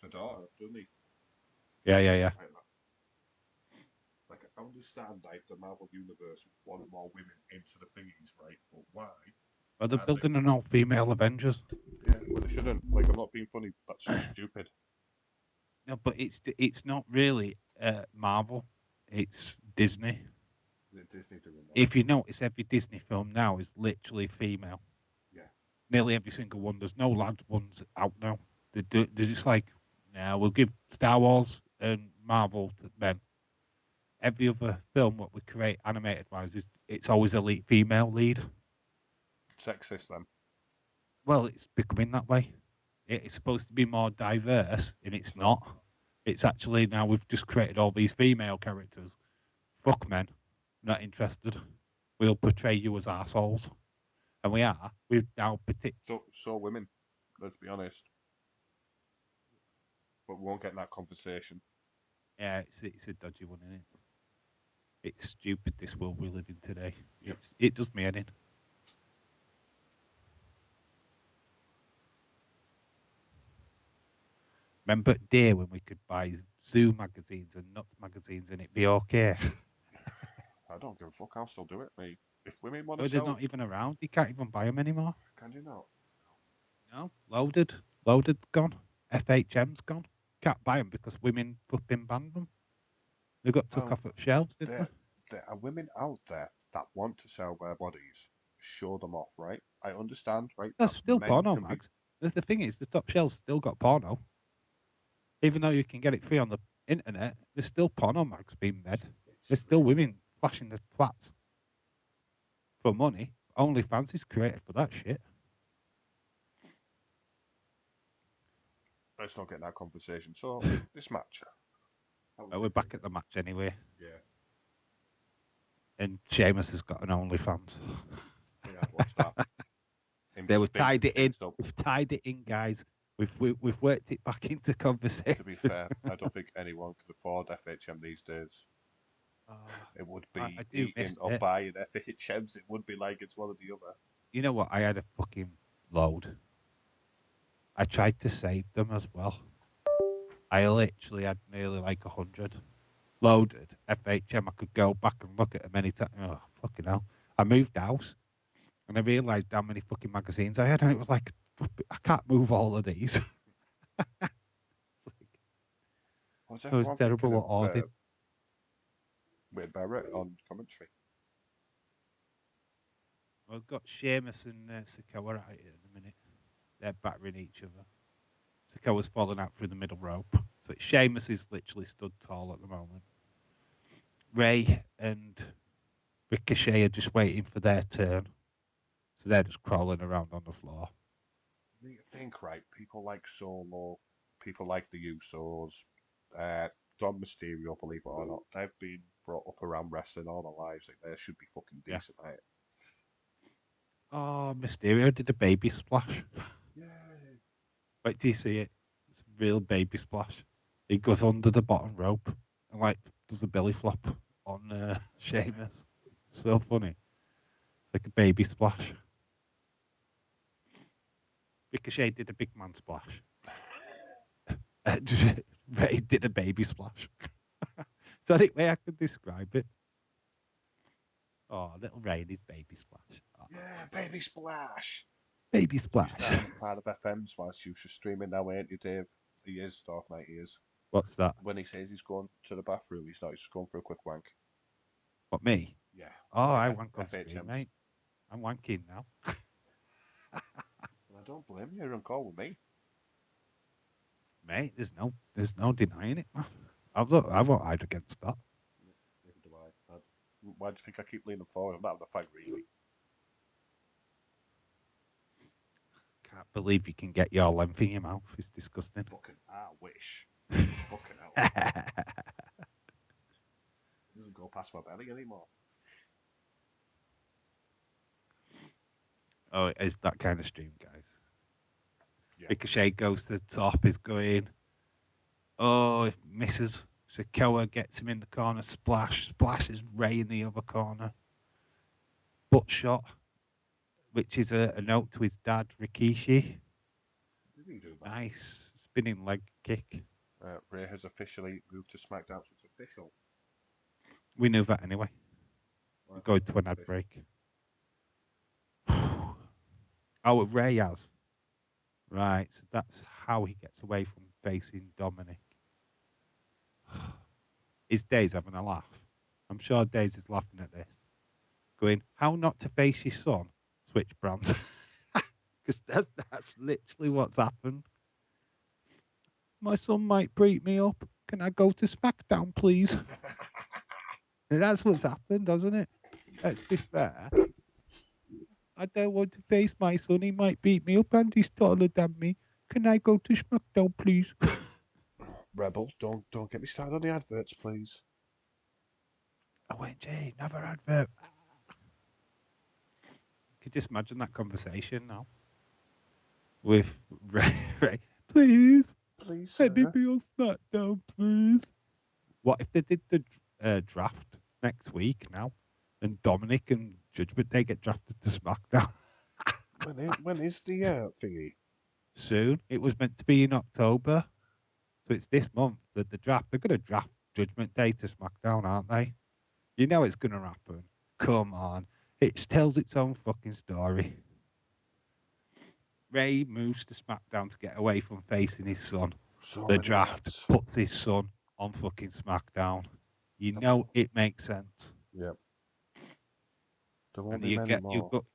the daughter, doesn't he? Yeah. Like, I understand, like, the Marvel Universe want more women into the thingies, right? But why? Well, they're building an all-female Avengers. Yeah, well, they shouldn't. Like, I'm not being funny. That's stupid. No, but it's not really Marvel. It's Disney. Disney doing that. If you notice, every Disney film now is literally female. Yeah. Nearly every single one. There's no lad ones out now. They're just like, nah, we'll give Star Wars and Marvel to men. Every other film what we create animated wise it's always a lead, female lead. Sexist then. Well, it's becoming that way. It's supposed to be more diverse, and it's not. It's actually now we've just created all these female characters. Fuck men, not interested. We'll portray you as assholes, and we are. We've now So women. Let's be honest. But we won't get that conversation. Yeah, it's a dodgy one, isn't it? It's stupid, this world we live in today. Yep. It does me head in. Remember at day when we could buy Zoo magazines and Nuts magazines and it'd be okay? I don't give a fuck. I'll still do it, mate. If women want to Oh, they're sell, not even around. You can't even buy them anymore. can you not? No, Loaded's gone. FHM's gone. Can't buy them because women flipping banned them. They got took off at shelves, didn't they? There are women out there that want to sell their bodies. Show them off, right? I understand, right? There's still men porno can be- mags. The thing is, the top shelves still got porno. Even though you can get it free on the internet, there's still porno mags being made. There's still women flashing the twats for money. OnlyFans is created for that shit. Let's not get that conversation. So this match. Well, we're back at the match anyway. Yeah. And Sheamus has got an OnlyFans. Yeah, what's that? We've tied it in. We've tied it in, guys. We've worked it back into conversation. To be fair, I don't think anyone can afford FHM these days. It would be eating or buying FHMs. It would be like it's one or the other. You know what? I had a fucking load. I tried to save them as well. I literally had nearly like 100 loaded FHM. I could go back and look at them anytime. Oh, fucking hell. I moved house and I realised how many fucking magazines I had. And it was like, I can't move all of these. It was terrible at ordering. With Barrett on commentary. Well, I've got Sheamus and Sikoa at it in a minute. They're battering each other. Sikoa's fallen out through the middle rope. So Sheamus is literally stood tall at the moment. Ray and Ricochet are just waiting for their turn. So they're just crawling around on the floor. You think, right? People like Solo, people like the Usos, Dom Mysterio, believe it or not, they've been brought up around wrestling all their lives. Like, they should be fucking decent at it. Oh, Mysterio did a baby splash. Yay. Wait till you see it. It's a real baby splash. He goes under the bottom rope and like does a belly flop on Sheamus. So funny. It's like a baby splash. Ricochet did a big man splash. Ray did a baby splash. Is that the way I could describe it? Oh, little Ray and his baby splash. Oh. Yeah, baby splash. Baby splash. Part of FM's whilst you were streaming now, ain't you, Dave? He is, Dark Knight, he is. What's that? When he says he's going to the bathroom, he's not, he's just going for a quick wank. What, me? Yeah. Oh, I wank on screen, mate. I'm wanking now. I don't blame you, you're on call with me. Mate, there's no denying it, man. I won't hide against that. Neither do I. Why do you think I keep leaning forward? I'm not having a fight, really. Can't believe you can get your length in your mouth. It's disgusting. Fucking, I wish. Fucking hell. It doesn't go past my belly anymore. Oh, it is that kind of stream, guys. Yeah. Ricochet goes to the top, is going. Oh, it misses. Sikoa gets him in the corner, splashes Ray in the other corner. Butt shot, which is a note to his dad, Rikishi. Did he do that? Nice spinning leg kick. Ray has officially moved to SmackDown, so it's official. We knew that anyway. Well, Go to an ad break. Oh, Ray has. Right, so that's how he gets away from facing Dominic. Is Days having a laugh? I'm sure Days is laughing at this. Going, how not to face your son? Switch brands. Because that's literally what's happened. My son might beat me up. Can I go to SmackDown, please? That's what's happened, hasn't it? Let's be fair. I don't want to face my son. He might beat me up and he's taller than me. Can I go to SmackDown, please? Rebel, don't get me started on the adverts, please. ONG, never advert. Could you just imagine that conversation now? With Ray. Please, Please, let me sir. be on SmackDown, please. What if they did the draft next week now, and Dominic and Judgment Day get drafted to SmackDown? When is the thingy? Soon. It was meant to be in October, so it's this month that the draft. They're going to draft Judgment Day to SmackDown, aren't they? You know it's going to happen. Come on, it tells its own fucking story. Ray moves to SmackDown to get away from facing his son. So The many draft ads. puts his son on fucking SmackDown. You know it makes sense. Yep. There won't And be many you more got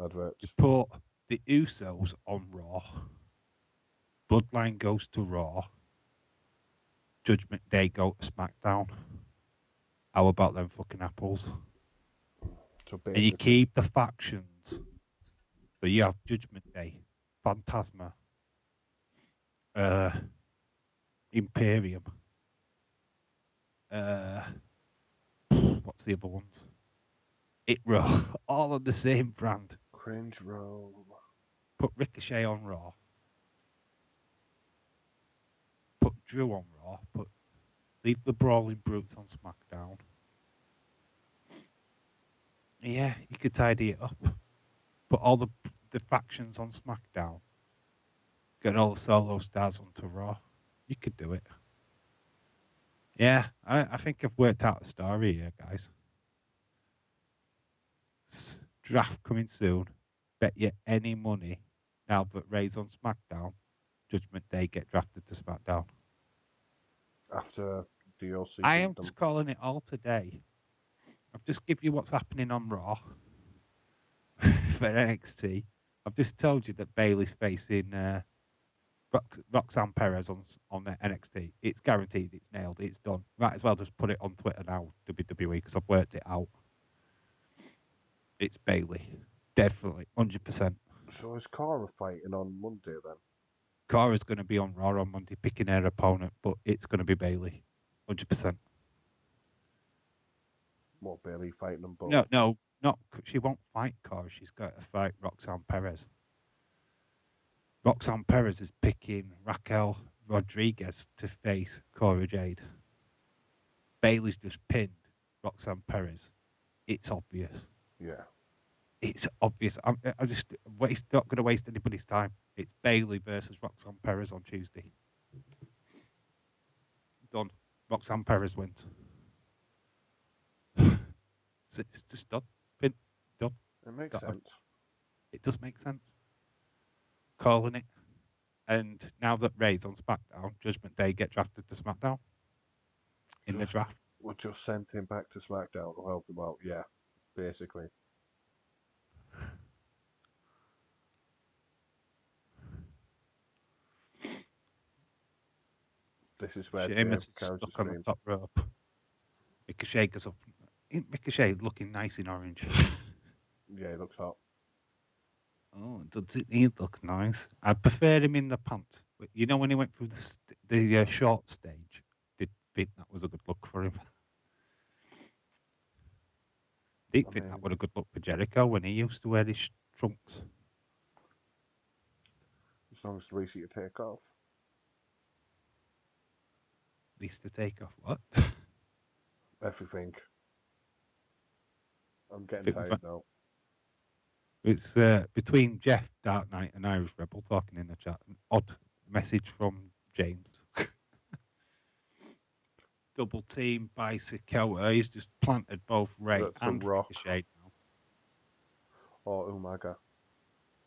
adverts. you put the Usos on Raw. Bloodline goes to Raw. Judgment Day go to SmackDown. How about them fucking apples? So And you basically, keep the factions. So you have Judgment Day, Phantasma, Imperium. What's the other ones? It Raw, all on the same brand. Cringe Row. Put Ricochet on Raw. Put Drew on Raw. Leave the Brawling Brutes on SmackDown. Yeah, you could tidy it up. Put all the factions on SmackDown. Get all the solo stars onto Raw. You could do it. Yeah, I think I've worked out a story here, guys. Draft coming soon. Bet you any money now that Ray's on SmackDown, Judgment Day get drafted to SmackDown. After DLC. I am just calling it all today. I've just give you what's happening on Raw for NXT. I've just told you that Bayley's facing Roxanne Perez on NXT. It's guaranteed. It's nailed. It's done. Might as well just put it on Twitter now, WWE, because I've worked it out. It's Bayley. Definitely. 100%. So is Cara fighting on Monday then? Cara's going to be on Raw on Monday picking her opponent, but it's going to be Bayley. 100%. What, Bayley fighting them both? No, not. She won't fight Cara. She's got to fight Roxanne Perez. Roxanne Perez is picking Raquel Rodriguez to face Cora Jade. Bayley's just pinned Roxanne Perez. It's obvious. Yeah. It's obvious. I just not going to waste anybody's time. It's Bayley versus Roxanne Perez on Tuesday. Done. Roxanne Perez wins. It's just done. It's been done. It makes sense. It does make sense. Calling it. And now that Ray's on SmackDown, Judgment Day get drafted to SmackDown in the draft. We'll just send him back to SmackDown to help him out. Yeah, basically. This is where Sheamus is carries the stuck on the stream. top rope. Ricochet goes up. Isn't Ricochet looking nice in orange? Yeah, he looks hot. Oh, does he look nice? I prefer him in the pants. You know when he went through the short stage, did think that was a good look for him. Did think that was a good look for Jericho when he used to wear his trunks. As long as the easy to take off. Least to take off what? Everything. I'm getting Think we've tired now. It's between Jeff, Dark Knight, and Irish Rebel talking in the chat. An odd message from James. Double team by Sakota. He's just planted both Ray and Rock. Ricochet now. Or Umaga.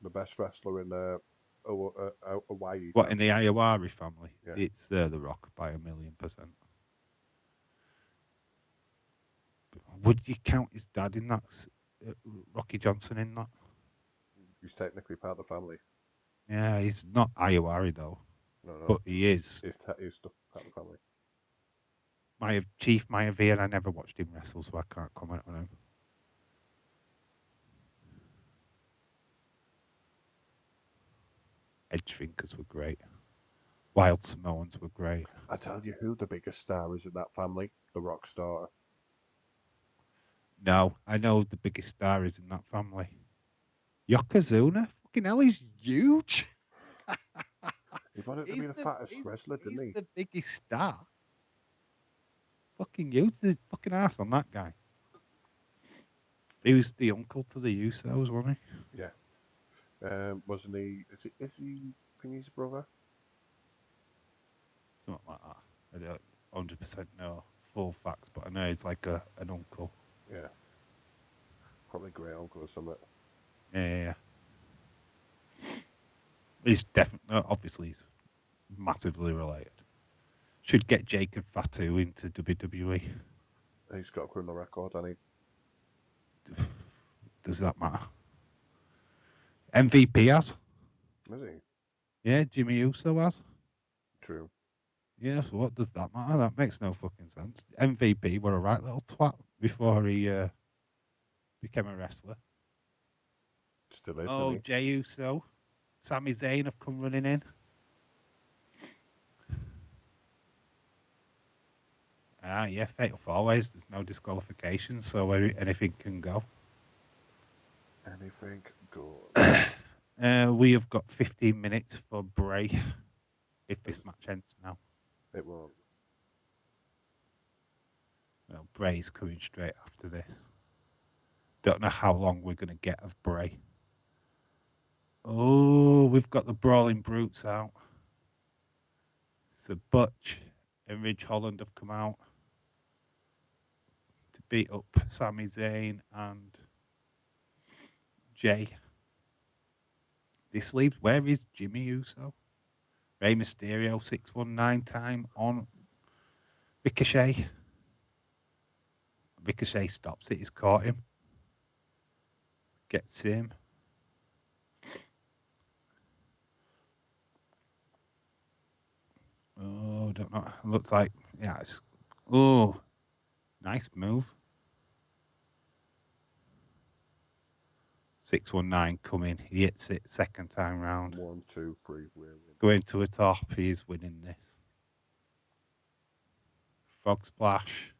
The best wrestler in Hawaii. What, in the Iowari family? Yeah. It's The Rock by 1,000,000%. Would you count his dad in that? Rocky Johnson in that? He's technically part of the family. Yeah, he's not Iowari though. No. But he is. He's part of the family. Chief Mayavi, I never watched him wrestle, so I can't comment on him. Edge Thinkers were great. Wild Samoans were great. I tell you who the biggest star is in that family, the Rock star. No, I know the biggest star is in that family. Yokozuna? Fucking hell, he's huge. He wanted to be the fattest wrestler, didn't he? He's the biggest star. Fucking huge. The fucking ass on that guy. He was the uncle to the Usos, wasn't he? Yeah. Wasn't he? Is he Thingy's brother? Something like that. I don't 100% know full facts, but I know he's like an uncle. Yeah. Probably great uncle or something. Yeah. He's definitely, obviously, he's massively related. Should get Jacob Fatu into WWE. He's got a criminal record, hasn't he? Does that matter? MVP has. Is he? Yeah, Jimmy Uso has. True. Yeah, so what does that matter? That makes no fucking sense. MVP were a right little twat before he became a wrestler. Still is, Oh, Jey Uso. Sami Zayn have come running in. Yeah, fatal four-ways. There's no disqualification, so anything can go. Anything goes. We have got 15 minutes for Bray, if this match ends now. It won't. Well, Bray's coming straight after this. Don't know how long we're going to get of Bray. Oh, we've got the Brawling Brutes out. So Butch and Ridge Holland have come out to beat up Sami Zayn and Jay. This leaves, where is Jimmy Uso? Rey Mysterio 619 time on Ricochet. Ricochet stops it, he's caught him. Gets him. Oh, don't know. Looks like, yeah, it's, oh, nice move. 619 coming. He hits it second time round. 1, 2, 3, we're winning. Going to a top. He is winning this. Frog splash.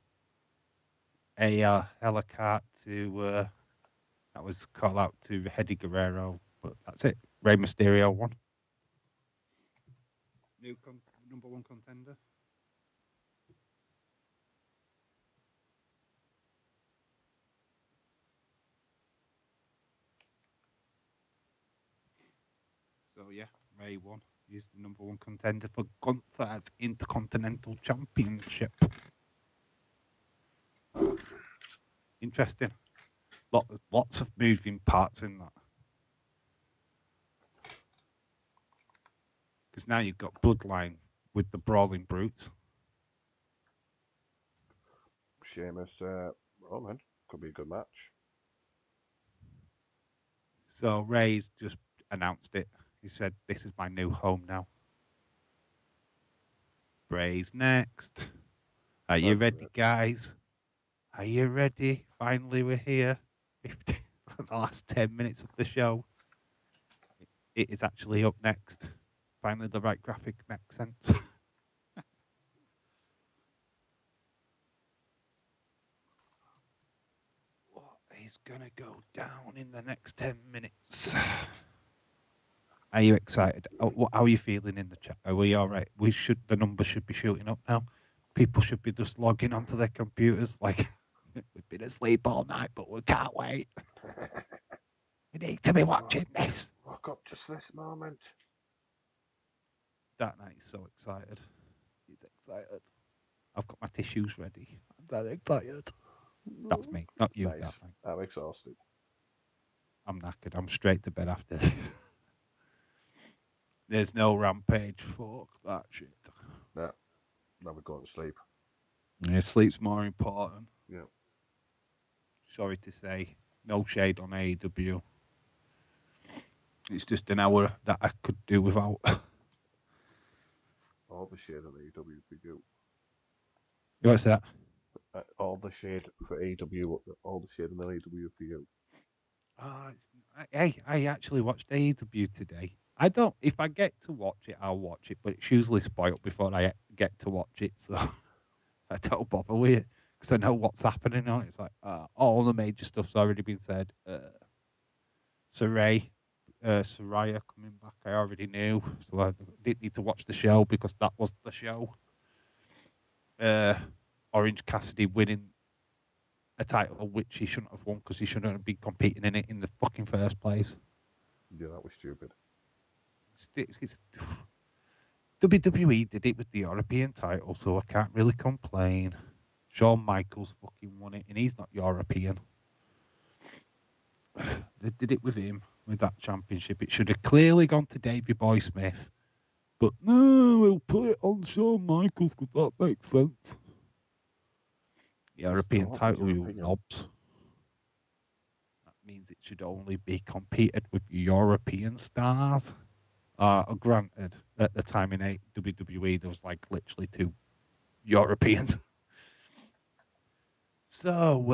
A helicart to that was called out to Eddie Guerrero, but that's it. Rey Mysterio won. New number one contender. So yeah, Ray won. He's the number one contender for Gunther's Intercontinental Championship. Interesting. Lots of moving parts in that. Because now you've got Bloodline with the Brawling Brutes. Sheamus, Roman. Could be a good match. So Ray's just announced it. He said, "This is my new home now." Bray's next. Are you ready, guys? Are you ready? Finally, we're here. For the last 10 minutes of the show. It is actually up next. Finally, the right graphic makes sense. What is going to go down in the next 10 minutes? Are you excited? How are you feeling in the chat? Are we all right? The numbers should be shooting up now. People should be just logging onto their computers like we've been asleep all night, but we can't wait. We need to be watching this. Woke up just this moment. That night is so excited. He's excited. I've got my tissues ready. I'm that excited. That's me, not you. Nice. I'm exhausted. I'm knackered. I'm straight to bed after this. There's no rampage. Fuck that shit. No. Now we're going to sleep. Yeah, sleep's more important. Yeah. Sorry to say, no shade on AEW. It's just an hour that I could do without. All the shade on AEW for you. What's that? All the shade for AEW, all the shade on AEW for you. I actually watched AEW today. I don't. If I get to watch it, I'll watch it, but it's usually spoiled before I get to watch it, so I don't bother with it because I know what's happening on it. It's like all the major stuff's already been said. Saraya coming back, I already knew, so I didn't need to watch the show because that was the show. Orange Cassidy winning a title which he shouldn't have won because he shouldn't have been competing in it in the fucking first place. Yeah, that was stupid. WWE did it with the European title, so I can't really complain. Shawn Michaels fucking won it, and he's not European. They did it with him, with that championship. It should have clearly gone to Davey Boy Smith. But no, we'll put it on Shawn Michaels because that makes sense. European title, you knobs. That means it should only be competed with European stars. Granted, at the time in WWE, there was like literally 2 Europeans. So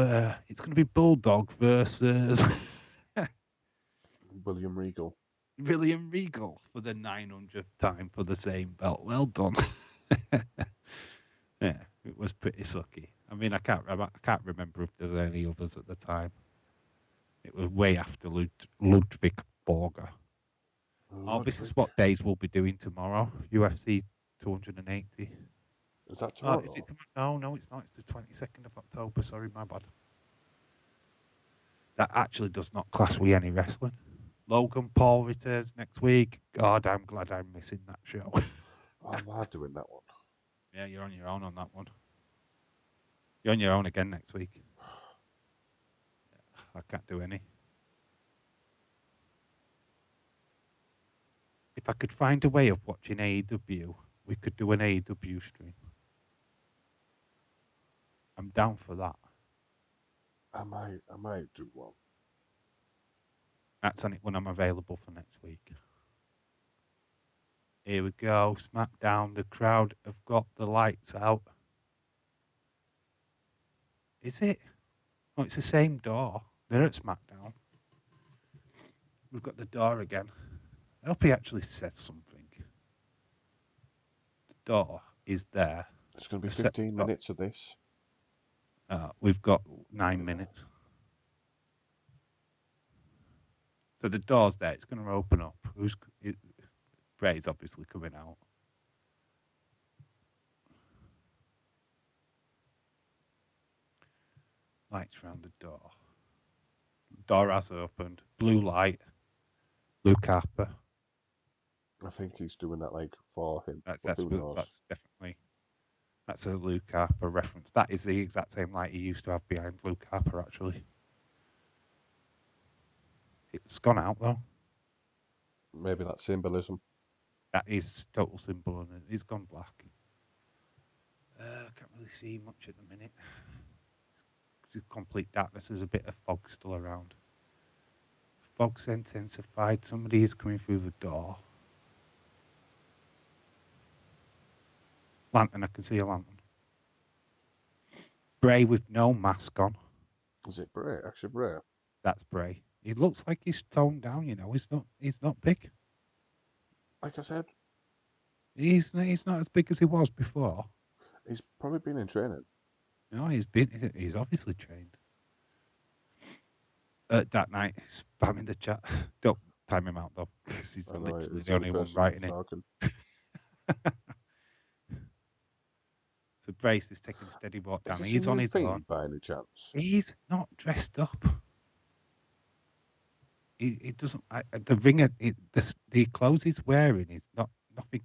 it's going to be Bulldog versus William Regal. William Regal for the 900th time for the same belt. Well done. Yeah, it was pretty sucky. I mean, I can't remember if there were any others at the time. It was way after Ludwig Borger. Oh, this is what days we'll be doing tomorrow. UFC 280. Is that tomorrow? Is it tomorrow? No, it's not. It's the 22nd of October. Sorry, my bad. That actually does not class with any wrestling. Logan Paul returns next week. God, I'm glad I'm missing that show. I'm not doing that one. Yeah, you're on your own on that one. You're on your own again next week. I can't do any. If I could find a way of watching AEW, we could do an AEW stream. I'm down for that. I might do one. That's on it when I'm available for next week. Here we go. Smackdown. The crowd have got the lights out. Is it? Oh, it's the same door. They're at Smackdown. We've got the door again. I hope he actually says something. The door is there. It's going to be 15 minutes of this. We've got 9 minutes. So the door's there. It's going to open up. Bray's obviously coming out. Lights round the door. Door has opened. Blue light. Luke Harper. I think he's doing that like for him. That's definitely. That's a Luke Harper reference. That is the exact same light he used to have behind Luke Harper, actually. It's gone out, though. Maybe that's symbolism. That is total symbolism. It's gone black. I can't really see much at the minute. It's complete darkness. There's a bit of fog still around. Fog's intensified. Somebody is coming through the door. Lantern, I can see a lantern. Bray with no mask on. Is it Bray? Actually, Bray. That's Bray. He looks like he's toned down, you know. He's not big. Like I said, he's not as big as he was before. He's probably been in training. No, he's obviously trained. That night, spamming the chat. time him out though, because he's I know, literally it's the only one writing it. talking. So Brace is taking a steady walk down. Is this He's a on new his thing own. by any chance? He's not dressed up. He doesn't. The ringer, the clothes he's wearing is nothing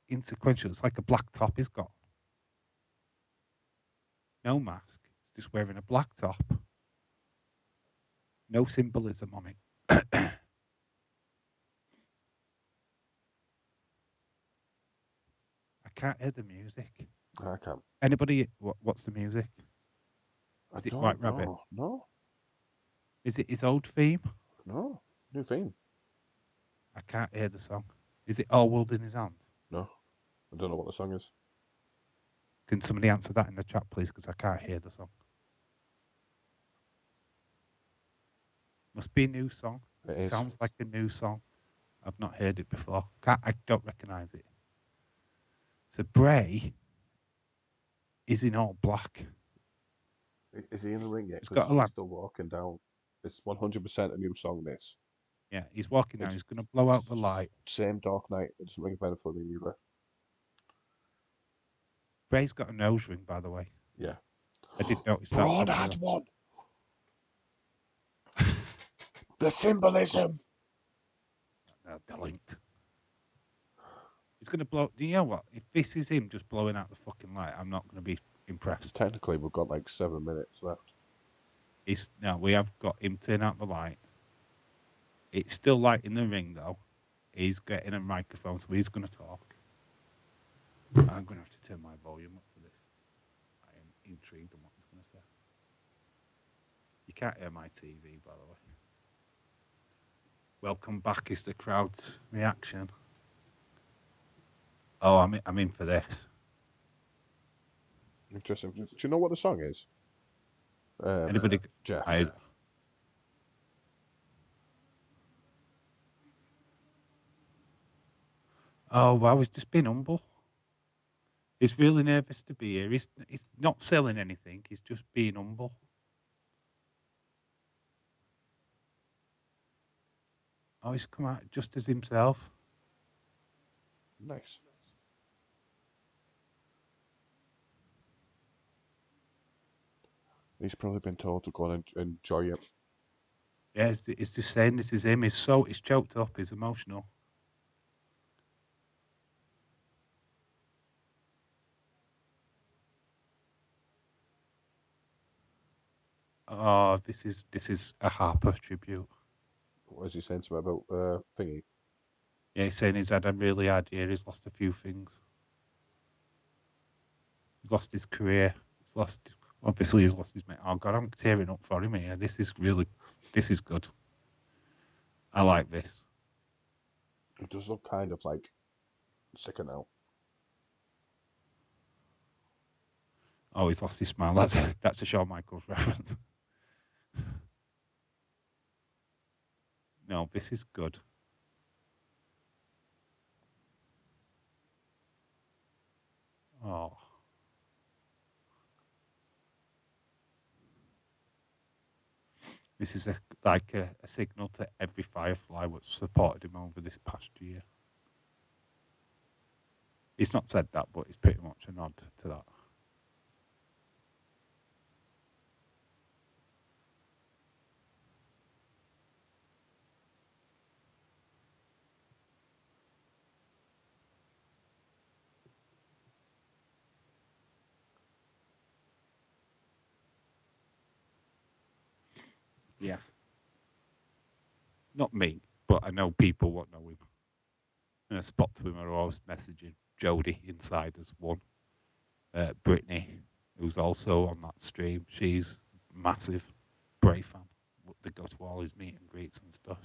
insequential. It's like a black top he's got. No mask. He's just wearing a black top. No symbolism on it. I can't hear the music. I can't. Anybody? What's the music? Is it White Rabbit? No. Is it his old theme? No. New theme. I can't hear the song. Is it All World in His Hands? No. I don't know what the song is. Can somebody answer that in the chat, please? Because I can't hear the song. Must be a new song. It Sounds like a new song. I've not heard it before. I don't recognise it. So Bray is in all black. Is he in the ring yet? He's got a He's lamp. still walking down. It's 100% a new song, this. Yeah, he's walking down. He's going to blow out the light. Same Dark Knight. It doesn't ring a bell for me either. Bray's got a nose ring, by the way. Yeah. I did notice that. Braun had one. The symbolism. They're linked. He's going to blow. Do you know what? If this is him just blowing out the fucking light, I'm not going to be impressed. Technically, we've got like 7 minutes left. We have got him turn out the light. It's still light in the ring, though. He's getting a microphone, so he's going to talk. I'm going to have to turn my volume up for this. I am intrigued on what he's going to say. You can't hear my TV, by the way. Welcome back is the crowd's reaction. Oh, I'm in for this. Interesting. Do you know what the song is? Anybody? Jeff. Oh, well, he's just being humble. He's really nervous to be here. He's not selling anything. He's just being humble. Oh, he's come out just as himself. Nice. He's probably been told to go on and enjoy it. Yeah, he's just saying this is him. He's choked up. He's emotional. Oh, this is a Harper tribute. What is he saying to me about thingy? Yeah, he's saying he's had a really hard year. He's lost a few things. He's lost his career. He's lost his mate. Oh God, I'm tearing up for him here. This is good. I like this. It does look kind of like sicker now. Oh, he's lost his smile. That's a Shawn Michaels reference. No, this is good. Oh. This is like a signal to every Firefly what's supported him over this past year. He's not said that, but it's pretty much a nod to that. Yeah. Not me, but I know people what know him. And a spot to him are always messaging. Jodie inside as one. Brittany, who's also on that stream, she's massive Bray fan. They go to all his meet and greets and stuff.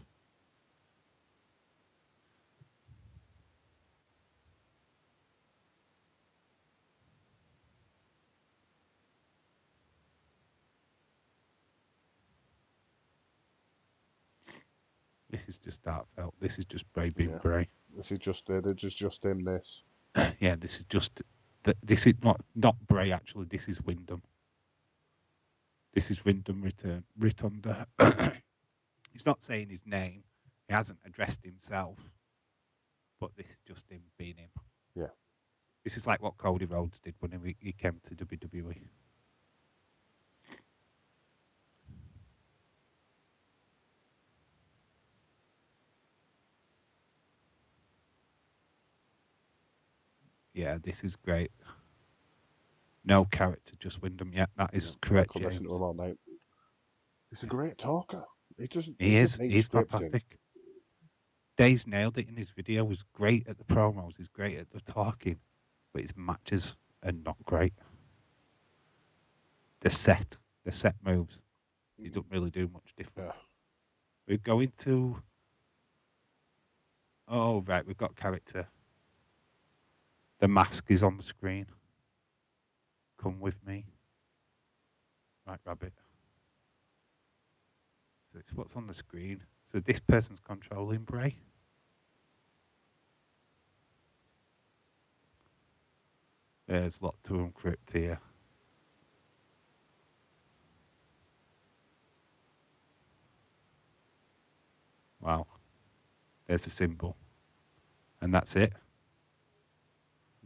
This is just heartfelt. This is just Bray being Bray. This is just him. This. Yeah, this is just. This is not Bray actually. This is Wyndham. This is Wyndham Rotunda. He's not saying his name. He hasn't addressed himself, but this is just him being him. Yeah. This is like what Cody Rhodes did when he came to WWE. Yeah, this is great. No character, just Wyndham. Yeah, that is correct, I could listen to him all night. He's a great talker. He doesn't need He's scripting. fantastic. Days nailed it in his video. He was great at the promos. He's great at the talking, but his matches are not great. The set moves. He doesn't really do much different. Yeah. We're going to. Oh right, we've got character. The mask is on the screen. Come with me. Right, Rabbit. So it's what's on the screen. So this person's controlling Bray. There's a lot to encrypt here. Wow. There's the symbol. And that's it.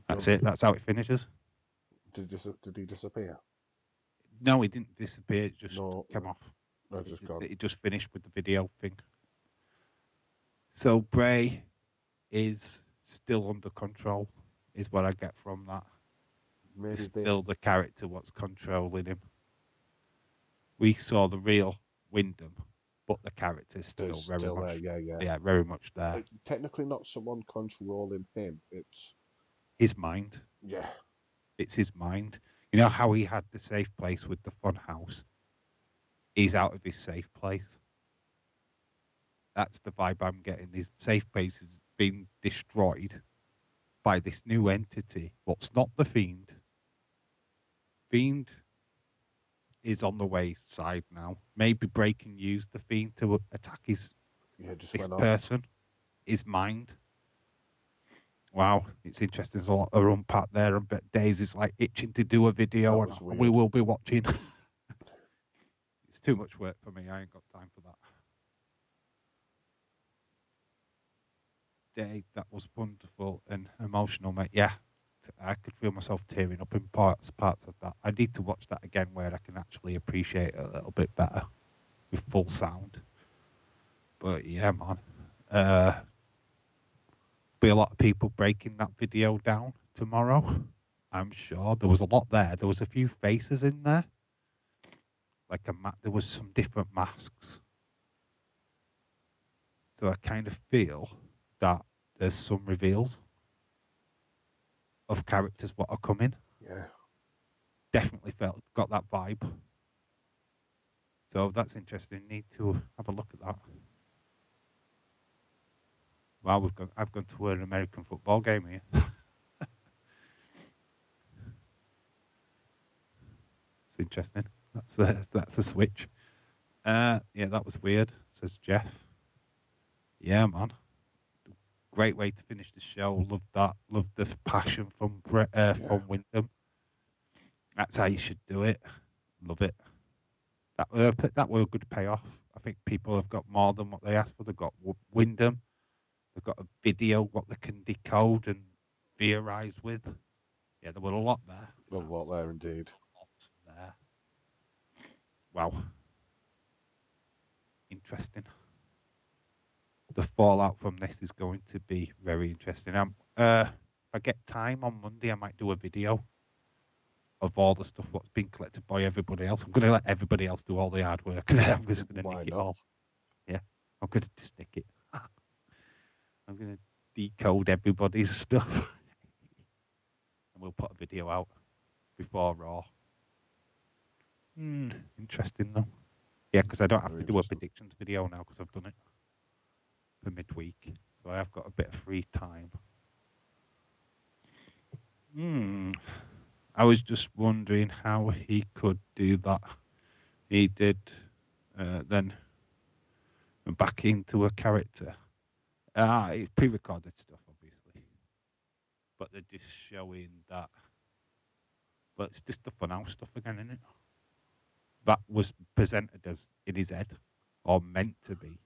That's it. That's how it finishes. Did he disappear? No, he didn't disappear. It just came off. No, just gone. It just finished with the video thing. So Bray is still under control, is what I get from that. Maybe it's still the character what's controlling him. We saw the real Wyndham, but the character's still very much there. Yeah, very much there. Technically not someone controlling him, it's his mind. Yeah. It's his mind. You know how he had the safe place with the fun house? He's out of his safe place. That's the vibe I'm getting. His safe place is being destroyed by this new entity. What's not the Fiend. Fiend is on the way side now. Maybe Bray can use the Fiend to attack this person, his mind. Wow, it's interesting. There's a lot of unpack there. I bet Days is like itching to do a video, and we will be watching. It's too much work for me. I ain't got time for that. Dave, that was wonderful and emotional, mate. Yeah, I could feel myself tearing up in parts of that. I need to watch that again where I can actually appreciate it a little bit better with full sound. But yeah, man. Be a lot of people breaking that video down tomorrow. I'm sure there was a lot there. There was a few faces in there. Like there was some different masks. So I kind of feel that there's some reveals of characters what are coming. Yeah. Definitely got that vibe. So that's interesting. Need to have a look at that. Wow, I've gone to an American football game here. It's interesting. That's a switch. Yeah, that was weird, says Jeff. Yeah, man. Great way to finish the show. Love that. Love the passion from Wyndham. That's how you should do it. Love it. That were a good payoff. I think people have got more than what they asked for. They've got Wyndham. They've got a video what they can decode and theorize with. Yeah, there were a lot there. A lot there indeed. A lot there. Wow. Interesting. The fallout from this is going to be very interesting. If I get time on Monday, I might do a video of all the stuff what's been collected by everybody else. I'm going to let everybody else do all the hard work, and I'm just going to nick it all. Yeah, I'm going to just nick it. I'm going to decode everybody's stuff, and we'll put a video out before Raw. Interesting though. Yeah, because I don't have to do a predictions video now because I've done it for midweek, so I have got a bit of free time. I was just wondering how he could do that. He did then back into a character. It's pre-recorded stuff, obviously, but they're just showing that. But it's just the funhouse stuff again, isn't it? That was presented as in his head, or meant to be.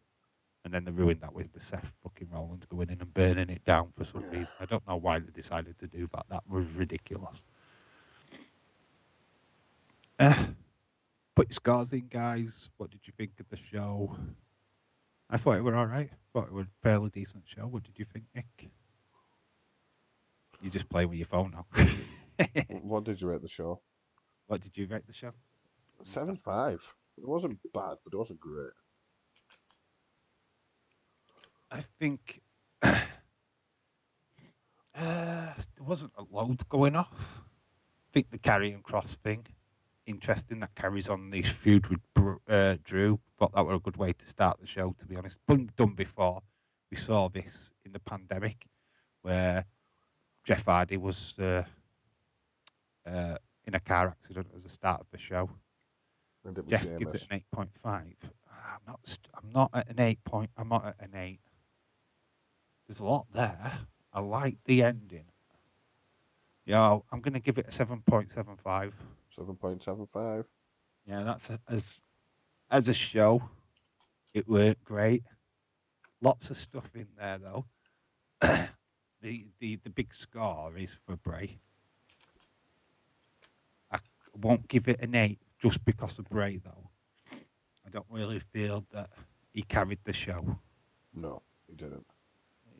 And then they ruined that with the Seth fucking Rollins going in and burning it down for some reason. I don't know why they decided to do that. That was ridiculous. Put your scores in, guys. What did you think of the show? I thought it were all right. Thought it was a fairly decent show. What did you think, Nick? You just playing with your phone now. What did you rate the show? What did you rate the show? 7.5. It wasn't bad, but it wasn't great. I think there wasn't a load going off. I think the Karrion Cross thing, interesting, that carries on this feud with Drew. Thought that were a good way to start the show, to be honest. Been done before. We saw this in the pandemic, where Jeff Hardy was in a car accident at the start of the show. And it was Jeff gives it an 8.5. I'm not at an 8 point. I'm not at an 8. There's a lot there. I like the ending. Yeah, I'm going to give it a 7.75. 7.75. Yeah, that's as a show, it worked great. Lots of stuff in there though. The big score is for Bray. I won't give it an 8 just because of Bray though. I don't really feel that he carried the show. No, he didn't.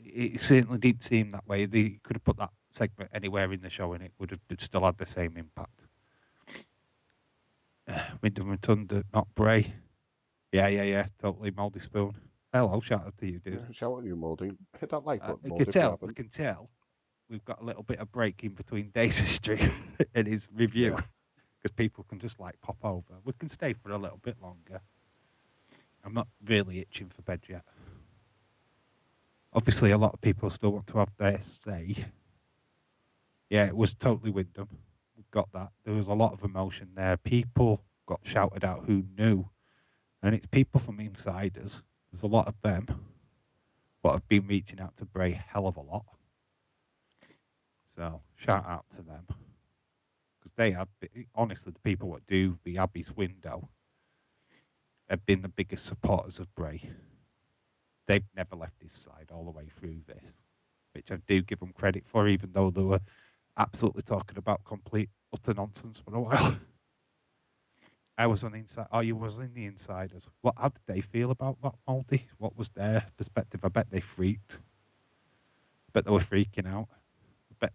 It certainly didn't seem that way. They could have put that segment anywhere in the show and it would have still had the same impact. Wyndham and Thunder, not Bray. Yeah. Totally Moldy Spoon. Hello, shout out to you, dude. Yeah, shout out to you, Moldy. Hit that like button, I Moldy. can tell. We've got a little bit of break in between Days Street and his review. Because people can just like pop over. We can stay for a little bit longer. I'm not really itching for bed yet. Obviously, a lot of people still want to have their say. Yeah, it was totally Wyndham. We got that. There was a lot of emotion there. People got shouted out who knew. And it's people from insiders. There's a lot of them. But have been reaching out to Bray a hell of a lot. So, shout out to them. Because they have, honestly, the people that do the Abbey's window have been the biggest supporters of Bray. They've never left his side all the way through this, which I do give them credit for, even though they were absolutely talking about complete utter nonsense for a while. I was on the inside. Oh, you was in the insiders. How did they feel about that, Moldy? What was their perspective? I bet they freaked. I bet they were freaking out. I bet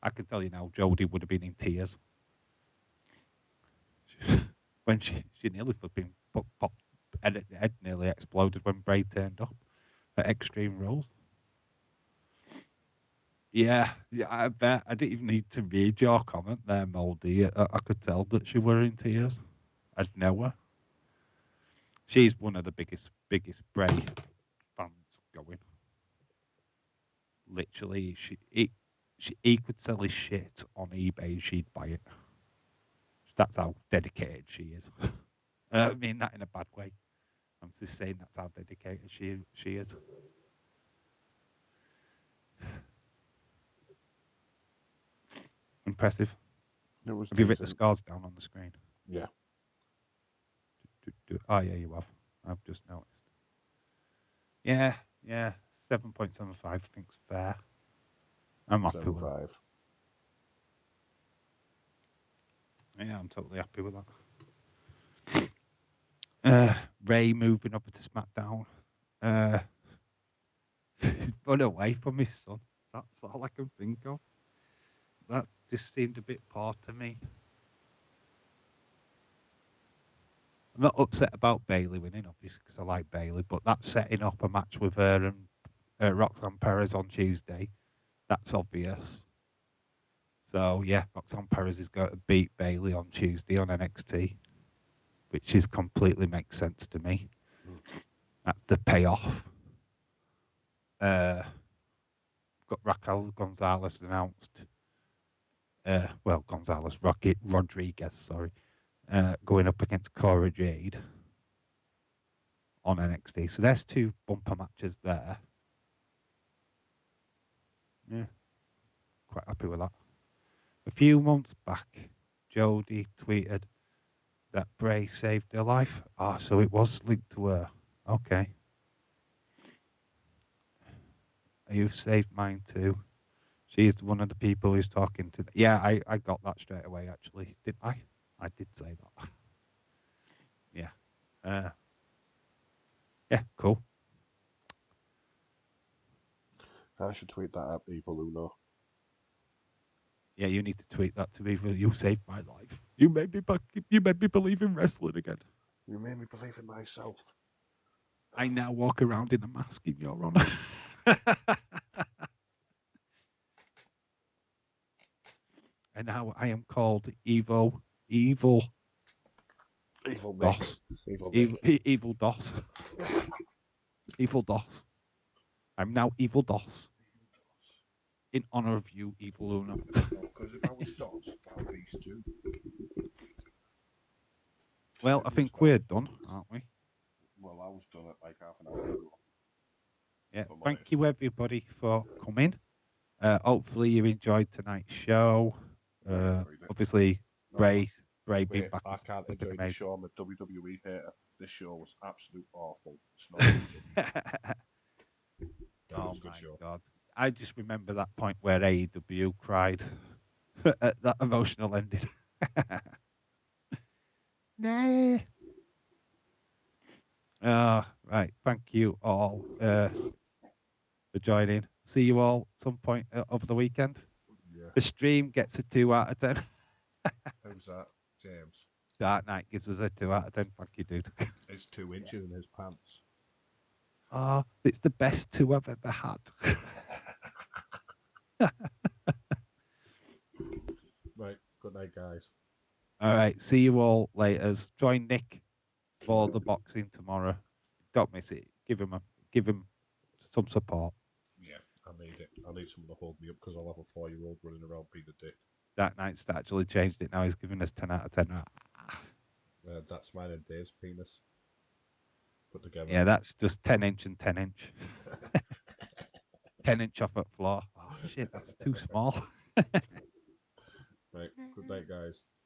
I can tell you now, Jodie would have been in tears when she nearly flipping popped. Head nearly exploded when Bray turned up at Extreme Rules. Yeah, I bet. I didn't even need to read your comment there, Moldy. I could tell that she were in tears. I'd know her. She's one of the biggest Bray fans going. Literally, he could sell his shit on eBay. She'd buy it. That's how dedicated she is. I mean that in a bad way. I'm just saying that's how dedicated she is. Impressive. Have you written the scores down on the screen? Yeah. Oh, yeah, you have. I've just noticed. Yeah. 7.75 I think's fair. I'm happy with that. Yeah, I'm totally happy with that. Ray moving over to Smackdown. Run away from his son. That's all I can think of. That just seemed a bit poor to me. I'm not upset about Bayley winning, obviously, because I like Bayley, but that's setting up a match with her and Roxanne Perez on Tuesday. That's obvious. So, yeah, Roxanne Perez is going to beat Bayley on Tuesday on NXT, which is completely makes sense to me. That's the payoff. Got Raquel Gonzalez announced. Rodriguez, sorry. Going up against Cora Jade on NXT. So there's 2 bumper matches there. Yeah, quite happy with that. A few months back, Jodie tweeted that Bray saved her life. So it was linked to her. Okay. You've saved mine too. She's one of the people who's talking to. Yeah, I got that straight away. Actually, didn't I? I did say that. Yeah. Yeah. Cool. I should tweet that at Evil Uno. Yeah, you need to tweet that to Evil. You saved my life. You made me back. You made me believe in wrestling again. You made me believe in myself. I now walk around in a mask in your honor. And now I am called Evil Evil Nick. Dos. Evil Dos. Evil Dos. I'm now Evil Dos. In honor of you, Evil Uno. Because if I was Dos, I would be Stu. Well, I think we're done, aren't we? Well, I was done at like half an hour ago. Yeah. Thank you, everybody, for coming. Hopefully, you enjoyed tonight's show. Obviously, Bray being back. I can't enjoy the show. I'm a WWE hater. This show was absolute awful. It's not. Oh my God. I just remember that point where AEW cried at that emotional ending. Nah. Right. Thank you all for joining. See you all at some point over the weekend. Yeah. The stream gets a 2 out of 10. How's that, James? Dark Knight gives us a 2 out of 10. Thank you, dude. It's 2 inches in his pants. Oh, it's the best 2 I've ever had. Right. Good night, guys. All right. See you all later. Join Nick for the boxing tomorrow. Don't miss it. Give him some support. Yeah, I need it. I need someone to hold me up because I'll have a 4-year-old running around being a dick. Dark Knight's actually changed it now. He's giving us 10 out of 10. That's mine and Dave's penis put together. Yeah, that's just 10-inch and 10-inch. 10-inch off at floor. Oh, shit, that's too small. Right. Good night, guys.